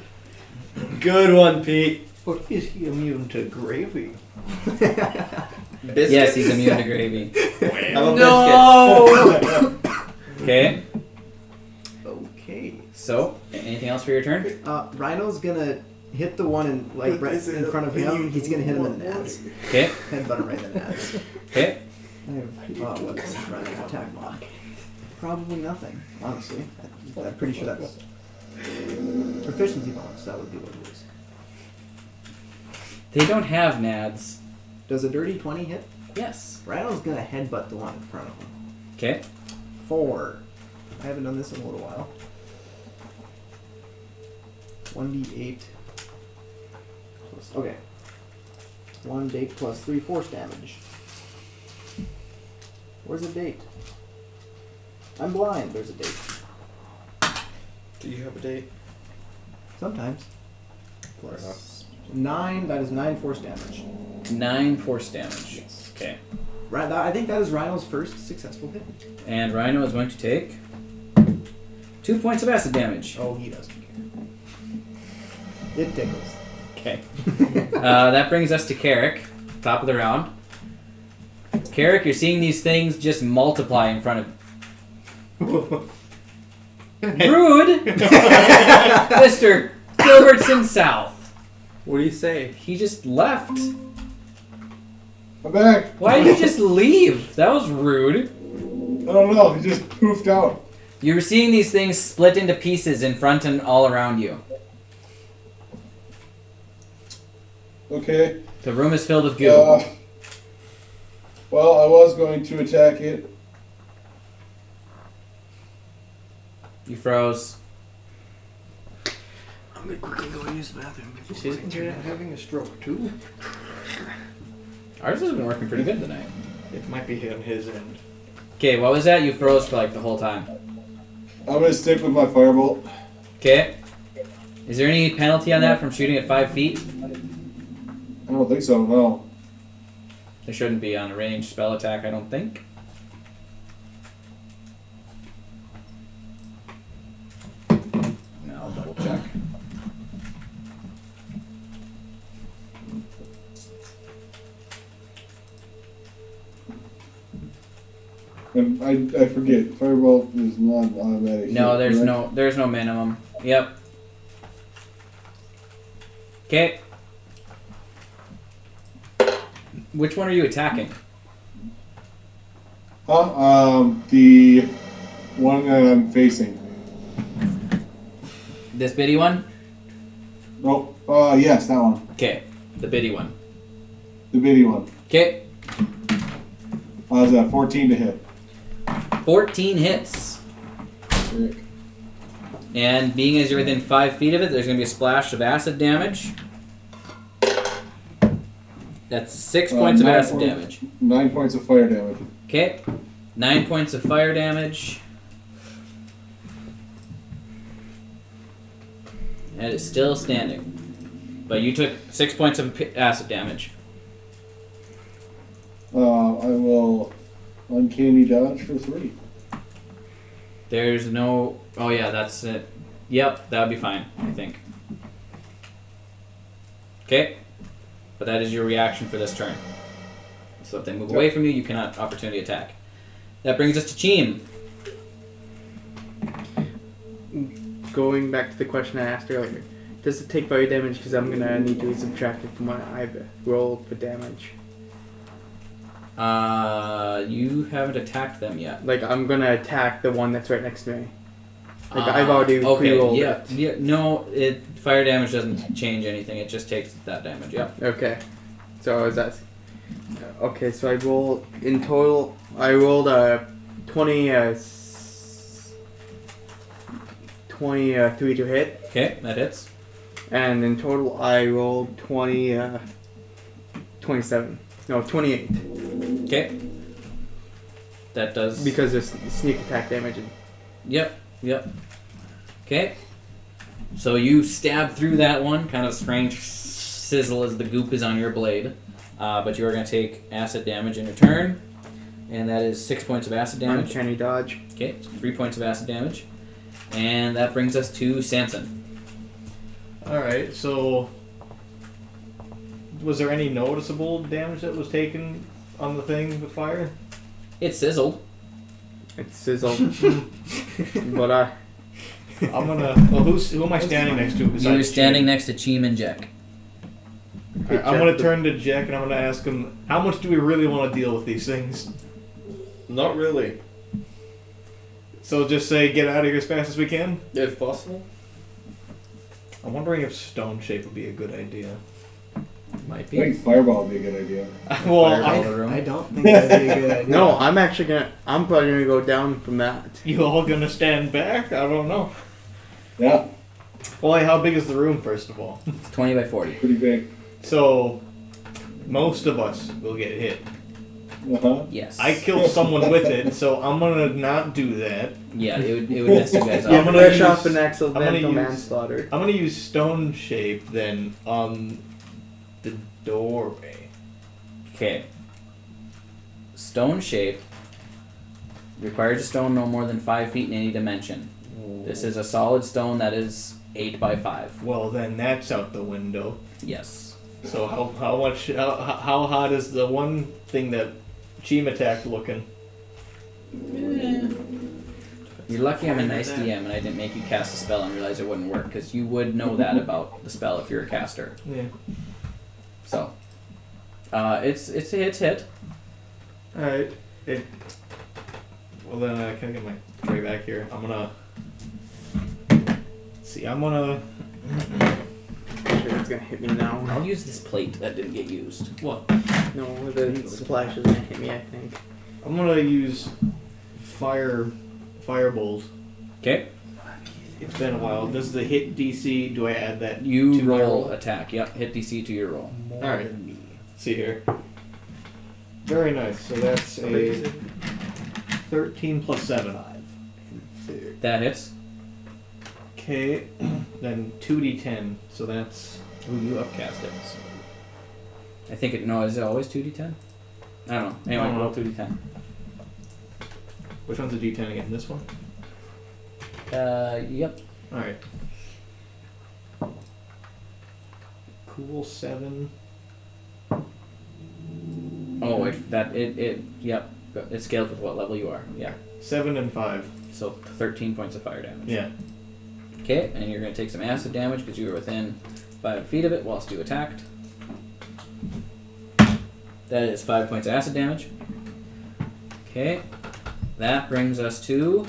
use Good one, Pete. But is he immune to gravy? Biscuits. Yes, he's immune to gravy. How about biscuits? Okay. okay. So, anything else for your turn? Rhino's gonna hit the one in right in front of him. He's gonna hit him in the nads. Okay. Headbutt him right in the nads. Okay. I have, what is Rhino's attack mod? Probably nothing, honestly. I'm pretty sure that's proficiency bonus. That would be what it is. They don't have nads. Does a dirty 20 hit? Yes. Rhino's gonna headbutt the one in front of him. Okay. 4. I haven't done this in a little while. 1d8. Okay. 1d8 plus 3 force damage. Where's the date? I'm blind. There's a date. Do you have a date? Sometimes. Fair enough. 9. That is 9 force damage. 9 force damage. Yes. Okay. I think that is Rhino's first successful hit. And Rhino is going to take 2 points of acid damage. Oh, he doesn't care. It tickles. Okay. That brings us to Carrick, top of the round. Carrick, you're seeing these things just multiply in front of you. Rude! Mr. Gilbertson South. What do you say? He just left. I'm back. Why did you just leave? That was rude. I don't know. He just poofed out. You're seeing these things split into pieces in front and all around you. Okay. The room is filled with goo. Well, I was going to attack it. You froze. I'm gonna quickly go use the bathroom. Isn't he having a stroke too? Ours has been working pretty good tonight. It might be on his end. Okay, what was that? You froze for like the whole time. I'm going to stick with my firebolt. Okay. Is there any penalty on that from shooting at 5 feet? I don't think so, no. There shouldn't be on a ranged spell attack, I don't think. No, I'll double check. And I forget, firebolt is not automatic. No, hit, correct? there's no minimum. Yep. Okay. Which one are you attacking? The one that I'm facing. This bitty one? Nope. Yes, that one. Okay. The bitty one. The bitty one. Okay. How's that? 14 to hit. 14 hits. Sick. And being as you're within 5 feet of it, there's going to be a splash of acid damage. That's 6 points of acid damage. 9 points of fire damage. Okay. 9 points of fire damage. And it's still standing. But you took 6 points of acid damage. I will uncanny dodge for 3. There's no... Oh yeah, that's it. Yep, that would be fine, I think. Okay. But that is your reaction for this turn. So if they move away from you, you cannot opportunity attack. That brings us to Cheem. Going back to the question I asked earlier, does it take fire damage? Because I'm gonna need to subtract it from what I've rolled for damage. You haven't attacked them yet. Like I'm gonna attack the one that's right next to me. Like I've already pre-rolled it. Yeah, no, fire damage doesn't change anything. It just takes that damage. Yep. Okay. So is that... Okay, so I rolled... In total, I rolled 23 to hit. Okay, that hits. And in total, I rolled 27. No, 28. Okay. That does... Because there's sneak attack damage. Yep. Okay. So you stab through that one, kind of strange sizzle as the goop is on your blade. But you are going to take acid damage in return. And that is 6 points of acid damage. Uncanny dodge. Okay, so 3 points of acid damage. And that brings us to Samson. Alright, so was there any noticeable damage that was taken on the thing with fire? It sizzled. It sizzled. But I'm gonna. Well, who am I standing next to? Besides You're standing Jim? next to Cheem and Jack. Alright, I'm gonna turn to Jack and I'm gonna ask him, how much do we really want to deal with these things? Not really. So just say, get out of here as fast as we can? If possible. I'm wondering if stone shape would be a good idea. Might I be. think fireball would be a good idea. Well, Fireball the room. I don't think that'd be a good idea. no, I'm probably gonna go down from that. you all gonna stand back? I don't know. Yeah, Well, hey, how big is the room, first of all? It's 20 by 40. pretty big. So, most of us will get hit. Uh-huh. Yes. I killed someone with it, so I'm gonna not do that. Yeah, it would mess you guys I'm up. gonna Fresh use- off an I'm accidental gonna use- manslaughter. I'm gonna use stone shape then on the doorway. Okay. Stone shape requires a stone no more than 5 feet in any dimension. This is a solid stone that is 8 by 5. Well, then that's out the window. Yes. So how hot is the one thing that Cheem attacked looking? You're lucky I'm a nice DM and I didn't make you cast a spell and realize it wouldn't work, because you would know that about the spell if you're a caster. Yeah. So, it's a hit. All right. Well then, can I get my tray back here? I'm gonna. See, I'm gonna. It's gonna hit me now. I'll use this plate that didn't get used. What? No, the splash is gonna hit me, I think. I'm gonna use firebolt. Okay. It's been a while. Does the hit DC? Do I add that? You to my roll attack. Yep, hit DC to your roll. All right. See here. Very nice. So that's a 13 plus 7. That hits. Okay. Then 2d10. So that's. Ooh, you upcast it. I think it. No, is it always 2d10? I don't know. Anyway, I don't know. roll 2d10. Which one's a d10 again? This one. Yep. All right. Cool 7. Oh wait, that it. Yep. It scales with what level you are. Yeah. 7 and 5. So 13 points of fire damage. Yeah. Okay, and you're going to take some acid damage because you were within 5 feet of it whilst you attacked. That is 5 points of acid damage. Okay, that brings us to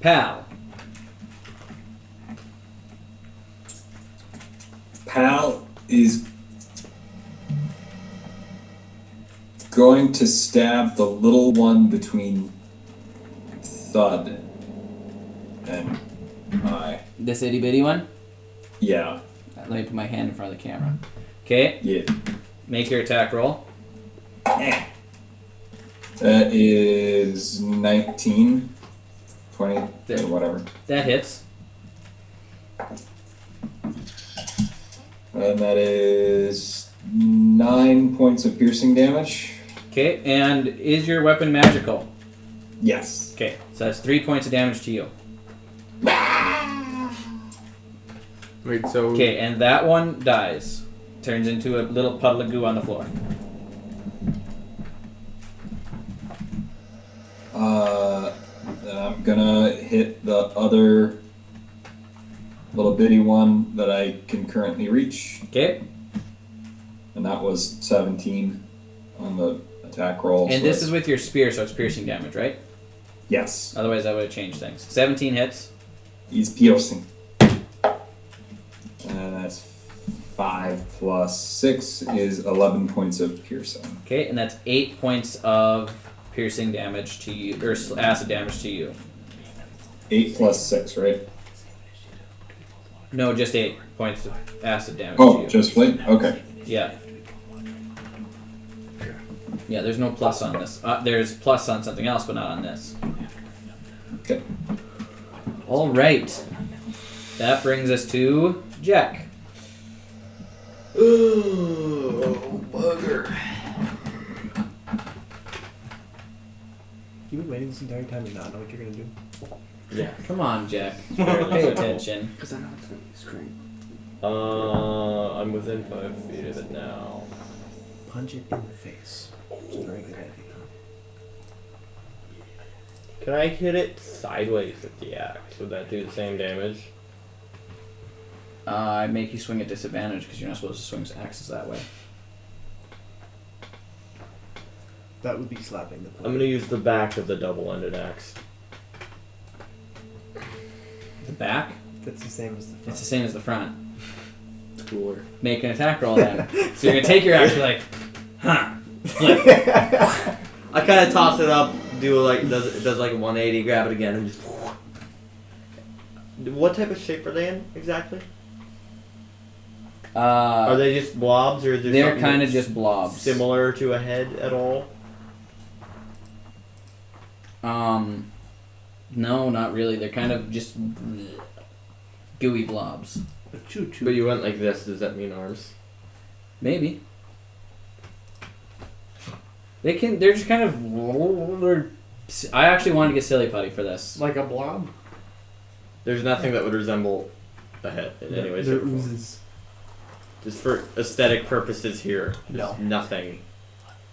Pal. Pal is going to stab the little one between Thud and I. This itty bitty one? Yeah. Let me put my hand in front of the camera. Okay, Yeah. make your attack roll. That is 19, 20, There. or whatever. That hits. And that is 9 points of piercing damage. Okay, and is your weapon magical? Yes. Okay, so that's 3 points of damage to you. Wait, so Okay, and that one dies. Turns into a little puddle of goo on the floor. Then I'm gonna hit the other little bitty one that I can currently reach, Okay, and that was 17 on the attack roll. and so this that's- is with your spear, so it's piercing damage, right? yes, Otherwise, that would have changed things. 17 hits. he's piercing, and that's 5 plus 6 is 11 points of piercing. Okay, and that's 8 points of piercing damage to you, or acid damage to you. 8 plus 6, right? No, just 8 points of acid damage to Oh, you. just flame. Okay. Yeah. Yeah, there's no plus on this. There's plus on something else, but not on this. Okay. All right. That brings us to Jack. Oh, bugger. You've been waiting this entire time and not know what you're gonna do. Yeah. Come on, Jack. Pay attention. Because I know it's on the screen. I'm within 5 feet of it now. Punch it in the face. It's a very good idea. Can I hit it sideways with the axe? Would that do the same damage? I make you swing at disadvantage because you're not supposed to swing axes that way. That would be slapping the point. I'm gonna use the back of the double-ended axe. The back? That's the same as the front. It's the same as the front. It's cooler. Make an attack roll then. So you're gonna take your axe, you're like, huh? Flip. I kind of toss it up, do like it does like a 180, grab it again, and just. What type of shape are they in exactly? Are they just blobs, or is there they're something kind of that's just blobs. similar to a head at all? No, not really. They're kind of just gooey blobs. A choo-choo. But you went like this, does that mean arms? Maybe. They're just kind of. I actually wanted to get silly putty for this. Like a blob? There's nothing that would resemble a head in any way. They're shape, or form. oozes. Just for aesthetic purposes here. No. Nothing.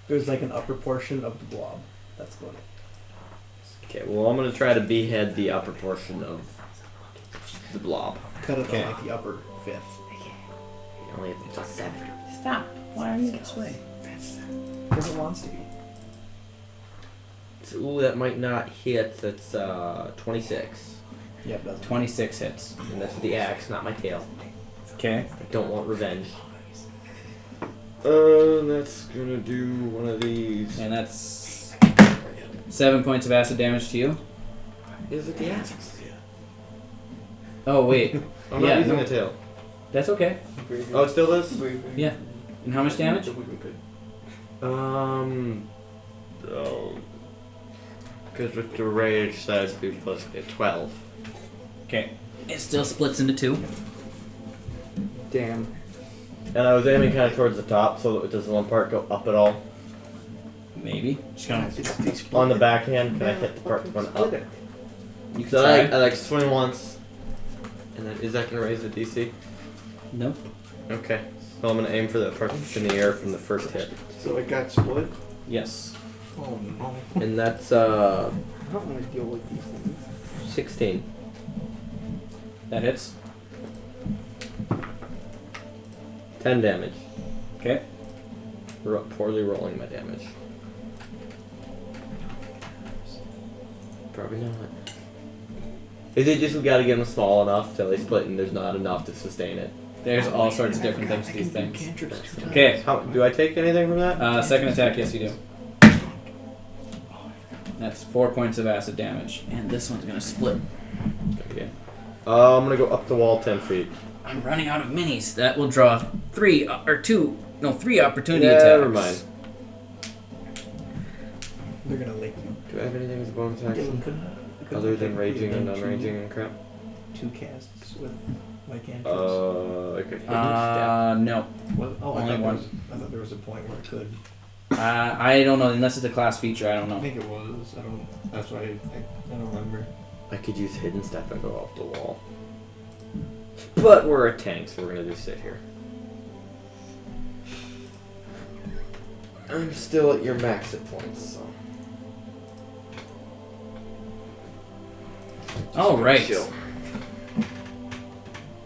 There's like an upper portion of the blob. That's about it. Okay, well I'm gonna try to behead the upper portion of the blob. Cut it Okay. on like the upper fifth. You only have to touch 7. Stop. Why are you this way? Because it wants to be. Ooh, that might not hit. That's 26. Yep, that's 26 hits. And that's with the axe, not my tail. Okay. I don't want revenge. That's gonna do one of these. And that's 7 points of acid damage to you. Is it the axe? Oh, wait. I'm Yeah, not using no. the tail. That's okay. Oh, it still does? Yeah. And how much damage? Because with the rage, that'd be plus 12. Okay. It still splits into 2. Damn. And I was aiming kind of towards the top, so that does one part go up at all? Maybe. Just kind of. On the backhand, can I hit the part going up? You can So try. I like swing once, and then is that gonna raise the DC? Nope. Okay. So I'm gonna aim for the part that's in the air from the first hit, So it got split? Yes. Oh no. and that's I don't want to deal with these things. 16. That hits. 10 damage. Okay. Poorly rolling my damage. Probably not. Is it just we gotta get them small enough till they split and there's not enough to sustain it? There's all sorts of different things to these things. Okay. How do I take anything from that? Second attack, yes you do. That's 4 points of acid damage. And this one's gonna split. Okay. I'm gonna go up the wall 10 feet. I'm running out of minis. That will draw 3 opportunity attacks. Never mind. They're gonna lick you. Do I have anything as a bonus action? Could Other than take raging and two- unraging and crap? 2 casts with my cantrips. Okay. Yeah. No. Well, oh, Only one. I thought there was a point where it could. I don't know. Unless it's a class feature, I don't I know. think it was. I don't. That's why I don't remember. I could use hidden step and go up the wall. But we're a tank, so we're gonna just sit here. I'm still at your max hit points, so. All right. Chill.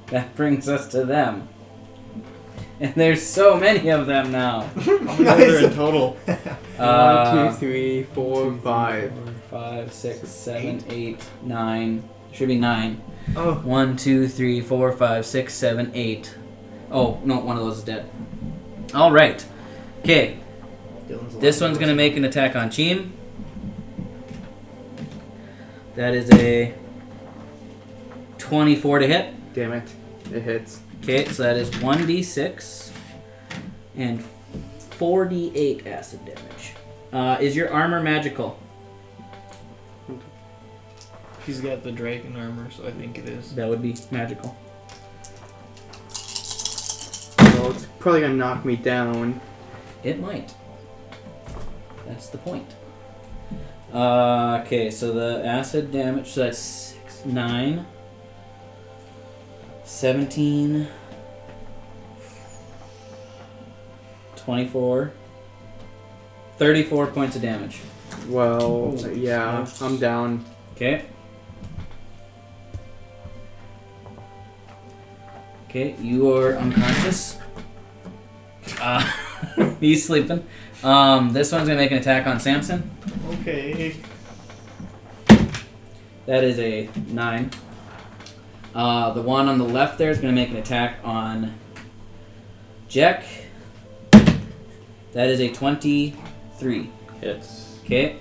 That brings us to them. And there's so many of them now. How many are there in total? 1, 2, 3, 4, 5. 5, 6, 7, 8, 9. Should be 9. Oh. 1, 2, 3, 4, 5, 6, 7, 8. Oh, no, one of those is dead. Alright. Okay. This one's going to make an attack on Cheem. That is a 24 to hit. Damn it. It hits. Okay, so that is 1d6 and 4d8 acid damage. Is your armor magical? He's got the dragon armor, so I think it is. That would be magical. So it's probably gonna knock me down. It might. That's the point. Okay, so the acid damage, so that's 6, 9, 17, 24, 34 points of damage. Well, Oh, yeah, snap. I'm down. Okay. Okay, you are unconscious. He's sleeping. This one's gonna make an attack on Samson. Okay. That is a 9. The one on the left there is gonna make an attack on Jack. That is a 23. Hits. Okay.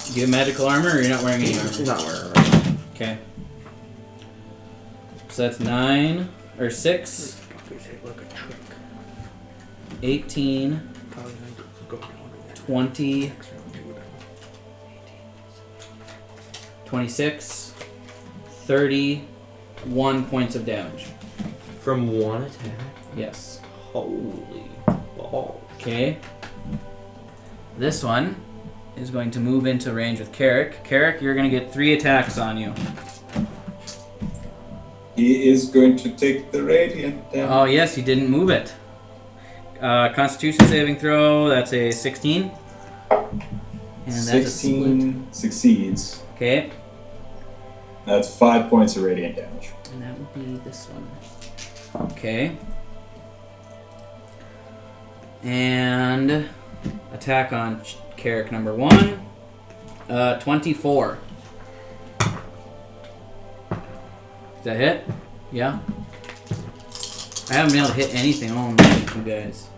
Do you have magical armor, or you're not wearing any armor? He's not wearing armor. Okay. So that's 9 or 6, 18, 20, 26, 31 points of damage. From one attack? Yes. Holy balls. Okay. This one is going to move into range with Carrick. Carrick, you're going to get 3 attacks on you. He is going to take the radiant damage. Oh, yes, you didn't move it. Constitution saving throw, that's a 16. And that's 16 succeeds. Okay. That's 5 points of radiant damage. And that would be this one. Okay. And attack on Carrick number 1. 24. Does that hit? Yeah. I haven't been able to hit anything on you guys.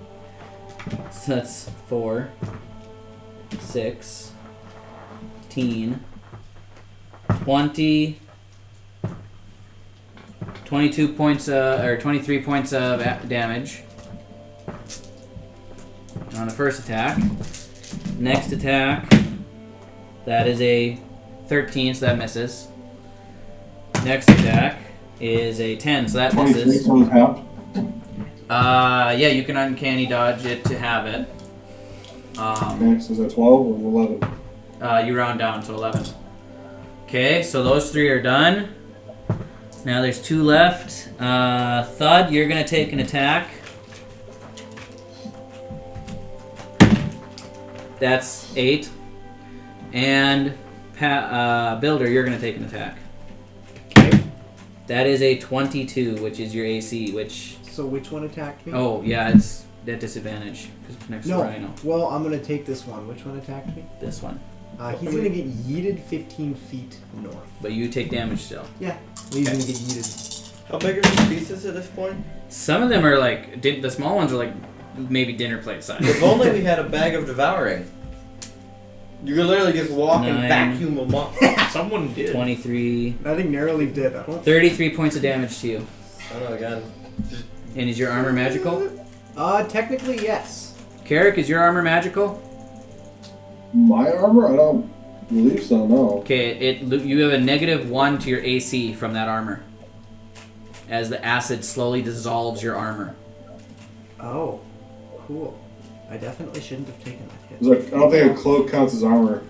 So that's 4, 6, 18, 20, 22 points, or 23 points of damage on the first attack. Next attack, that is a 13, so that misses. Next attack is a 10, so that 23 misses. times half. Yeah, you can uncanny dodge it to have it. Okay, so is that 12 or 11? You round down to 11. Okay, so those 3 are done. Now there's 2 left. Thud, you're gonna take an attack. That's 8. And Builder, you're gonna take an attack. Okay. That is a 22, which is your AC, which... So which one attacked me? Oh, yeah, it's at disadvantage, because it's next No. to Rhino. Well, I'm gonna take this one. Which one attacked me? This one. He's gonna get yeeted 15 feet north. But you take damage still. Yeah. He's Okay. gonna get yeeted. How big are these pieces at this point? Some of them are like... The small ones are like maybe dinner plate size. If only we had a bag of devouring. You could literally just walk 9. and vacuum them up. Someone did. 23... I think Narrowleaf did. I don't. 33 points of damage to you. I don't know, again. And is your armor magical? Technically yes. Carrick, is your armor magical? My armor? I don't believe so, no. Okay, you have a -1 to your AC from that armor. As the acid slowly dissolves your armor. Oh, cool. I definitely shouldn't have taken that hit. It's like, I don't think a cloak counts as armor.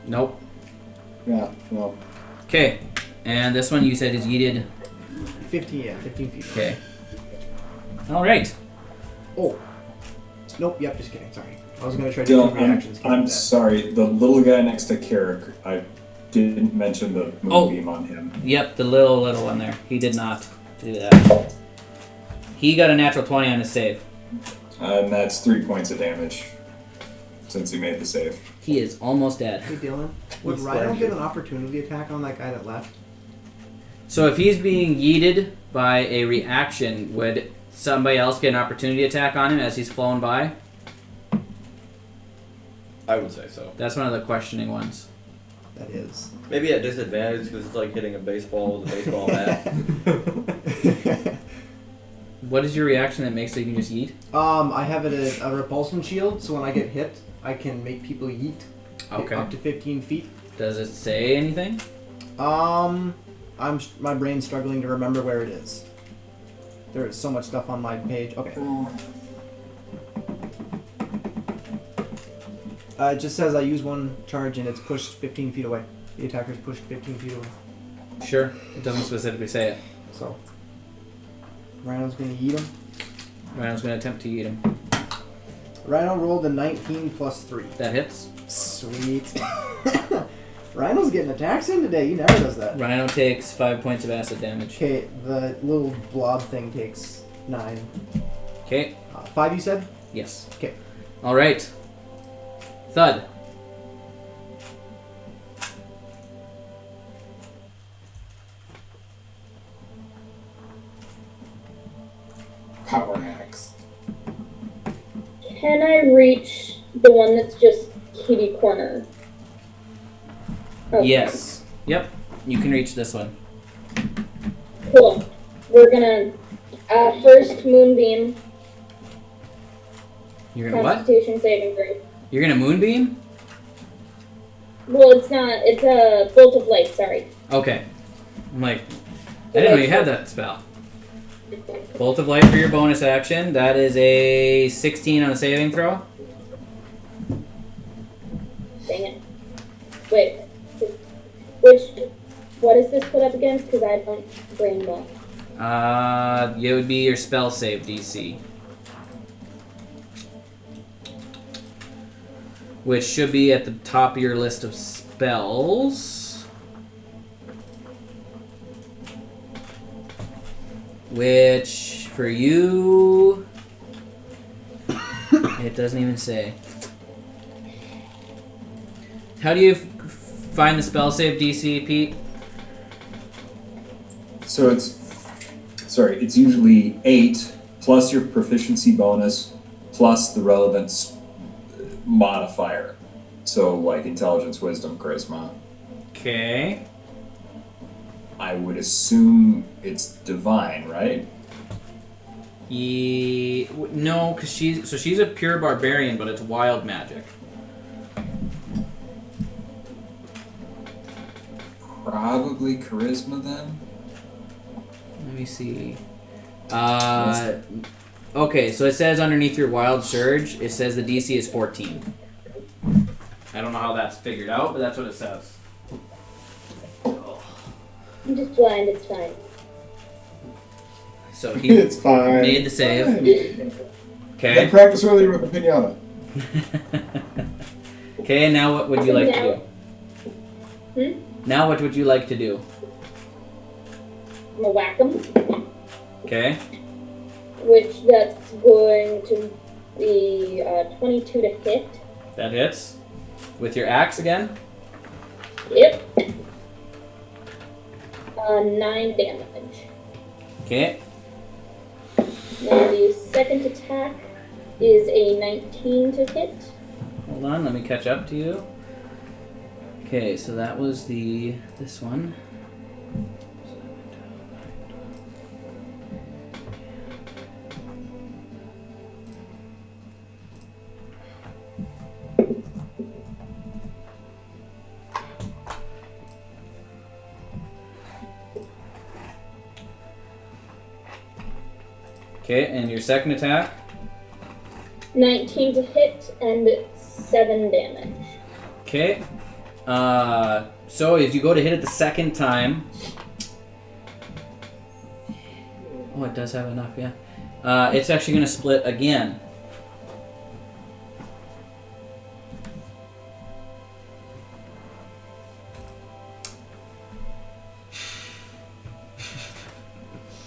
Nope. Yeah, no. Okay, and this one you said is yeeted. 15 feet. Okay. Alright. Oh. Nope, yep, just kidding, sorry. I was gonna try to do Dylan, reactions. I'm sorry. The little guy next to Carrick, I didn't mention the moonbeam on him. Yep, the little one there. He did not do that. He got a natural 20 on his save. And that's 3 points of damage since he made the save. He is almost dead. Hey Dylan, would Rhino get an opportunity attack on that guy that left? So if he's being yeeted by a reaction, would somebody else get an opportunity attack on him as he's flown by? I would say so. That's one of the questioning ones. That is. Maybe at disadvantage because it's like hitting a baseball with a baseball bat. What is your reaction that makes it you can just yeet? I have a repulsion shield, so when I get hit, I can make people yeet Okay. up to 15 feet. Does it say anything? My brain's struggling to remember where it is. There is so much stuff on my page. Okay. It just says I use one charge and it's pushed 15 feet away. The attacker's pushed 15 feet away. Sure. It doesn't specifically say it. So, Rhino's gonna eat him. Rhino's going to attempt to eat him. Rhino rolled a 19 plus 3. That hits. Sweet. Rhino's getting attacks in today. He never does that. Rhino takes 5 points of acid damage. Okay, the little blob thing takes 9. Okay. 5 you said? Yes. Okay. All right. Thud. Power axe. Can I reach the one that's just kitty corner? Okay. Yes. Yep. You can reach this one. Cool. We're gonna first moonbeam. You're gonna what? Constitution saving throw. You're gonna moonbeam? Well, it's not. It's a bolt of light. Sorry. Okay. I'm like, I didn't know you had that spell. Bolt of light for your bonus action. That is a 16 on a saving throw. Dang it. Wait. What is this put up against? Because I don't brain block. It would be your spell save DC. Which should be at the top of your list of spells. Which, for you... it doesn't even say. How do you find the spell save DC, Pete? So it's usually 8 plus your proficiency bonus plus the relevant modifier. So like intelligence, wisdom, charisma. Okay. I would assume it's divine, right? No, because she's a pure barbarian, but it's wild magic. Probably charisma then. Let me see. Okay, so it says underneath your wild surge, it says the DC is 14. I don't know how that's figured out, but that's what it says. I'm just blind. It's fine. So he It's fine. made the save. I Okay. practiced earlier with the pinata. Okay, now what would you like to do? Hmm? Now what would you like to do? I'm gonna whack him. Okay. Which that's going to be 22 to hit. That hits. With your axe again? Yep. 9 damage. Okay. Now the second attack is a 19 to hit. Hold on, let me catch up to you. Okay, so that was this one. Okay, and your second attack? 19 to hit and 7 damage. Okay. So if you go to hit it the second time... Oh, it does have enough, yeah. It's actually going to split again.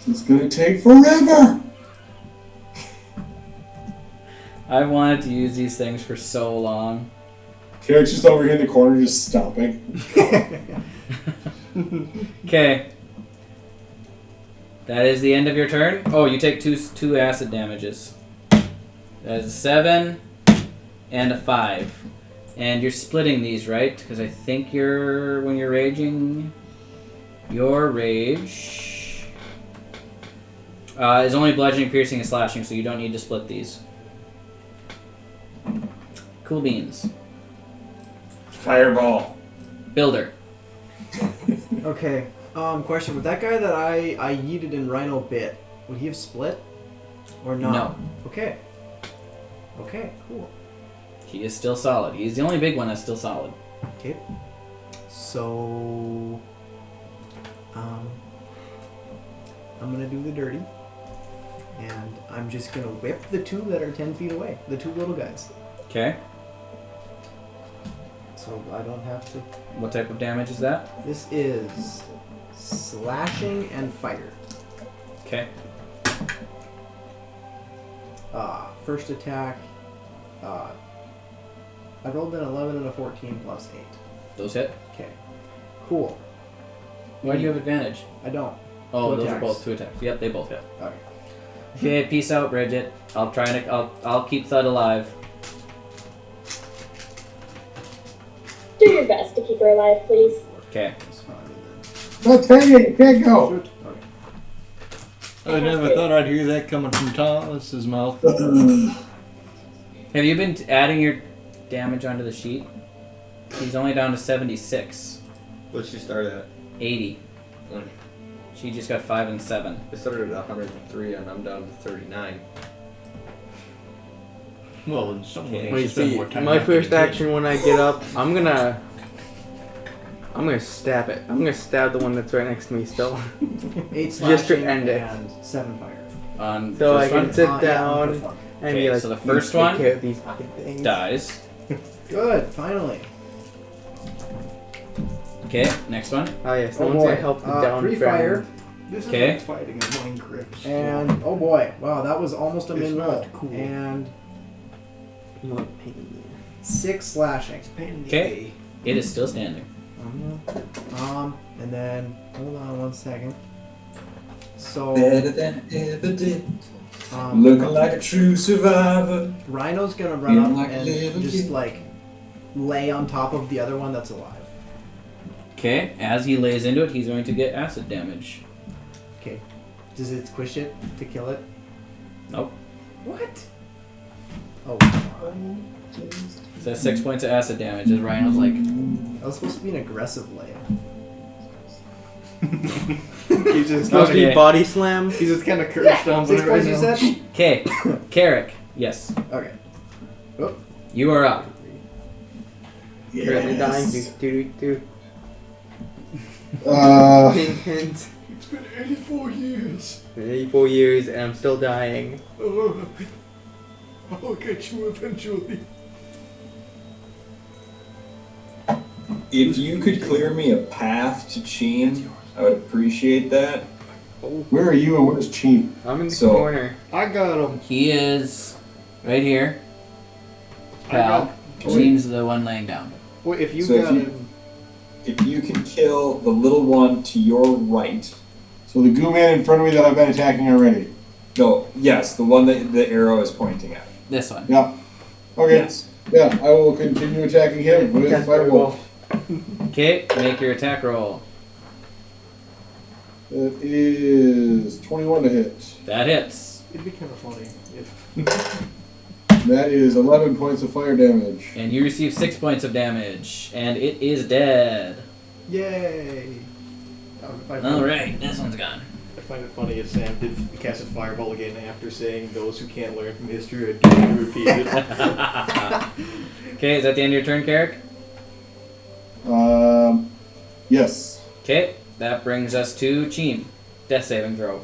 It's gonna take forever. I've wanted to use these things for so long. Carrick's just over here in the corner, just stomping. Okay. That is the end of your turn. Oh, you take two acid damages. That is a 7 and a 5. And you're splitting these, right? Because I think when you're raging, your rage is only bludgeoning, piercing, and slashing, so you don't need to split these. Cool beans. Fireball. Builder. Okay. Question: would that guy that I yeeted and Rhino bit, would he have split, or not? No. Okay. Okay. Cool. He is still solid. He's the only big one that's still solid. Okay. So, I'm gonna do the dirty, and I'm just gonna whip the two that are 10 feet away, the two little guys. Okay. So I don't have to. What type of damage is that? This is slashing and fire. Okay. First attack. I rolled an 11 and a 14 plus 8. Those hit. Okay. Cool. Why do you have advantage? I don't. Oh, Two those attacks. are both 2 attacks. Yep, they both hit. Okay. Okay, peace out, Bridget. I'll keep Thud alive. Do your best to keep her alive, please. Okay. No, dang it, you can't go. I never thought I'd hear that coming from Thomas's mouth. Have you been adding your damage onto the sheet? He's only down to 76. What'd she start at? 80. She just got 5 and 7. I started at 103 and I'm down to 39. Well, someone Okay. needs Wait, to spend see, more time. my after first the kid. action when I get up, I'm gonna stab it. I'm gonna stab the one that's right next to me still. 8 Just to slashing end it. and 7 fire. On So I first can one, sit Yeah, down first one. and Okay, be like, so the "You first take one care of these fucking things." dies. Good, finally. Okay, next one. Oh yes, no Oh one's boy. gonna help the down 3 fire. friend. This Okay. is like fighting a Minecraft. And, oh boy. Wow, that was almost a It's min not roll. cool. And What pain. 6 slashing. Okay, it is still standing. And then, hold on 1 second. So, Better than ever did. Looking like a true survivor. Rhino's gonna run Feeling up like a and little just kid. like lay on top of the other one that's alive. Okay, as he lays into it, he's going to get acid damage. Okay. Does it squish it to kill it? Nope. What? Oh, So that's 6 points of acid damage as Rhino's like, that was supposed to be an aggressive lay. He's just Supposed to be Okay. body slam. He's just kind of cursed on 6 it right points you now. said? okay, Carrick, yes. Okay. You are up. Currently dying. Do. Hint, hint. It's been 84 years. 84 years and I'm still dying. I'll get you eventually. If you could clear me a path to Cheen, I would appreciate that. Where are you and where's Cheap? I'm in the So- corner. I got him. He is right here. I Pal. got- Gene's the one laying down. Wait, if you So got if you- him. If you could kill the little one to your right. So the goo man in front of me that I've been attacking already. No, yes, the one that the arrow is pointing at. This one. Yeah. Okay. Yes. Yeah, I will continue attacking him with Attack Firebolt. Okay, make your attack roll. That is 21 to hit. That hits. It'd be kind of funny if. That is 11 points of fire damage. And you receive 6 points of damage. And it is dead. Yay! Alright, this one's gone. I find it funny if Sam did cast a fireball again after saying those who can't learn from history are doomed to repeat it. Okay, is that the end of your turn, Carrick? Yes. Okay, that brings us to Cheem. Death saving throw.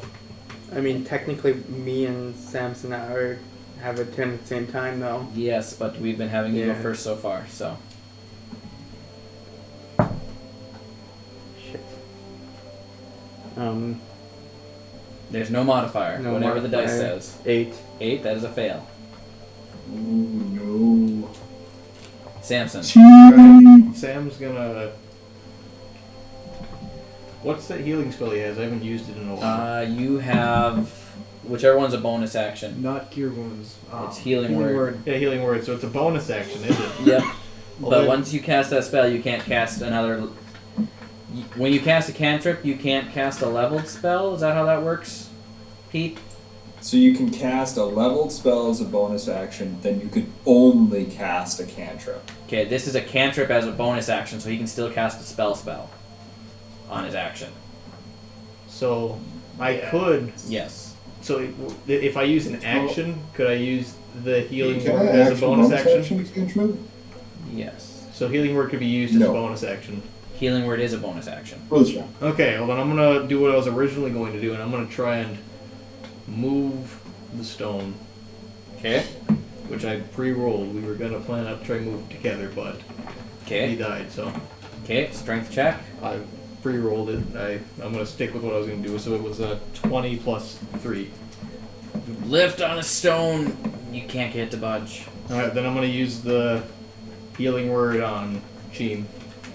I mean, technically, me and Samson have a turn at the same time, though. Yes, but we've been having you go Yeah. first so far, so. Shit. There's no modifier, No whatever the dice modifier. says. 8. 8, that is a fail. Oh no. Samson. Sam's gonna. What's that healing spell he has? I haven't used it in a while. You have whichever one's a bonus action. Not cure wounds. It's healing word. Yeah, healing word. So it's a bonus action, is it? Yep. Well, But then- once you cast that spell, you can't cast another. When you cast a cantrip, you can't cast a leveled spell. Is that how that works, Pete? So you can cast a leveled spell as a bonus action, then you could only cast a cantrip. Okay, this is a cantrip as a bonus action, so he can still cast a spell on his action. So I could. Yes. So if I use an action, could I use the healing Can word I as a action bonus action? cantrip? Yes. So healing word could be used as a No. bonus action. Healing word is a bonus action. For this round. Okay, well then I'm gonna do what I was originally going to do, and I'm gonna try and move the stone, Okay. which I pre-rolled. We were gonna plan to try and move it together, but he Okay. died, so Okay. Strength check. I pre-rolled it. I'm gonna stick with what I was gonna do. So it was a 20 plus 3. You lift on a stone. You can't get to budge. All right, then I'm gonna use the healing word on Sheen.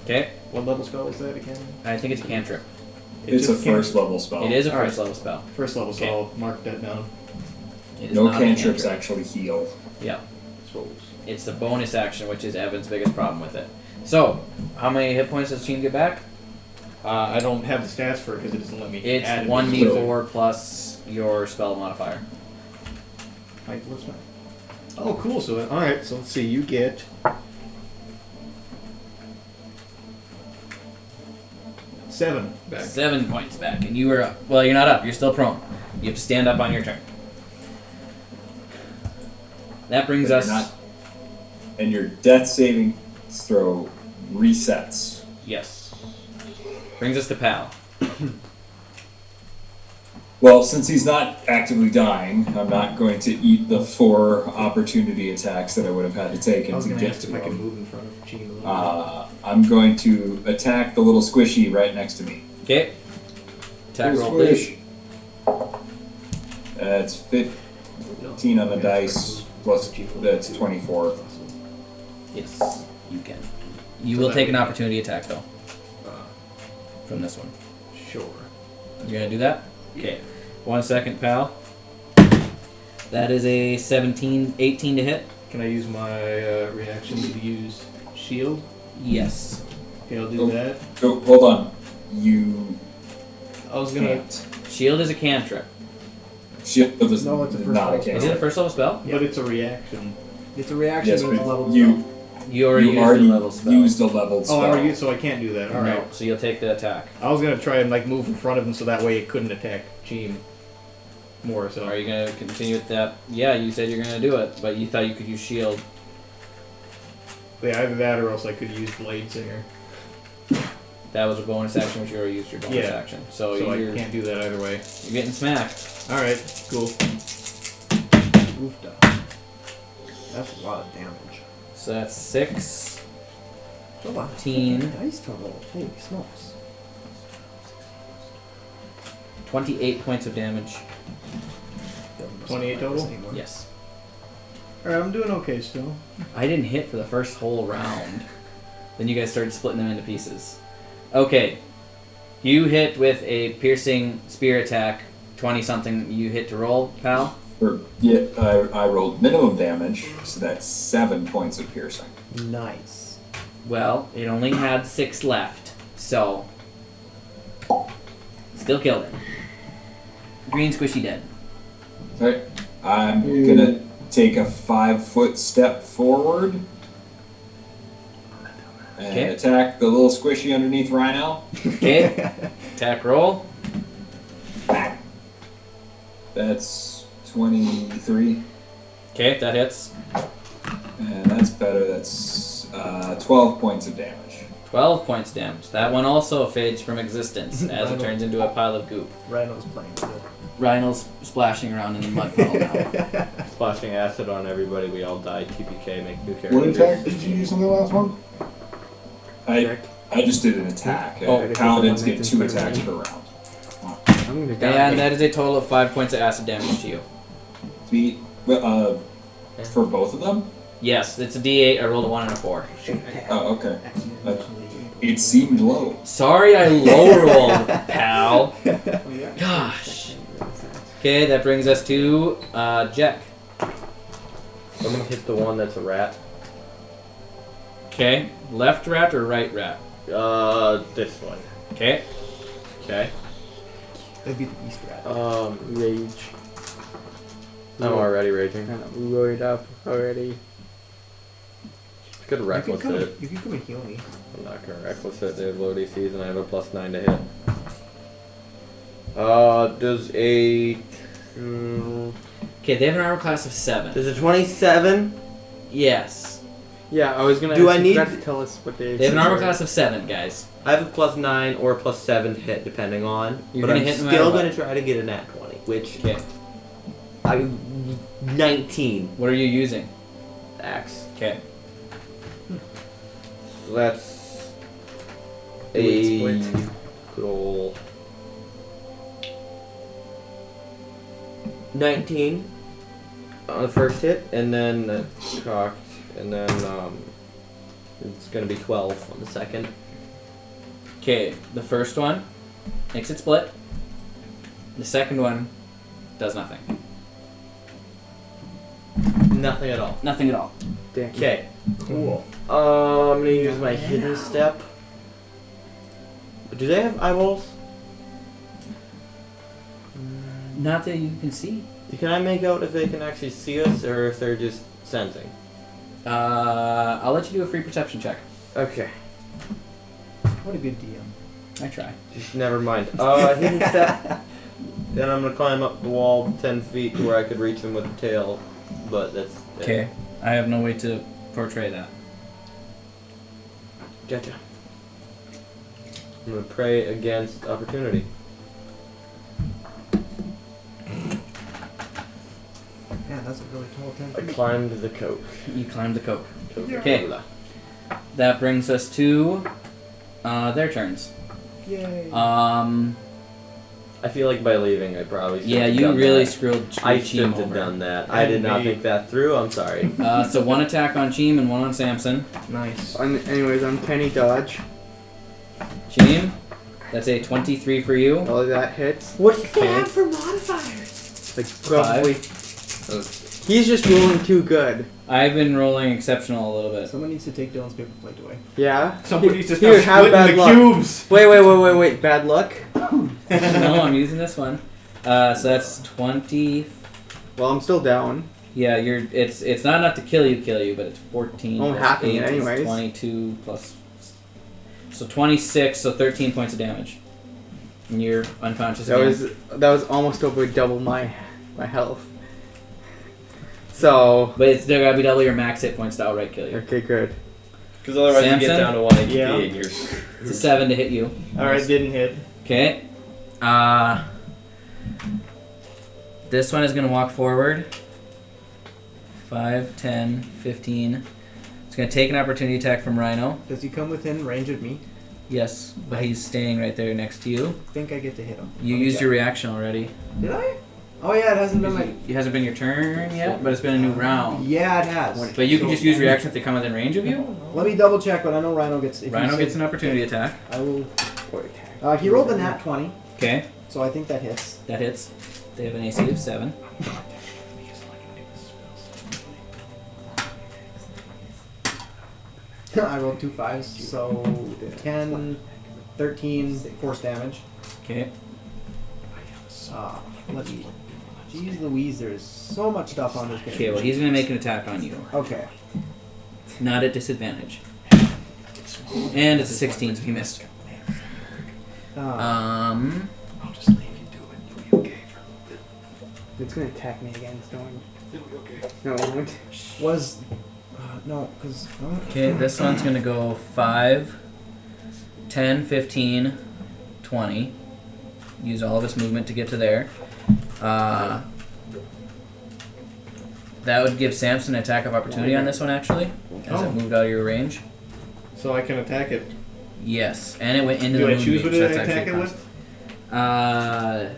Okay. What level spell is that again? I think it's a cantrip. It's a just can't- first level spell. It is a Alright. first level spell. First level, so Okay. I'll mark that down. It is No not a cantrips cantrip. actually heal. Yeah. So It's the bonus action, which is Evan's biggest problem with it. So, how many hit points does Sheen get back? I don't have the stats for it because it doesn't let me. It's add it. 1d4 plus your spell modifier. Height, what's that? Oh, cool. So all right. So let's see. You get. Seven back. 7 points back, and you are up. Well, you're not up. You're still prone. You have to stand up on your turn. That brings But us. you're not- and your death saving throw resets. Yes. Brings us to Pal. Well, since he's not actively dying, I'm not going to eat the 4 opportunity attacks that I would have had to take I was to going to get ask to if I could him. move in front of Gene a little bit. I'm going to attack the little squishy right next to me. Okay. Attack roll, please. That's 15 on the dice, plus that's 24. Yes, you can. You So will that take an would- opportunity attack, though, from this one. Sure. You're going to do that? Okay. 1 second, Pal. That is a 18 to hit. Can I use my reaction to use shield? Yes. Okay, I'll do Oh. that. So, hold on. You I was gonna. can't. Shield is a cantrip. Shield is No, it's a first not a level Is it a cantrip. first level spell? But it's a reaction. It's a reaction Yes, against but level you You already used already a level spell. used a leveled Oh, spell. I already used, so I can't do that. All right. No, so you'll take the attack. I was gonna try and like move in front of him so that way it couldn't attack Gene more. So Are you going to continue with that? Yeah, you said you're going to do it, but you thought you could use shield. yeah, either that or else I could use Blade Singer. That was a bonus action, which you already used your bonus Yeah. action. So, So I you're can't do that either way. getting smacked. All right, cool. Oofda. That's a lot of damage. So that's 6. That's a lot of 15. dice to roll. Holy smokes. 28 points of damage. 28 total? Yes. All right, I'm doing okay still. I didn't hit for the first whole round. Then you guys started splitting them into pieces. Okay. You hit with a piercing spear attack. 20 something you hit to roll, pal. I rolled minimum damage, so that's 7 points of piercing. Nice. Well, it only had 6 left. So. Still killed it. Green squishy dead. Okay, I'm gonna take a 5-foot step forward and Okay. attack the little squishy underneath Rhino. Okay. Attack roll. That's 23, Okay, that hits. and that's better. That's 12 points of damage. 12 points damage. That one also fades from existence as it turns into a pile of goop. Rhino's playing good. Rhino's splashing around in the mud puddle now. Splashing acid on everybody, we all die. TPK, make new What characters. attack did you use on the last one? I just did an attack. Oh. Paladins get 2 attacks per round. I'm gonna die. And that is a total of 5 points of acid damage to you. For both of them? Yes, it's a D8. I rolled a 1 and a 4. Oh, okay. It seemed low. Sorry, I low rolled, pal. Gosh. Okay, that brings us to Jack. I'm gonna hit the one that's a rat. Okay, left rat or right rat? This one. Okay. Okay. That'd be the beast rat. Rage. I'm already raging. Kind of load up already. I could reckless it. You can come and heal me. I'm not gonna reckless it. They have low DCs and I have a +9 to hit. Does a... Okay, they have an armor class of 7. Does a 27? Yes. Yeah, I was gonna. Do ask I you need forgot to tell us what They have an armor class of 7, guys. I have a +9 or a +7 to hit, depending on. You're but gonna I'm hit no still matter gonna what. try to get a nat 20, which Okay. 19 What are you using? axe. Okay. So that's Do it a split. good ol' 19 on the first hit, and then cocked, and then it's gonna be 12 on the second. Okay, the first one makes it split. The second one does nothing. Nothing at all. Nothing at all. Damn. Okay. Cool. I'm gonna use my hidden step. Do they have eyeballs? Not that you can see. Can I make out if they can actually see us or if they're just sensing? I'll let you do a free perception check. Okay. What a good DM. I try. Just never mind. Hidden step. Then I'm gonna climb up the wall 10 feet to where I could reach them with the tail. But that's it. Okay. I have no way to portray that. Gotcha. I'm gonna pray against opportunity. Man, that's a really tall 10 I feet. climbed the coke. You climbed the coke. Coca-Cola. Okay. That brings us to their turns. Yay. I feel like by leaving, I probably should Yeah, have you done really that. screwed I Cheem shouldn't have over. done that. I did not think that through. I'm sorry. So one attack on Cheem and one on Samson. Nice. Anyways, I'm Penny Dodge. Cheem, that's a 23 for you. All that hits. What do you Okay. have for modifiers? Like probably. He's just rolling too good. I've been rolling exceptional a little bit. Someone needs to take Dylan's paper plate away. Yeah. Somebody just Here, start have bad splitting the luck. cubes. Wait. Bad luck. No, I'm using this one. So that's 20. Well, I'm still down. Yeah, it's not enough to kill you, but it's 14. I'm plus halving 8 it is anyways. 22 plus. So 26, so 13 points of damage. And you're unconscious again. That was almost over double my health. So. But it's still gotta be double your max hit points to outright kill you. Okay, good. Because otherwise you Samson? get down to 1 HP Yeah. and you're... It's a 7 to hit you. Alright, didn't hit. Okay. This one is going to walk forward. 5, 10, 15. It's going to take an opportunity attack from Rhino. Does he come within range of me? Yes, but he's staying right there next to you. I think I get to hit him. You Let me used check. your reaction already. Did I? Oh yeah, it hasn't been my. It hasn't been your turn yet, but it's been a new round. Yeah, it has. But you can just use reaction if they come within range of you. Let me double check, but I know Rhino gets. If Rhino he's- gets an opportunity attack. I will. He rolled a nat 20, Okay, so I think that hits. that hits. They have an AC of 7. I rolled 2 5s, so 10, 13 force damage. Okay. Let me. Jeez Louise, there's so much stuff on this game. Okay, well, he's going to make an attack on you. Okay. Not at disadvantage. And it's a 16, so he missed. I'll just leave you do it. It'll be okay for a little bit. It's gonna attack me again. It's going. It'll be okay. No, it won't. Was. No, because. Okay, this one's going to go 5, 10, 15, 20. Use all of its movement to get to there. That would give Samson an attack of opportunity on this one, actually, as it moved out of your range. So I can attack it. Yes, and it went into Do the I moon choose beam, what so I that's attack actually it a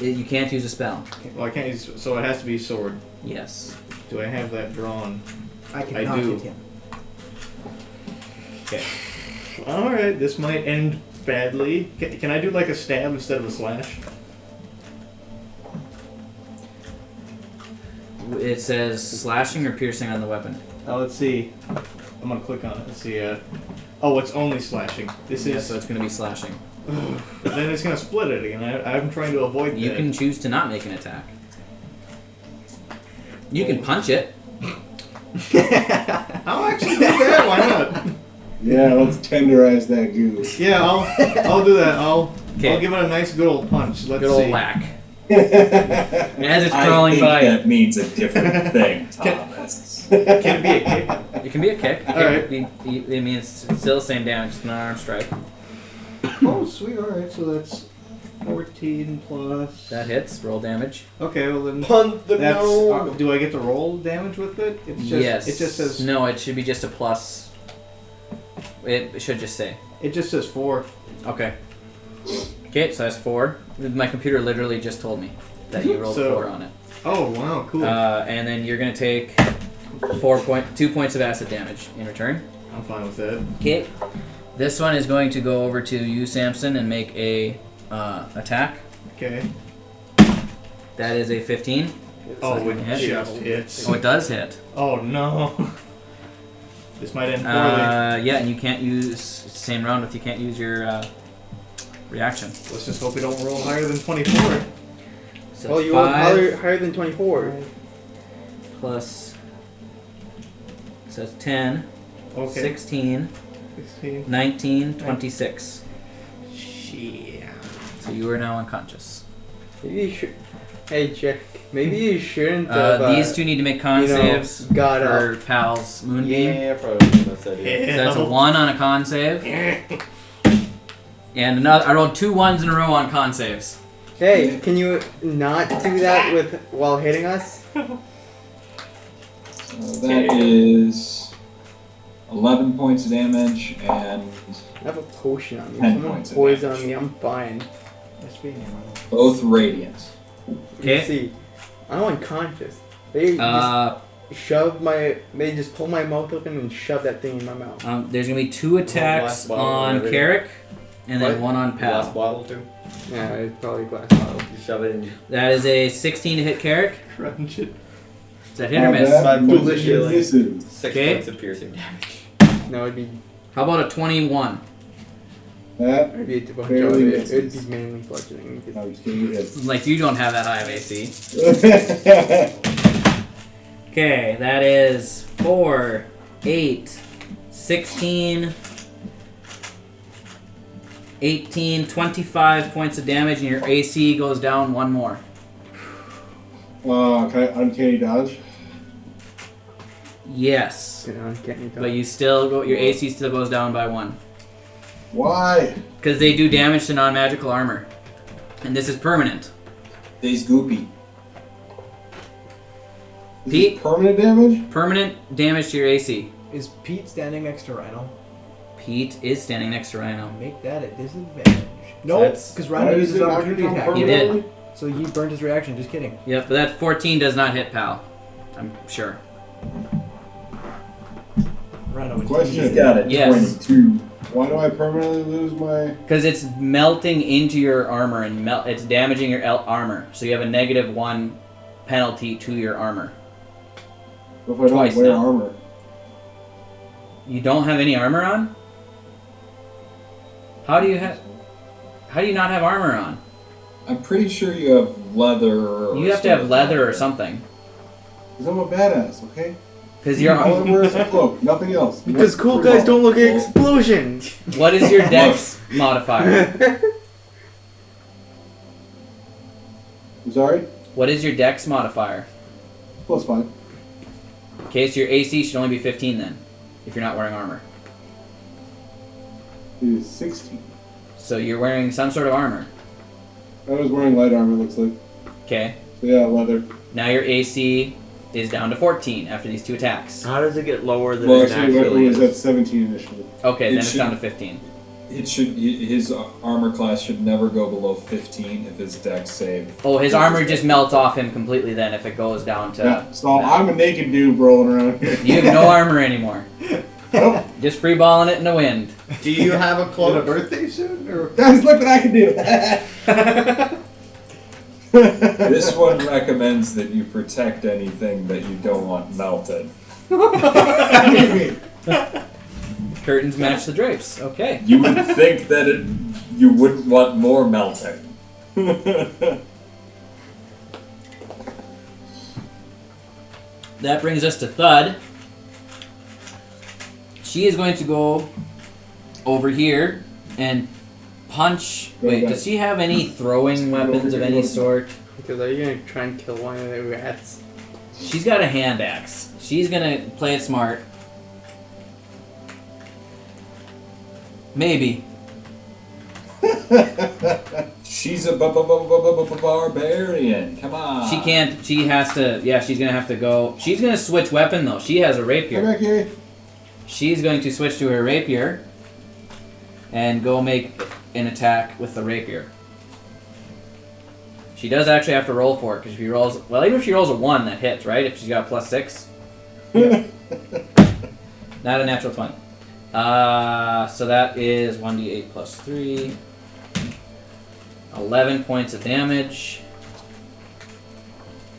with? you can't use a spell. Well, I can't use. So it has to be sword. Yes. Do I have that drawn? I cannot do. hit him. Okay. Alright, this might end badly. Can I do like a stab instead of a slash? It says slashing or piercing on the weapon. Let's see. I'm gonna click on it. Let's see. Oh, it's only slashing. This Yeah, is. so it's going to be slashing. Then it's gonna split it again. I'm trying to avoid You that. can choose to not make an attack. You can punch it. I'll actually do that. Why not? Yeah, let's tenderize that goo. Yeah, I'll do that. I'll Okay. give it a nice good old punch. Let's Good old see. whack. As it's I crawling think by. that means a different thing, Thomas. Can it be a kick? It can be a kick. All right. I mean, it's still the same damage, just an arm strike. Oh, sweet. All right, so that's 14 plus. That hits. Roll damage. Okay, well then. Punt the That's. gnome. Do I get to roll damage with it? It's just. Yes. It just says. No, it should be just a plus. It should just say. It just says 4. Okay. Okay, so that's 4. My computer literally just told me that you rolled So- 4 on it. Oh wow, cool. And then you're gonna take 2 points of acid damage in return. I'm fine with that. Okay. This one is going to go over to you, Samson, and make a attack. Okay. That is a 15. Oh, Second it hit. just hits. Oh, it does hit. Oh no. This might end poorly. Yeah, and you can't use it's the same round if you can't use your reaction. Let's just hope we don't roll higher than 24. So Well, you rolled higher than 24. plus. So it's 10, Okay. 16, 16. 19, 26. Shit. So you are now unconscious. Maybe you should. Hey, Jack. Maybe you shouldn't have. These two need to make con saves got for Pal's Moonbeam. Yeah, probably the best idea. So that's a 1 on a con save. And another. I rolled 2 1s in a row on con saves. Hey, can you not do that while hitting us? So that is 11 points of damage and I have a potion on me. 10 Someone points of poison damage. on me. I'm fine. That's being normal. both radiant. Okay. You see, I'm unconscious. They They just pull my mouth open and shove that thing in my mouth. There's gonna be 2 attacks glass bottle on and everything. Carrick, and then What? 1 on Glass Pal. bottle too. Yeah, it's probably glass bottle. You shove it in. That is a 16 to hit Carrick. Crunch it. Is that hit or miss? 5 points of Delicious. healing. This is 6 Okay. points of piercing damage. No, it'd be How about a 21? that. it'd be a bunch Barely of it. It'd misses. be mainly bludgeoning. I'm just kidding. It's Like, you don't have that high of AC. Okay, that is 4, 8, 16, 18, 25 points of damage, and your AC goes down 1 more. can I uncanny dodge? Yes. You know, can't you But you still go, your AC still goes down by 1. Why? Because they do damage to non-magical armor. And this is permanent. They's goopy. This Pete? is permanent damage? Permanent damage to your AC. Is Pete standing next to Rhino? Pete is standing next to Rhino. Make that a disadvantage. No, That's- because Rhino Why uses is it opportunity not attack. He did. permanently? So he burned his reaction. Just kidding. Yep, but that 14 does not hit Pal. I'm sure. Rhino would Question. He's got a Yes. 22. Why do I permanently lose my... Because it's melting into your armor and it's damaging your armor. So you have a -1 penalty to your armor. What if I don't Twice wear now. armor? You don't have any armor on? How do you not have armor on? I'm pretty sure you have leather. Or You have to have leather or something. Because I'm a badass, okay? Because your All I wear is a cloak, nothing else. Because cool guys don't look at explosions. What is your dex modifier? I'm sorry? What is your dex modifier? +5. Okay, so your AC should only be 15 then, if you're not wearing armor. It is 16. So you're wearing some sort of armor. I was wearing light armor, looks like. Okay. So yeah, leather. Now your AC is down to 14 after these 2 attacks. How does it get lower than Well, it Actually, naturally it was is? at 17 initially. Okay, then It it's should- down to 15. It should. His armor class should never go below 15 if his dex save. Oh, his armor just melts off him completely then if it goes down to... Yeah, so I'm a naked dude rolling around here. You have no armor anymore. Nope. Just freeballing it in the wind. Do you have a Get a cloak? birthday soon? Or Guys, look what I can do! This one recommends that you protect anything that you don't want melted. Curtains match the drapes. Okay. You would think that you wouldn't want more melting. that brings us to Thud. She is going to go over here and punch. Wait, does she have any throwing weapons of any sort? Because are you gonna try and kill one of the rats? She's got a hand axe. She's gonna play it smart. Maybe. She's a barbarian. Come on. She can't. She has to. Yeah, she's gonna have to go. She's gonna switch weapon though. She has a rapier. Come back here. She's going to switch to her rapier and go make an attack with the rapier. She does actually have to roll for it because if she rolls, well, even if she rolls a 1, that hits, right? If she's got a +6. Yeah. Not a natural 20. So that is 1d8 plus 3. 11 points of damage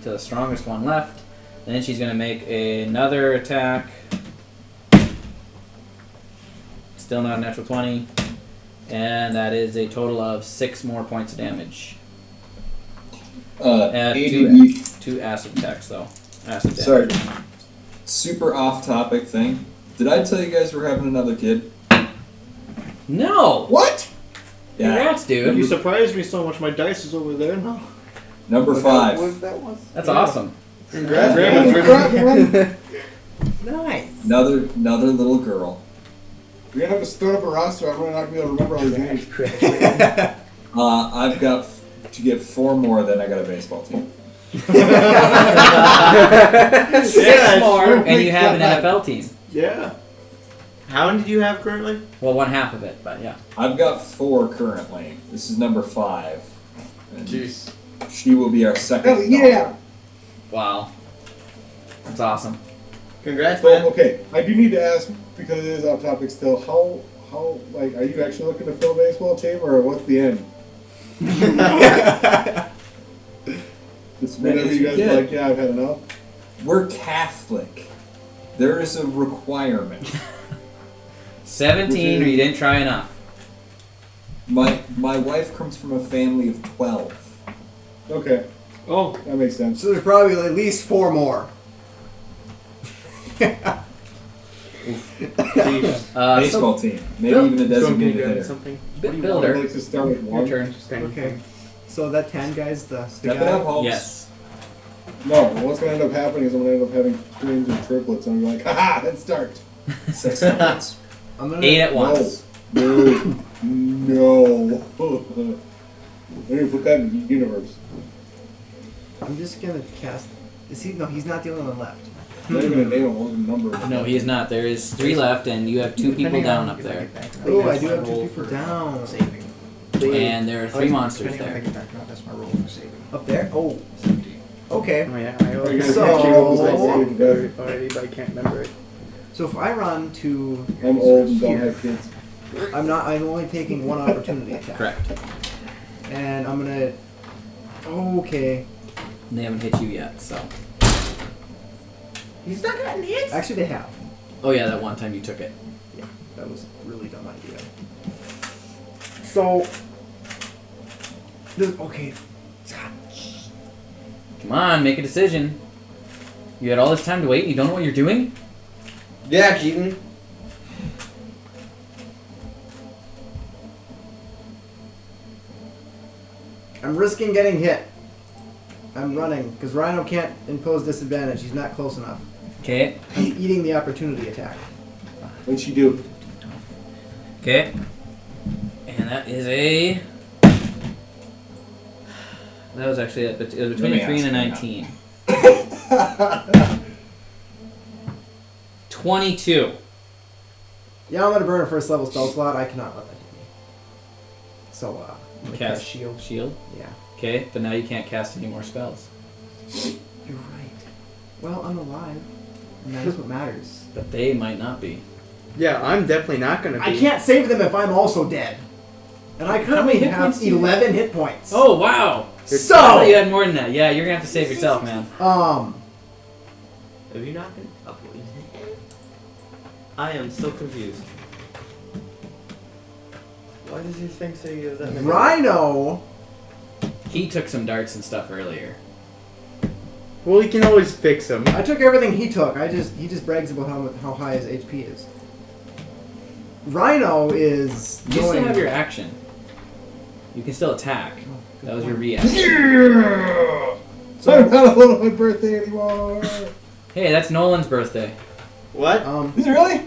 to the strongest one left. Then she's going to make another attack. Still not a natural 20. And that is a total of 6 more points of damage. Two acid attacks, though. Acid damage. Sorry. Super off topic thing. Did I tell you guys we're having another kid? No! What? Yeah. Congrats, dude. You surprised me so much. My dice is over there now. Number 5. That's awesome. Congrats. Nice. Another little girl. We're gonna have to start up a roster. I'm not gonna be able to remember all these names. I've got to get 4 more, then I got a baseball team. 6 more, and you have an NFL team. Yeah. How many did you have currently? Well, 1/2 of it, but yeah. I've got 4 currently. This is number 5. And Jeez. she will be our second. Hell yeah! Wow. That's awesome. Congrats, So, man. okay, I do need to ask, because it is off topic still, how, like, are you actually looking to fill a baseball team, or what's the end? Just whenever you guys are like, yeah, I've had enough. We're Catholic. There is a requirement. 17, or you didn't try enough. My wife comes from a family of 12. Okay, Oh, that makes sense. So there's probably at least 4 more. Baseball team. Maybe Bill, even a designated hitter. Something. Bit I'd builder. like to start with Your 1. turn. Okay. So that 10 guy's the Step guy. it up, Holmes. Yes. No, what's gonna end up happening is I'm gonna end up having twins or triplets, and I'm like, haha, let's start. 6 points. I'm gonna 8 at once. No. No. Let me put that in the universe. I'm just gonna cast. Is he? No, he's not the only one left. I'm not even a name, I'm a number. No, he is not. There is 3 left, and you have 2 people down up there. Oh, I do have 2 people down. Saving. And there are 3 monsters Depending on if I there. get back or not, that's my roll for saving. Up there? Oh. 17. Okay. Oh yeah, I already, guys So- catching up as I save already, but I can't remember it. So if I run to, I'm old and don't have kids. I'm only taking 1 opportunity attack. Correct. And I'm gonna. Okay. And they haven't hit you yet, so. He's not gotten hit. Actually, they have. Oh yeah, that one time you took it. Yeah, that was a really dumb idea. So Okay. Come on, make a decision. You had all this time to wait and you don't know what you're doing? Yeah, Keaton. I'm risking getting hit. I'm running because Rhino can't impose disadvantage. He's not close enough. Okay. He's eating the opportunity attack. What'd she do? Okay. And that is a. That was actually it was between a 3 and a 19. 22. Yeah, I'm gonna burn a first level spell slot. I cannot let that hit me. So, I'm gonna Cast cast shield. Shield. Yeah. Okay, but now you can't cast any more spells. You're right. Well, I'm alive, and that's what matters. But they might not be. yeah, I'm definitely not gonna be. I can't save them if I'm also dead. And I currently hit have points do you 11 hit points. Oh wow! I thought So, you had more than that. Yeah, you're gonna have to save yourself, man. Have you not been up? I am so confused. Why does your thing say you have that many? Rhino. He took some darts and stuff earlier. Well, you can always fix him. I took everything he took. He just brags about how high his HP is. Rhino is. You still going- have your action. You can still attack. That was your reaction. Yeah! So I'm not alone on my birthday anymore. Hey, that's Nolan's birthday. What? Is it really?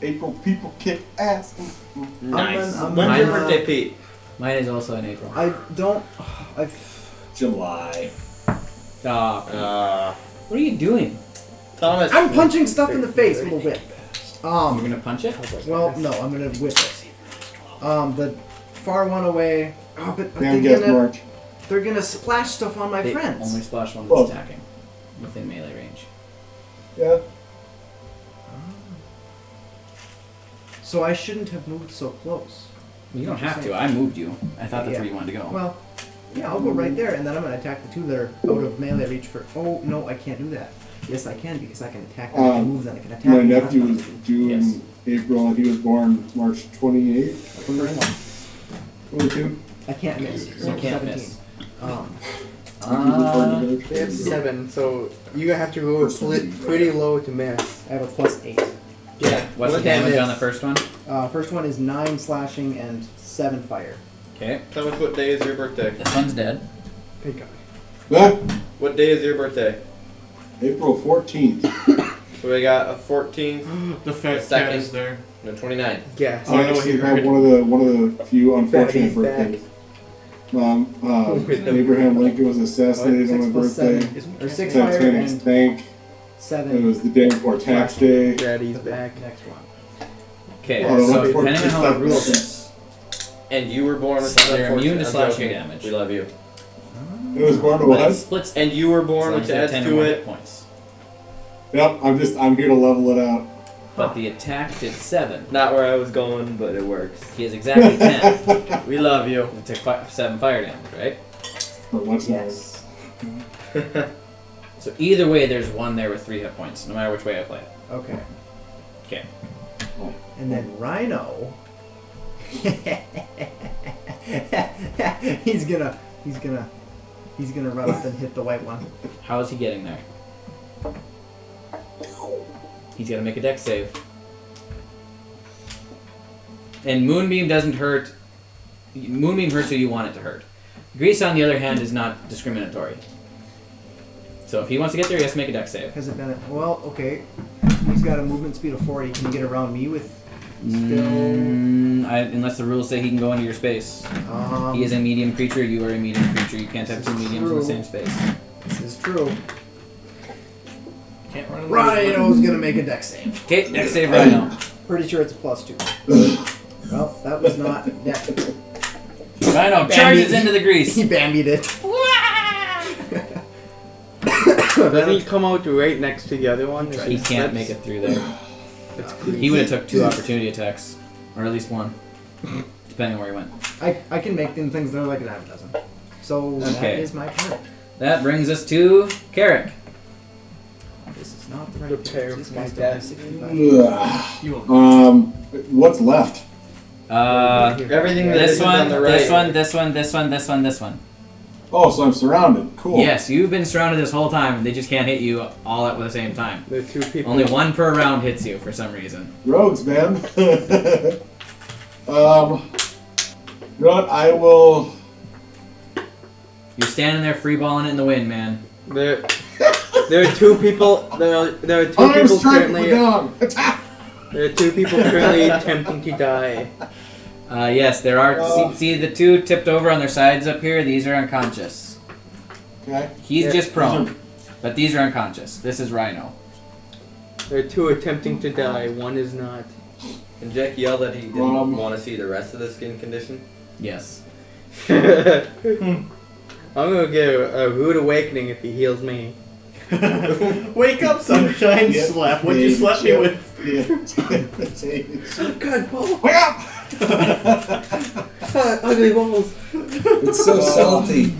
April people kick ass. Nice. I'm When's mine- your birthday, Pete? Mine is also in April. I don't. July. What are you doing? Thomas. I'm punching stuff in the face with a whip. You're gonna punch it? Well, no, I'm gonna whip it. The far one away. Oh, but Damn, guess March. they're gonna splash stuff on my They friends. only splash one Well- that's attacking. Within melee range. Yeah. So I shouldn't have moved so close. You don't have to. I moved you. I thought that's Yeah. where you wanted to go. Well, yeah, I'll go right there, and then I'm gonna attack the two that are out of melee reach for. Oh no, I can't do that. Yes, I can because I can attack them. I can move them. I can attack. My them. nephew was due Yes. in April, and he was born March 28th. 22. I can't miss. So You can't 17. miss. They have 7, so you have to go pretty low to miss. I have a +8. Yeah. What's the What damage is? on the first one? First one is 9 slashing and 7 fire. Okay. Thomas, what day is your birthday? This one's dead. Thank God. Ah, What day is your birthday? April 14th. So we got a 14th, The fat cat Second. is there. and a 29th. Yes. Oh, I know I what actually you have heard. one of the few unfortunate Fatty's back. birthdays. Abraham Lincoln was assassinated on my 6 plus birthday. 7. Or 6 fire Titanic and sank. It 7. was the day before tax day. Daddy's back. Next one. Okay, Oh, so that's depending on how the 14th. rules is, And you were born with So they're immune to I'm slashing joking. damage. We love you. It was born to but it what? splits. And you were born, as which long as you have adds 10 or to more it. hit points. Yep, I'm here to level it out. But the attack did 7. Not where I was going, but it works. He has exactly 10. We love you. It took 7 fire damage, right? But what's Yes. So either way, there's one there with 3 hit points, no matter which way I play it. Okay. Okay. And then Rhino. he's gonna run up and hit the white one. How is he getting there? He's got to make a dex save. And Moonbeam doesn't hurt. Moonbeam hurts who you want it to hurt. Grease, on the other hand, is not discriminatory. So if he wants to get there, he has to make a dex save. Has it been? Well, okay. He's got a movement speed of 40. Can he get around me with still? Unless the rules say he can go into your space. He is a medium creature. You are a medium creature. You can't have 2 mediums in the same space. This is true. Can't run. Rhino's gonna make a dex save. Okay, dex save right now. Pretty sure it's a +2. Well, that was not dex. Rhino charges into the grease. He bambied it. Doesn't he come out right next to the other one? He can't make it through there. He would have took 2 opportunity attacks, or at least 1, depending on where he went. I can make them things that are like an half dozen. So that Okay. is my turn. That brings us to Carrick. This is not the Prepare These for guys my don't have death. 65. What's left? Everything that This isn't one, on the right. this one, this one, this one, this one, this one. Oh, so I'm surrounded. Cool. Yes, you've been surrounded this whole time. They just can't hit you all at the same time. The 2 people. Only 1 per round hits you for some reason. Rogues, man. You know what? I will. You're standing there freeballing it in the wind, man. There are 2 people. There are 2 I'm people striking currently. the dog. Attack! There are 2 people currently attempting to die. Yes, there are. See the 2 tipped over on their sides up here? These are unconscious. Okay. He's Yeah, just prone. But these are unconscious. This is Rhino. There are 2 attempting to die. 1 is not. And Jack yelled that he didn't want to see the rest of the skin condition. Yes. I'm gonna get a rude awakening if he heals me. Wake up, sunshine! Yeah. Slap. What'd you slap me with? Yeah. God, Paul! Wake up! Ugly balls. It's so salty.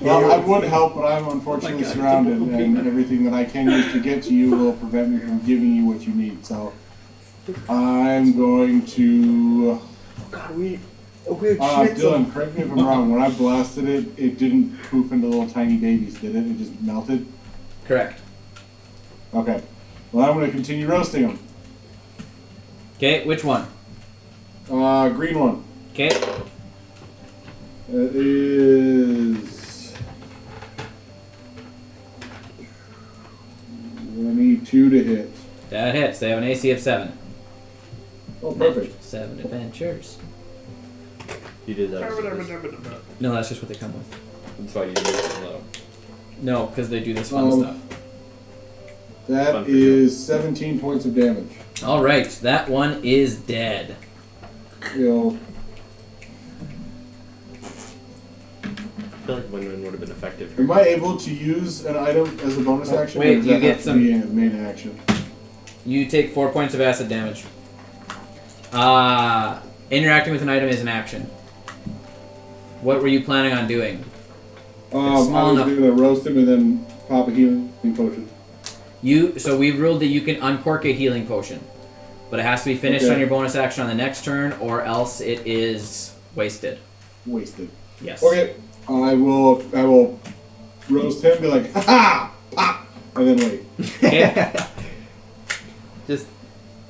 Well, I would help, but I'm unfortunately God, surrounded, it's a and everything that I can use to get to you will prevent me from giving you what you need. So I'm going to. God, we weird schnitzel. Dylan, correct me if I'm wrong. When I blasted it, it didn't poof into little tiny babies, did it? It just melted? Correct. Okay. Well, I'm going to continue roasting them. Okay, which one? Green one. Okay. It is 22 to hit. That hits. They have an AC of 7. Oh, perfect. 7 adventures. You did that. No, that's just what they come with. That's why you did it low. No, because they do this fun stuff. That is 17 points of damage. All right, that one is dead. Yo. I feel like win-win would have been effective. Am I able to use an item as a bonus action? Wait, or does you that get have to some- be a main action. You take 4 points of acid damage. Interacting with an item is an action. What were you planning on doing? I was going to roast him and then pop a healing potion. So we ruled that you can uncork a healing potion, but it has to be finished on your bonus action on the next turn, or else it is wasted. Wasted. Yes. Okay. I will roast him, be like, ha ha, pop, and then wait. Okay.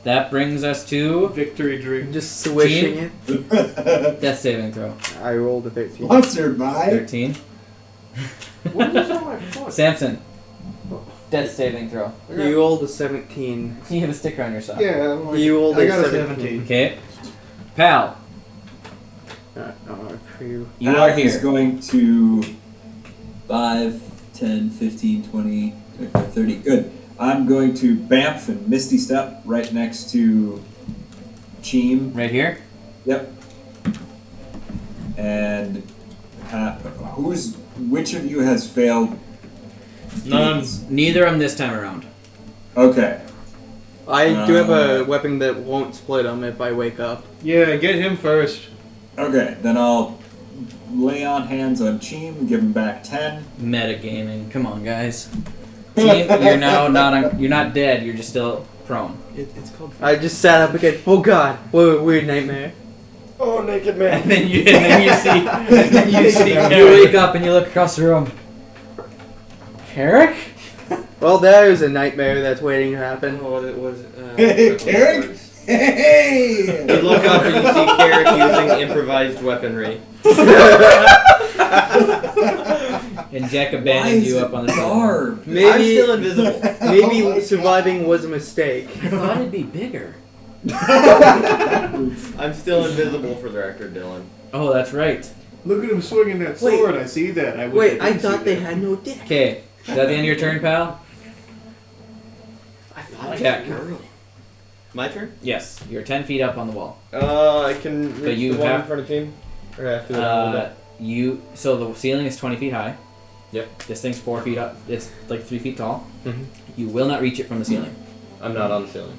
That brings us to Victory drink. Just swishing it. Death saving throw. I rolled a 13. Sponsored by 13. What is on my foot? Samson. Death saving throw. You rolled a 17. You have a sticker on your side. Yeah, I'm like, You rolled I a got a 17. Okay. Pal, For you. you are He's here. going to 5, 10, 15, 20, 25, 30. Good. I'm going to Bamf and Misty Step right next to Cheem. Right here? Yep. And which of you has failed? None. Neither of them this time around. Okay. I do have a weapon that won't split them if I wake up. Yeah, get him first. Okay, then I'll lay on hands on Cheem, give him back 10. Metagaming. Come on, guys. Team, you're now you're not dead. You're just still prone. It's called. I just sat up again. Oh god, what a weird nightmare. Oh, naked man. And then you see. You wake up and you look across the room. Carrick? Well, there is a nightmare that's waiting to happen. Oh, it was. Hey, Carrick? Hey! You look up and you see Carrick using improvised weaponry. And Jack abandoned you up on the guard. I'm Maybe, still invisible. maybe surviving was a mistake. I thought it'd be bigger. I'm still invisible for the record, Dylan. Oh, that's right. Look at him swinging that Wait. sword. I see that. Wait, I thought they had no dick. Okay, is that the end of your turn, pal? I thought Jack. My turn? Yes, you're 10 feet up on the wall. I can But reach you the one have- in front of team? Or I have to do it a little bit? So the ceiling is 20 feet high. Yep. This thing's 4 feet up. It's like 3 feet tall. Mhm. You will not reach it from the ceiling. I'm not on the ceiling.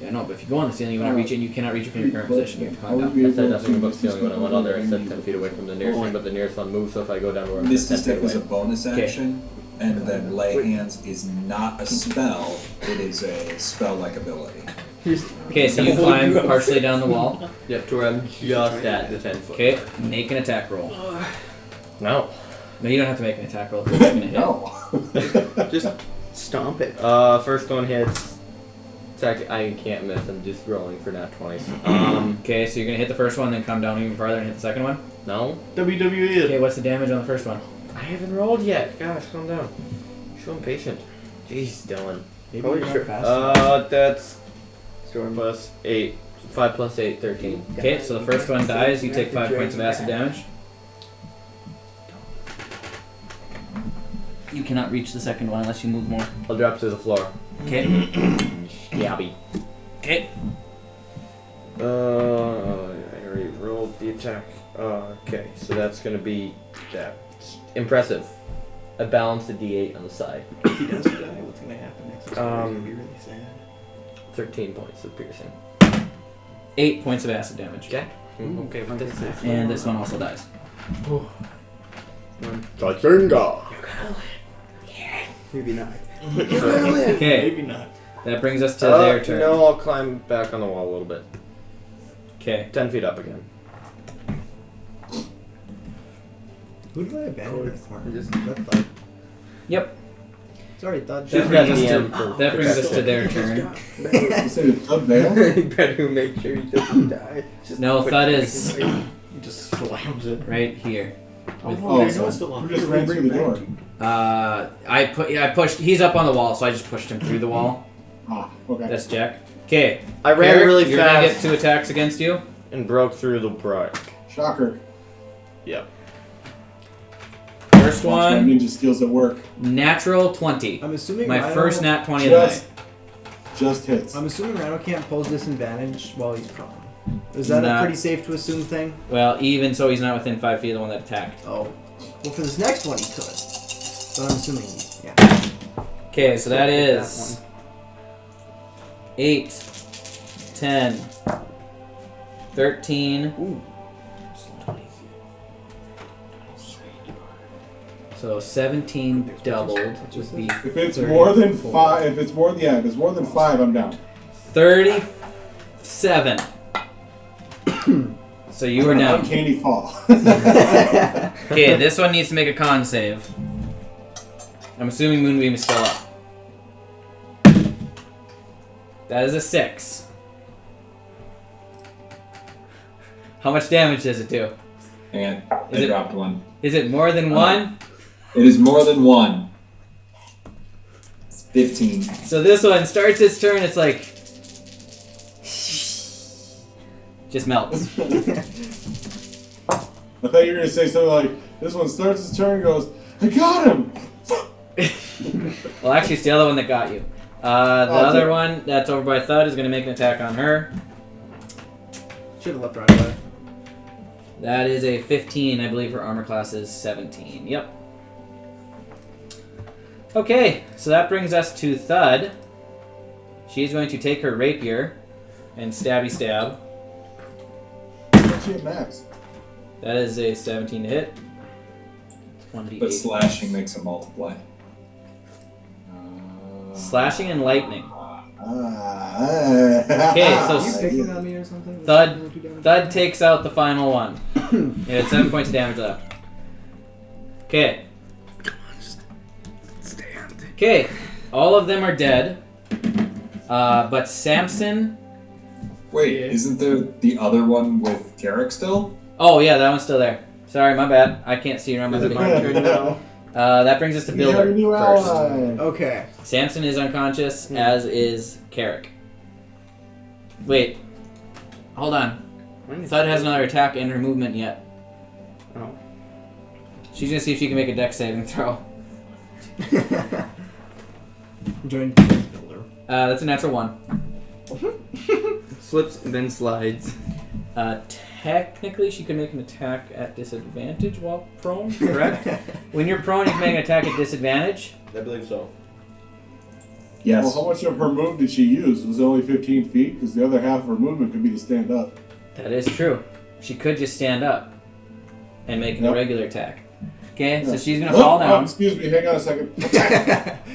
Yeah, no, but if you go on the ceiling, you will not reach it, and you cannot reach it from your current position. You have to climb down. I said nothing about ceiling when I went on there. I said 10 feet away from the nearest one, but the nearest one moves, so if I go down where I'm Misty 10 feet Step is a away. bonus action, and then Lay Hands is not a spell. It is a spell-like ability. Okay, so you climb partially down the wall. Yep, to where I'm just at the 10 foot. Okay, make an attack roll. No. No, you don't have to make an attack roll if you're going to hit. No. Just stomp it. First one hits. Second, I can't miss. I'm just rolling for nat 20s. Okay, so you're going to hit the first one, then come down even farther and hit the second one? No. WWE. Okay, what's the damage on the first one? I haven't rolled yet. Gosh, calm down. Show him patient. Jeez, Dylan. Maybe Oh, you're sure. not fast. That's plus 8. 5 plus 8, 13. Okay, so the first one dies, you take 5 points of acid damage. You cannot reach the second one unless you move more. I'll drop to the floor. Okay. Yabby. Okay. I already rolled the attack. Okay, so that's gonna be that. Impressive. I balanced the D8 on the side. If he does die, what's gonna happen next? It's gonna be really sad. 13 points of piercing. 8 points of acid damage. Okay. Okay, with this. And this one also dies. Maybe not. Okay, Maybe not. that brings us to their turn. No, I'll climb back on the wall a little bit. Okay. 10 feet up again. Who did I abandon in the corner? Just- That thud. Yep. Sorry, thud. That brings us to their turn. You said it's up there? You better make sure he doesn't die. Just No, put Thud it is away. He just slams it. right here. Oh, so who just ran through the door? I pushed. He's up on the wall, so I just pushed him through the wall. Ah, okay. That's Jack. Okay. I ran really You're gonna fast get 2 attacks against you. and broke through the brush. Shocker. Yep. First Watch my one, ninja skills at work. natural 20. I'm assuming My Rhino, first nat 20 of the night. Just hits. I'm assuming Rhino can't pose disadvantage while he's prone. Is that Nah. a pretty safe to assume thing? Well, even so, he's not within 5 feet of the one that attacked. Oh. Well, for this next one, he could. But I'm assuming yeah. Okay, so that Take that is 8, 10, 13. Ooh. So 17 doubled would be If it's more than 5, if it's more than 5, I'm down. 37. So you were down. Uncanny fall. Okay, this one needs to make a con save. I'm assuming Moonbeam is still up. That is a 6. How much damage does it do? Hang on, I dropped one. Is it more than 1? It is more than 1. It's 15. So this one starts its turn, it's like... just melts. I thought you were going to say something like, this one starts its turn and goes, I got him! Well, actually, it's the other one that got you. The other one that's over by Thud is going to make an attack on her. Should have left right away. That is a 15. I believe her armor class is 17. Yep. Okay, so that brings us to Thud. She's going to take her rapier and stabby stab. What's your max? That is a 17 to hit. 1d8. But slashing makes a multiply. Slashing and lightning. Okay, so Are you picking on me or something? Thud takes out the final one. You had 7 points of damage left. Okay. Okay, all of them are dead. But Samson... Wait, isn't there the other one with Carrick still? Oh yeah, that one's still there. Sorry, my bad. I can't see around my Is it hoodie. my turn now? That brings us to You have a Builder new first. ally. Okay. Samson is unconscious, as is Carrick. Wait. Hold on. Thud has another attack in her movement yet. Oh. She's gonna see if she can make a dex saving throw. Join Builder. That's a natural 1. Slips and then slides. Technically, she could make an attack at disadvantage while prone, correct? When you're prone, you can make an attack at disadvantage. I believe so. Yes. Well, how much of her move did she use? Was it only 15 feet? Because the other half of her movement could be to stand up. That is true. She could just stand up and make an irregular attack. Okay, so she's gonna fall down. Excuse me, hang on a second.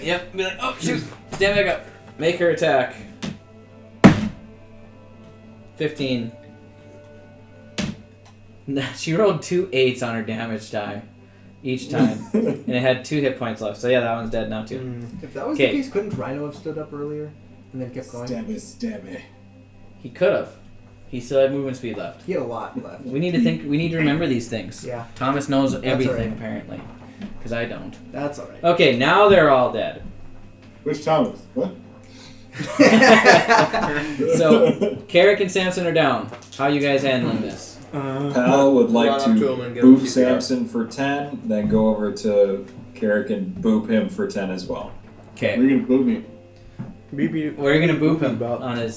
Yep, be like, oh shoot, stand back up. Make her attack. 15. She rolled 2 8s on her damage die each time, and it had 2 hit points left. So yeah, that one's dead now too. If that was the case, couldn't Rhino have stood up earlier and then kept going? Stab me. He could have. He still had movement speed left. He had a lot left. We need to think. We need to remember these things. Yeah. Thomas knows everything alright. apparently, because I don't. That's alright. Okay, now they're all dead. Which Thomas? What? So, Carrick and Samson are down. How you guys handling this? Pal would like Run up to him to and give him boop CPR. Samson for 10, then go over to Carrick and boop him for 10 as well. Okay. We're gonna boot me. We're gonna boop him on his.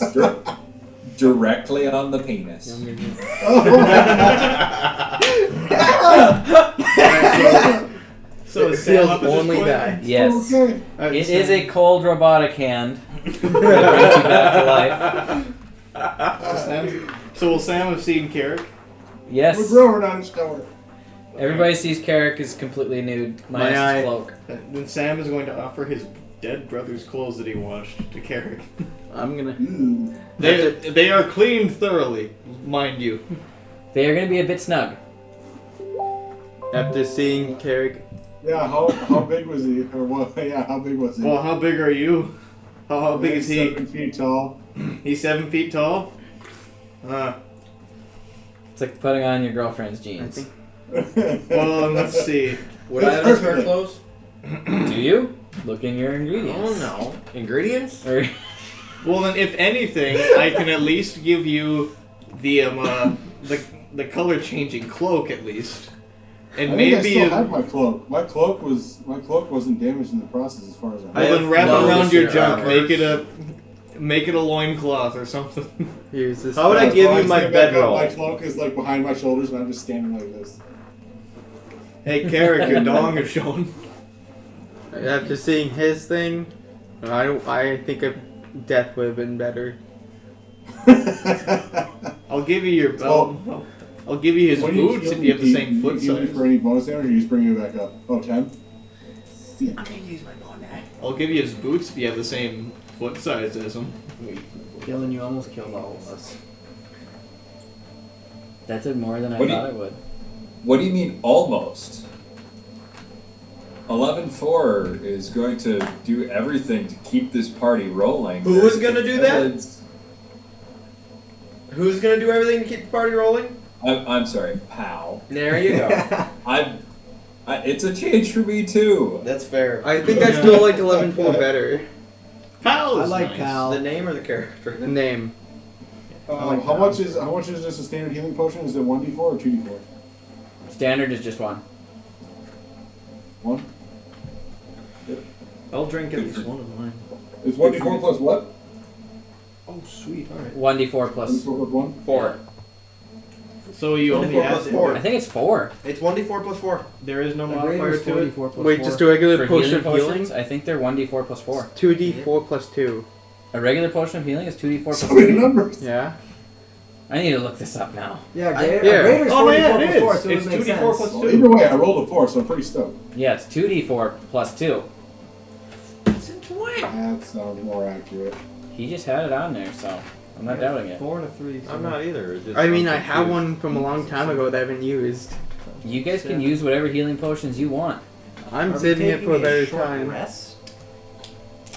Directly on the penis. So It is Sam feels up at this only point? die. Yes. Okay. It is a cold robotic hand that brings you back to life. So will Sam have seen Carrick? We're Yes. growing on his tower. Everybody sees Carrick is completely nude, minus My eye. his cloak. Then Sam is going to offer his dead brother's clothes that he washed to Carrick. I'm gonna. They are cleaned thoroughly, mind you. They are going to be a bit snug. After seeing Carrick, Yeah, how big was he? Or what? Yeah, how big was he? Well, how big are you? How big is he? 7 feet tall. He's 7 feet tall? It's like putting on your girlfriend's I jeans. think. Well, let's see. Would I have any spare clothes? Do you? Look in your ingredients. Oh no. Ingredients? Or- Well, then, if anything, I can at least give you the color changing cloak at least, and I think I maybe still have my cloak. My cloak wasn't damaged in the process as far as I know. well, then wrap it no around your issue. junk. Make it a loincloth or something. Here's this. How would I As give long you as my I back up, bedroll? My cloak is like behind my shoulders, and I'm just standing like this. Hey, Carrick, your dong is showing. After seeing his thing, I think a death would have been better. I'll give you your Well, I'll give you his What do you boots heal if me, you have the Pete? same Do foot you heal me size. for any bonus damage, or you just bring me back up? Oh, 10? I'll give you his boots if you have the same foot size as him. Dylan, you almost killed all of us. That did more than I What do you- thought it would. What do you mean almost? 11-4 is going to do everything to keep this party rolling. Who is gonna do that? Evidence- Who's gonna do everything to keep the party rolling? I'm sorry, pal. There you go. It's a change for me too. That's fair. I think I still like 11-4 better. Pal I is like nice. Pal. The name or the character? The name. How much is this a standard healing potion? Is it 1d4 or 2d4? Standard is just one. 1? I'll drink at least one of mine. It's 1d4 plus what? Oh, sweet. All right. 1d4 plus. 1d4 plus 1? 4. So you only 24 add plus 4. I think it's 4. It's 1d4 plus 4. There is no The modifier greater is to it. 44 plus Wait, 4. just a regular For potion healing of healing? potions, I think they're 1d4 plus 4. 2d4 plus 2. A regular potion of healing is 2d4 plus So many 2. numbers. Yeah? I need to look this up now. Yeah, Yeah. greater is Oh, 44 yeah, plus it 4, is. so it It's would make 2d4 sense. plus Well, 2. either way, I rolled a 4, so I'm pretty stoked. Yeah, it's 2d4 plus 2. That sounds more accurate. He just had it on there, so I'm not doubting it. 4 and a 3. I'm not either. It's just I mean, I'm I have confused. one from a long time ago that I haven't used. You guys can use whatever healing potions you want. I'm Are we saving it taking for a better short time. Rest?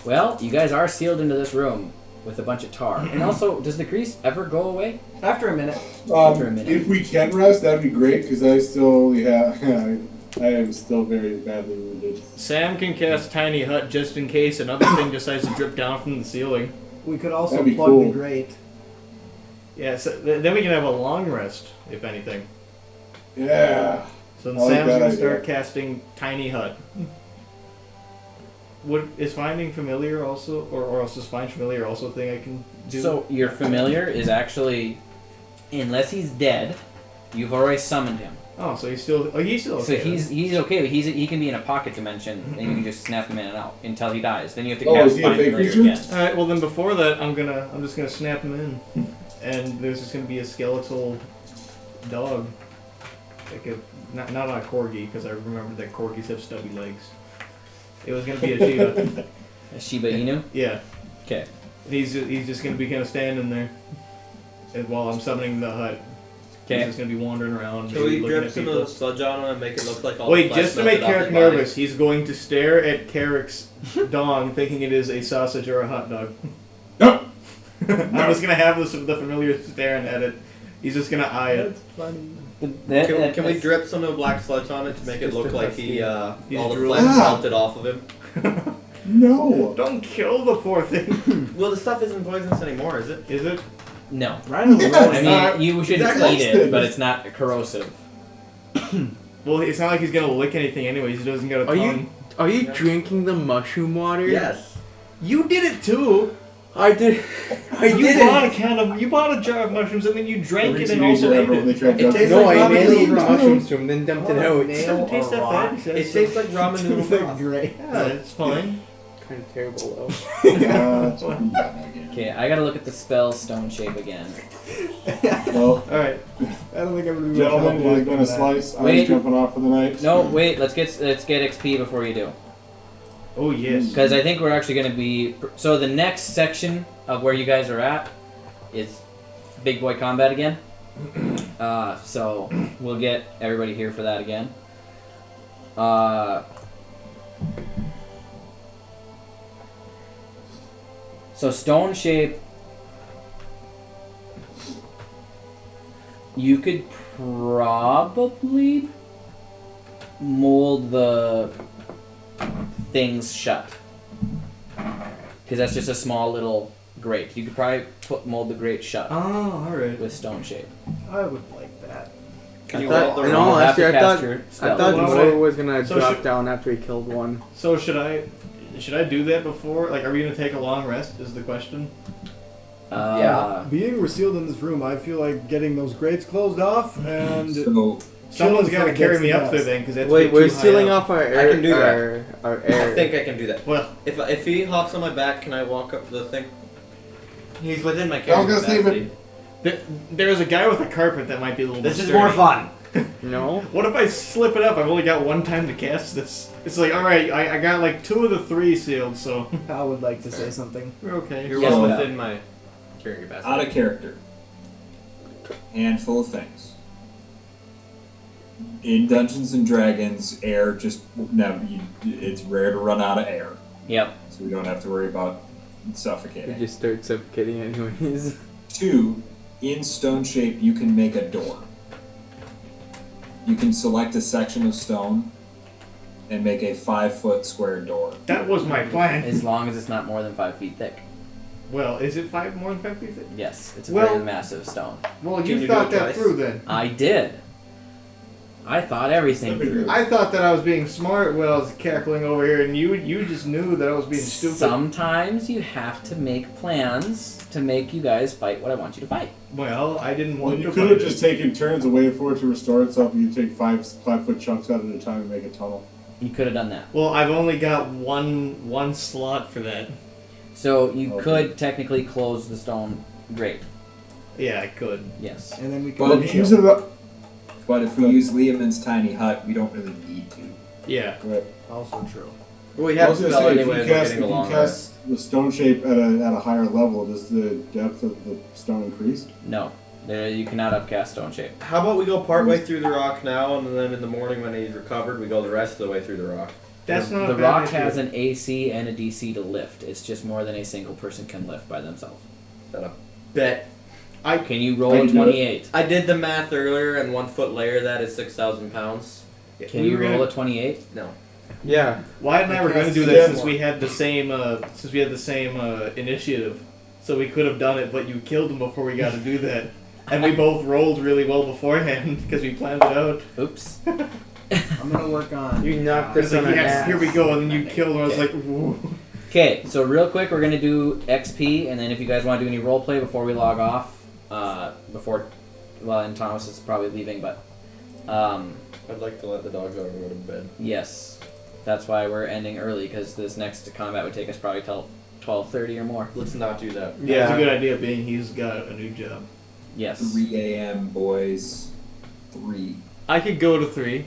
Well, you guys are sealed into this room with a bunch of tar. And also, does the grease ever go away? After a minute. After a minute. If we can rest, that'd be great, because I still only have... I am still very badly wounded. Sam can cast Tiny Hut just in case another thing decides to drip down from the ceiling. We could also That'd be plug cool. the grate. Yeah, so then we can have a long rest, if anything. Yeah. So then I like Sam's that gonna idea. start casting Tiny Hut. What is Finding Familiar also, or else is Find Familiar also a thing I can do? So, your familiar is actually, unless he's dead, you've already summoned him. oh, so he's still okay. So he's okay, but he can be in a pocket dimension, and you can just snap him in and out until he dies. Then you have to Oh, cast is he a Find big Familiar creature? again. All right. Well, then before that, I'm just gonna snap him in, and there's just gonna be a skeletal dog, like a not a corgi, because I remember that corgis have stubby legs. It was gonna be a Shiba. A Shiba Inu? Yeah. Okay. He's just gonna be kind of standing there, and while I'm summoning the hut. He's Okay. just gonna be wandering around. Can we maybe looking drip at some people. of the sludge on him and make it look like all Wait, the flesh just to make melted off Carrick his body? nervous, he's going to stare at Carrick's dong, thinking it is a sausage or a hot dog. No. I'm just gonna have the familiar staring at it. He's just gonna eye it. Can we drip some of the black sludge on it to make it look like He's all the drooling. flesh Ah. melted off of him? No. Don't kill the poor thing. Well, the stuff isn't poisonous anymore, is it? Is it? No. Right on the Yes. road. I mean, you should Exactly. eat it, but it's not corrosive. Well, it's not like he's gonna lick anything anyways. He doesn't got a Are tongue. Are you drinking the mushroom water? Yes. You did it too. I did. I You did bought it. a can of. You bought a jar of mushrooms and then you drank Every it and teenager also ate ever when they it. try to It jump tastes No, like I ramen mainly ate noodle the broth. mushrooms to him, then dumped it out. It doesn't taste that bad. It tastes like ramen noodle broth. Great. Yeah, it's fine. Kind of terrible Okay, I gotta look at the spell stone shape again. Well, All right. I don't think I'm gonna be gentlemen, it has been a that. slice. I'm Wait. jumping off for the night. No, wait. Let's get XP before you do, Oh yes. because I think we're actually gonna be. So the next section of where you guys are at is big boy combat again. So we'll get everybody here for that again. So stone shape, you could probably mold the things shut, because that's just a small little grate. You could probably mold the grate shut Oh, alright. with stone shape. I would like that. Can you I weld thought, the in rock? all You'll have honesty, to I cast thought, your I spell. thought Well, Moore was gonna so drop should- down after he killed one. So should I do that before? Like, are we gonna take a long rest? Is the question. Yeah. Being we're sealed in this room, I feel like getting those grates closed off and So Someone's got to before it carry gets me to up there us. then, because that's Wait, way we're too high sealing up. off our air. I can do that. Our I air. think I can do that. Well, If he hops on my back, can I walk up to the thing? He's within my I was carrying gonna save capacity. there's a guy with a carpet that might be a little. This bit is sturdy. more fun. No. What if I slip it up? I've only got one time to cast this. It's like, all right, I got like 2 of the 3 sealed, so I would like to say something. we're okay. You're Yes, well but- within my carrying capacity. out of character. Handful of things. In Dungeons and Dragons, air just it's rare to run out of air, Yep. so we don't have to worry about We suffocating. just start suffocating anyways. 2, in stone shape, you can make a door. You can select a section of stone and make a 5-foot square door. That was my plan. As long as it's not more than 5 feet thick. Well, is it more than 5 feet thick? Yes, it's a Well- very massive stone. Well, Can you you thought do it that twice? through then. I did. I thought everything through. I thought that I was being smart when I was cackling over here, and you just knew that I was being stupid. Sometimes you have to make plans to make you guys fight what I want you to fight. Well, I didn't Well, want you to could have fight. just taken turns away for it to restore itself, and you take 5-foot chunks out at a time and make a tunnel. You could have done that. Well, I've only got one slot for that. So you Okay. could technically close the stone grate. Yeah, I could. Yes. And then we can But Well, use it up. But if we use Liamon's tiny hut, we don't really need to. Yeah. Right. also true. Well, we I have was a gonna spell say, anyway. if We're you getting along. cast the stone shape at a higher level, does the depth of the stone increase? No. You cannot upcast stone shape. How about we go partway through the rock now, and then in the morning when he's recovered, we go the rest of the way through the rock. That's not The a bad rock idea. has an AC and a DC to lift. It's just more than a single person can lift by themselves. Set up. Bet. Can you roll I a can do it. 28? I did the math earlier, and 1 foot layer that is 6,000 pounds. Can We you were roll gonna- a 28? No. Yeah. Wyatt and I were going to do Yeah. that since we had the same initiative, so we could have done it. But you killed him before we got to do that, and we both rolled really well beforehand because we planned it out. Oops. I'm gonna work on. You knocked It's us like, on our yes, ass. here we go, and then you killed him. I was like, whoa. Okay, so real quick, we're gonna do XP, and then if you guys want to do any role play before we log off, and Thomas is probably leaving, but I'd like to let the dogs out and go to bed. yes, that's why we're ending early because this next combat would take us probably till 12:30 or more. Let's not do that. Yeah, it's a good idea, being he's got a new job. Yes. 3 a.m. boys. 3. I could go to 3.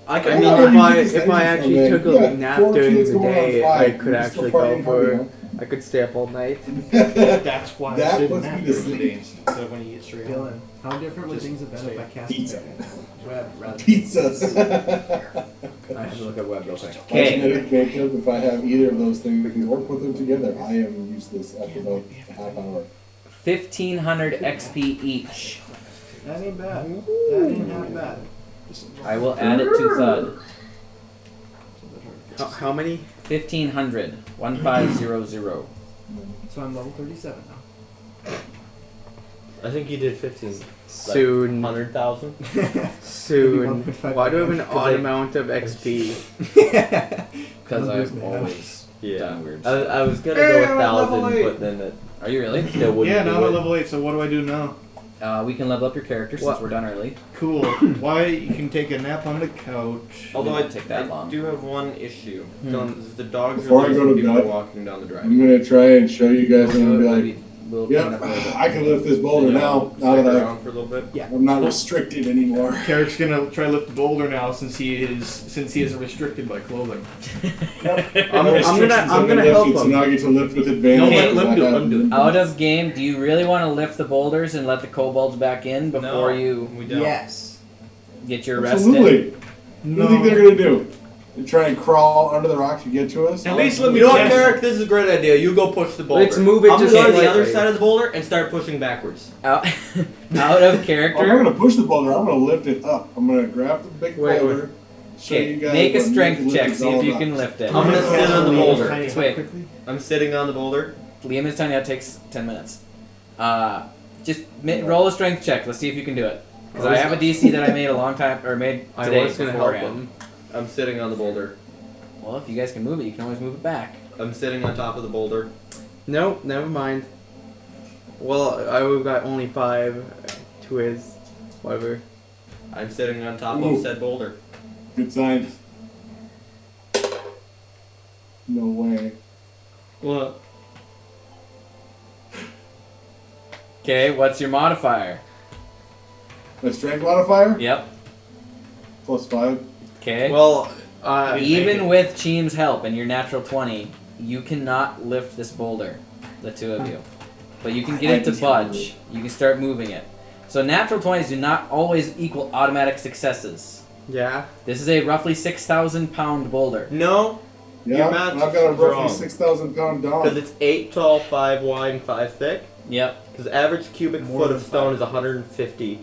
I I can. mean, if I actually Yeah, took a nap 4 during kids the going on day, 5, I could you're actually still go partying for. hard, I could stay up all night. That's why That I didn't puts nap me to during the sleep. day instead of when you eat straight. Dylan, how different would Just things have been if I cast Pizza. web rather than Pizzas. I have to look at web real quick. Okay. Okay. If I have either of those things, we can work with them together. I am useless after about a half hour. 1,500 XP each. That ain't bad. That ain't half bad. I will add it to Thud. How many? 1,500. 1,500. So I'm level 37 now. I think you did 15. Soon. 100,000? Soon. Maybe Why do I have an 1.5 odd amount of XP? Because I've always Yeah. done weird I stuff. was gonna go Hey, with I'm at level 1,000, 8. but then it Are you really? still wouldn't Yeah, now I'm do at it. level 8, so what do I do now? We can level up your character since What? we're done early. Cool. Why you can take a nap on the couch. Although Wouldn't take that I long. do have one issue. Hmm. The dogs Before are I go to lazy people bed, walking down the driveway. I'm gonna try and show you guys. I'm gonna be like, We'll yep, clean up a little bit. I can lift this boulder now. Now Stick that around for a little bit. I'm not restricted anymore. Carrick's gonna try to lift the boulder now since he isn't restricted by clothing. I'm gonna help So him. now I get to lift with advantage. No, let him do it, let him do it. Out of game, do you really want to lift the boulders and let the kobolds back in before No, you we don't. Yes. get your rest in? Absolutely. What do you think they're gonna do? They try and crawl under the rock to get to us? At least let me You know what, test. Derek? This is a great idea. You go push the boulder. Let's move it I'm just gonna go to the other slightly. side of the boulder and start pushing backwards. Out of I'm not character. gonna push the boulder. I'm gonna lift it up. I'm gonna grab the big Wait, boulder. Show Okay, you guys make a what strength lift check. is See all if you about. can lift it. I'm gonna sit on the boulder. Just wait. I'm sitting on the boulder. Liam is telling you that takes 10 minutes. Just roll a strength check. Let's see if you can do it. Because I have a DC that I made a long time, or made I today was gonna help beforehand. him. I'm sitting on the boulder. Well, if you guys can move it, you can always move it back. I'm sitting on top of the boulder. Nope, never mind. Well, I would got only 5 to his whatever. I'm sitting on top Ooh. of said boulder. Good sign. No way. What? Okay, what's your modifier? My strength modifier? Yep. +5. Okay. Well, even with Cheem's help and your natural 20, you cannot lift this boulder, the two of you. But you can get it to budge. You can start moving it. So natural 20s do not always equal automatic successes. yeah. This is a roughly 6,000 pound boulder. No, Yeah, Your and math's I've got a roughly wrong. 6,000 pound because dog. it's 8 tall, 5 wide, and 5 thick. Yep. Because the average cubic More foot than of stone 5. is 150.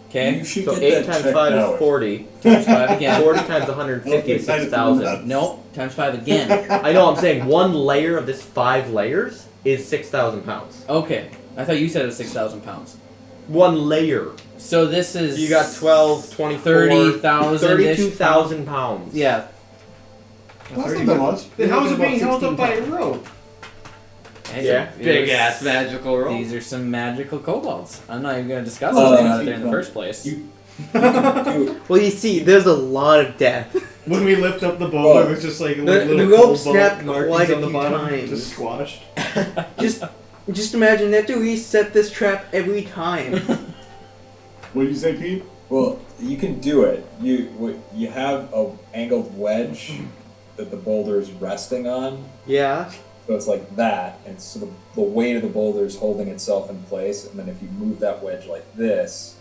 Okay. You should So get 8 that times checked 5 out. is 40. Times 5 again. 40 times 150 is Okay, 6,000. Nope. Times 5 again. I know, I'm saying one layer of this 5 layers is 6,000 pounds. Okay. I thought you said it was 6,000 pounds. One layer. So this is... You got 12, 24, 30,000 32,000 pounds. Yeah. That's not that much. Then how is it About being held 16 up by a rope? Yeah. Big ass magical rope. These are some magical kobolds. I'm not even going to discuss Oh, them out there in the first place. You- Well, you see, there's a lot of death. When we lift up the boulder, Oh. there's just like The little rope cobalt snapped markings quite a on the few bottom, times. just squashed. Just imagine that to reset this trap every time. What did you say, Pete? Well, you can do it. You have a angled wedge that the boulder is resting on, Yeah. so it's like that, and so the weight of the boulder is holding itself in place, and then if you move that wedge like this,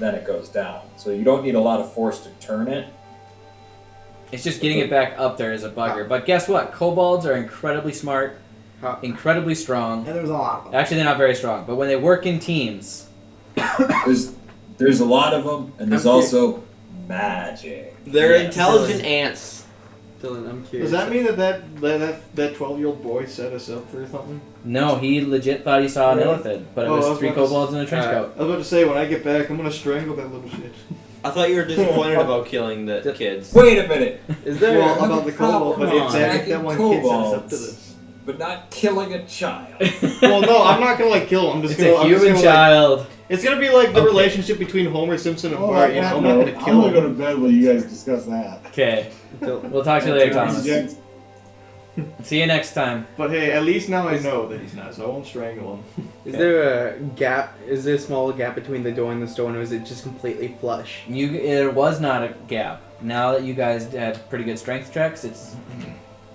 then it goes down. So you don't need a lot of force to turn it. It's just getting it back up there is a bugger. But guess what? Kobolds are incredibly smart, incredibly strong. And there's a lot of them. Actually, they're not very strong, but when they work in teams, There's a lot of them, and there's Okay. also magic. They're Yes. intelligent ants. Dylan, I'm curious. Does that mean that 12-year-old boy set us up for something? no, he legit thought he saw an Really? illithid, but it Oh, I was was 3 about to kobolds in a trench coat. I was about to say, when I get back, I'm gonna strangle that little shit. I thought you were disappointed about killing the kids. Wait a minute, Is there? Well, about the kobold, but Come if that on. one kid sets us up to Kobolds. this. but not killing a child. Well, no, I'm not gonna like kill him. I'm just It's gonna. a I'm just human gonna, like, child. it's gonna be like the Okay. relationship between Homer Simpson and Oh, Bart. You know, I'm not gonna I'm kill gonna go to him. bed while you guys discuss that. Okay, we'll talk to you later, Thomas. Gents. See you next time. But hey, at least now I know that he's not, so I won't strangle him. Is there a gap? Is there a small gap between the door and the stone, or is it just completely flush? There was not a gap. Now that you guys had pretty good strength checks, it's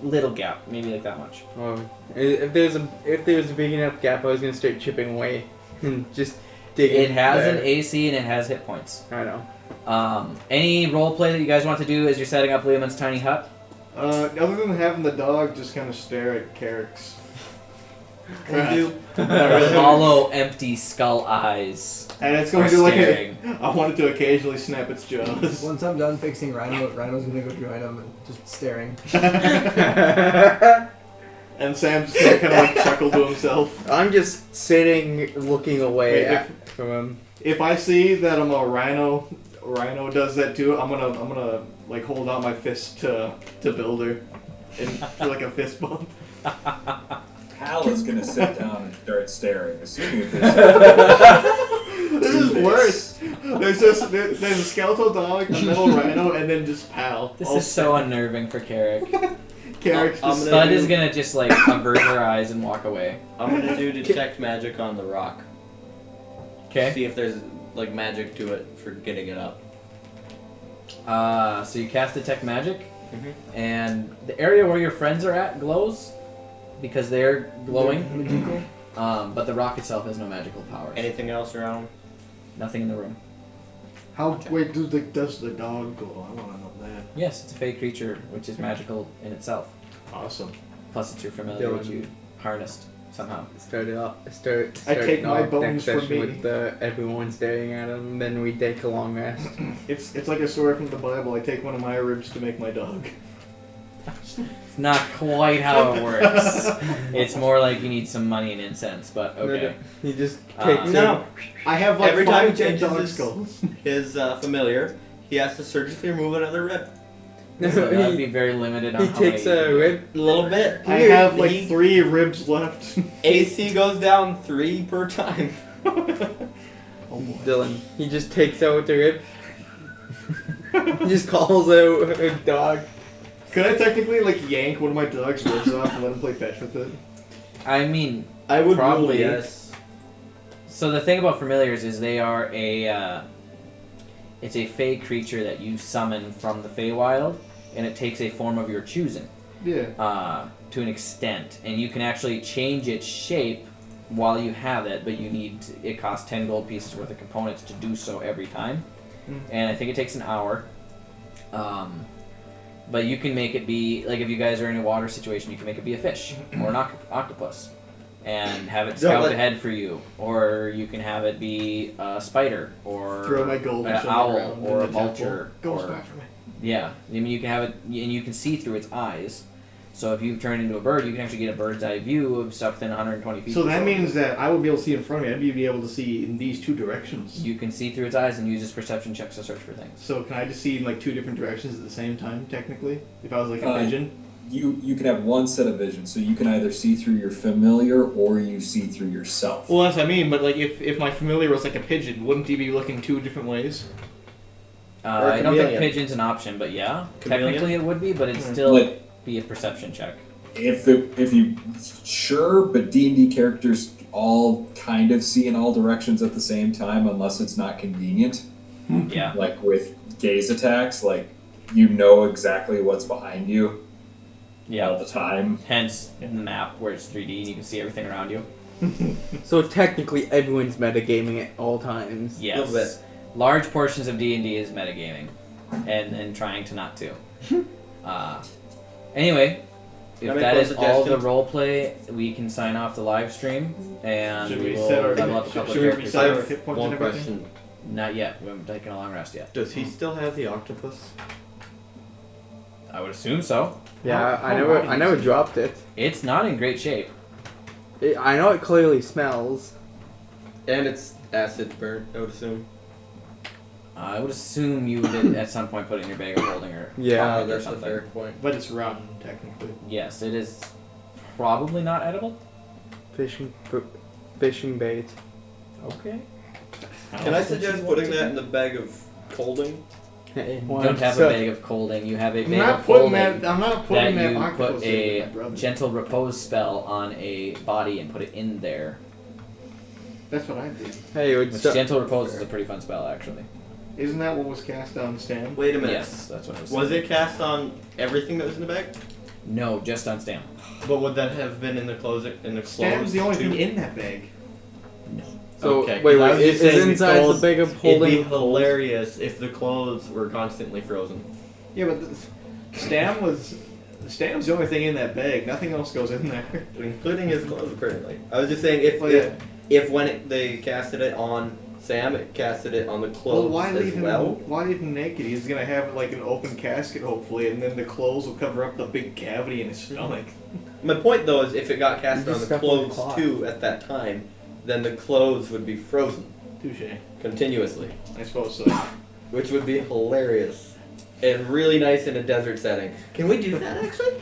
little gap, maybe like that much. Oh, if there's a big enough gap, I was gonna start chipping away and just digging. It has there. an AC and it has hit points. I know. Any role play that you guys want to do as you're setting up Liam's tiny hut? Other than having the dog just kind of stare at Carrick's. Hollow, empty skull eyes. And it's going are to like staring. I want it to occasionally snap its jaws. Once I'm done fixing Rhino, Rhino's gonna go join him and just staring. And Sam's just kind of like chuckle to himself. I'm just sitting, looking away Wait, from him. If I see that I'm a Rhino does that too, I'm gonna like hold out my fist to Builder and do like a fist bump. Hal is gonna sit down and start staring, assuming there's This is worse. There's a skeletal dog, a metal rhino, and then just Pal. This All is so unnerving for Carrick. Carrick's I'm just Spud gonna is gonna just like avert her eyes and walk away. I'm gonna do detect magic on the rock. Okay. See if there's like magic to it for getting it up. So you cast detect magic, Mhm. and the area where your friends are at glows because they're glowing. Magical. But the rock itself has no magical powers. Anything else around? Nothing in the room. How? Wait, does the dog glow? I want to know that. Yes, it's a fey creature, which is magical in itself. Awesome. Plus, it's your familiar, Dylan. which you harnessed somehow. Start I take my off bones next from session me. with everyone staring at him. Then we take a long rest. It's like a story from the Bible. I take one of my ribs to make my dog. It's not quite how it works. It's more like you need some money and incense, but okay. He just takes No. I have like Every time he 5 dead changes dog his- skulls. His familiar, he has to surgically remove another rib. So that would be he, very limited on he how takes many. a rib. A little bit. I have like 3 ribs left. AC goes down 3 per time. Oh boy. Dylan. He just takes out the rib. He just calls out a dog. Could I technically like yank one of my dog's ribs off and let him play fetch with it? I mean, I would Probably. rule yes. so the thing about familiars is they are it's a fey creature that you summon from the Feywild, and it takes a form of your choosing. Yeah. To an extent, and you can actually change its shape while you have it, but it costs 10 gold pieces worth of components to do so every time. And I think it takes an hour. But you can make it be, like if you guys are in a water situation, you can make it be a fish or an octopus and have it scout ahead for you. Or you can have it be a spider or Throw my goldfish an on the owl ground or a in the temple. vulture. Goes or- back for me. Yeah, I mean you can have it, and you can see through its eyes. So if you turn into a bird, you can actually get a bird's eye view of stuff within 120 feet. So or that means that I would be able to see in front of me. I'd be able to see in these 2 directions. you can see through its eyes and use its perception checks to search for things. So can I just see in like 2 different directions at the same time, technically? If I was like a pigeon? You can have one set of vision, so you can either see through your familiar or you see through yourself. Well, that's what I mean, but like if my familiar was like a pigeon, wouldn't he be looking 2 different ways? I don't think chameleon. pigeon's an option, but yeah, Chameleon? technically it would be, but it'd still Like, be a perception check. if you sure, but D&D characters all kind of see in all directions at the same time, unless it's not convenient. Yeah. Like with gaze attacks, like you know exactly what's behind you all the time. Hence the map where it's 3D and you can see everything around you. So technically, everyone's metagaming at all times. Yes. Little bit. Large portions of D&D is metagaming, and trying to not to. Anyway, if Can I that make is one all the suggestion? role play, we can sign off the live stream, and Should we we will set our- level up a couple of should we characters. reset I our have hit points one and everything? question. Not yet. We haven't taken a long rest yet. Does he still have the octopus? I would assume so. Yeah, How I never dropped it. It's not in great shape. I know it clearly smells. And it's acid burnt, I would assume. I would assume you would at some point put it in your bag of holding or Yeah. or That's a something. fair point. But it's rotten, technically. Yes, it is probably not edible. Fishing bait. Okay. Can I suggest putting that in the bag of colding? You don't have a bag of colding. You have a I'm bag not of putting holding that. I'm not putting that that you octopus put in a my brother. gentle repose spell on a body and put it in there. That's what I did. Hey, Which gentle repose is a pretty fun spell, actually. Isn't that what was cast on Stan? Wait a minute. Yes, that's what it was. Was it cast on everything that was in the bag? No, just on Stam. But would that have been in the clothes? In the clothes Stan's the only too? thing in that bag. So Okay, 'cause wait, I was is just saying inside the clothes- bag of It'd holding? be hilarious if the clothes were constantly frozen. Yeah, but Stam's the only thing in that bag. Nothing else goes in there. Including his clothes, apparently. I was just saying, if when they casted it on Sam, it casted it on the clothes Well, why as leave him? well. Why leave him naked? He's gonna have like an open casket, hopefully, and then the clothes will cover up the big cavity in his stomach. My point, though, is if it got casted You on just the stuff on the clothes cloth. too at that time, then the clothes would be frozen Touche. continuously, I suppose so. which would be hilarious and really nice in a desert setting. Can we do that actually?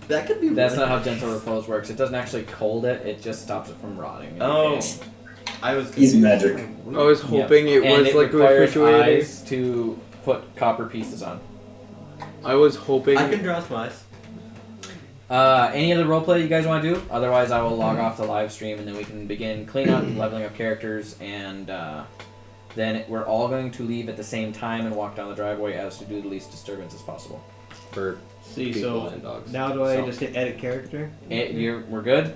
That could be. That's really not how nice. gentle repose works. It doesn't actually cold it. It just stops it from rotting. and Oh. decaying. I was Easy confused. magic. I was hoping it And was it like requires refrigerated. eyes to put copper pieces on. I was hoping. I can draw some eyes. Any other roleplay you guys want to do? Otherwise, I will log off the live stream and then we can begin clean up, leveling up characters, and then we're all going to leave at the same time and walk down the driveway as to do the least disturbance as possible. For See, people so and dogs. now do I So- just hit edit character? We're good?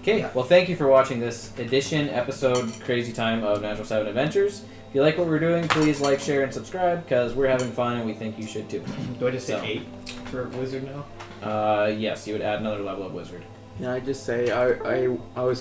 Okay, well thank you for watching this episode, Crazy Time of Natural 7 Adventures. If If you like what we're doing, please like, share, and subscribe because we're having fun and we think you should too. Do I just say So. 8 for wizard now? Yes, you would add another level of wizard. Can I just say I was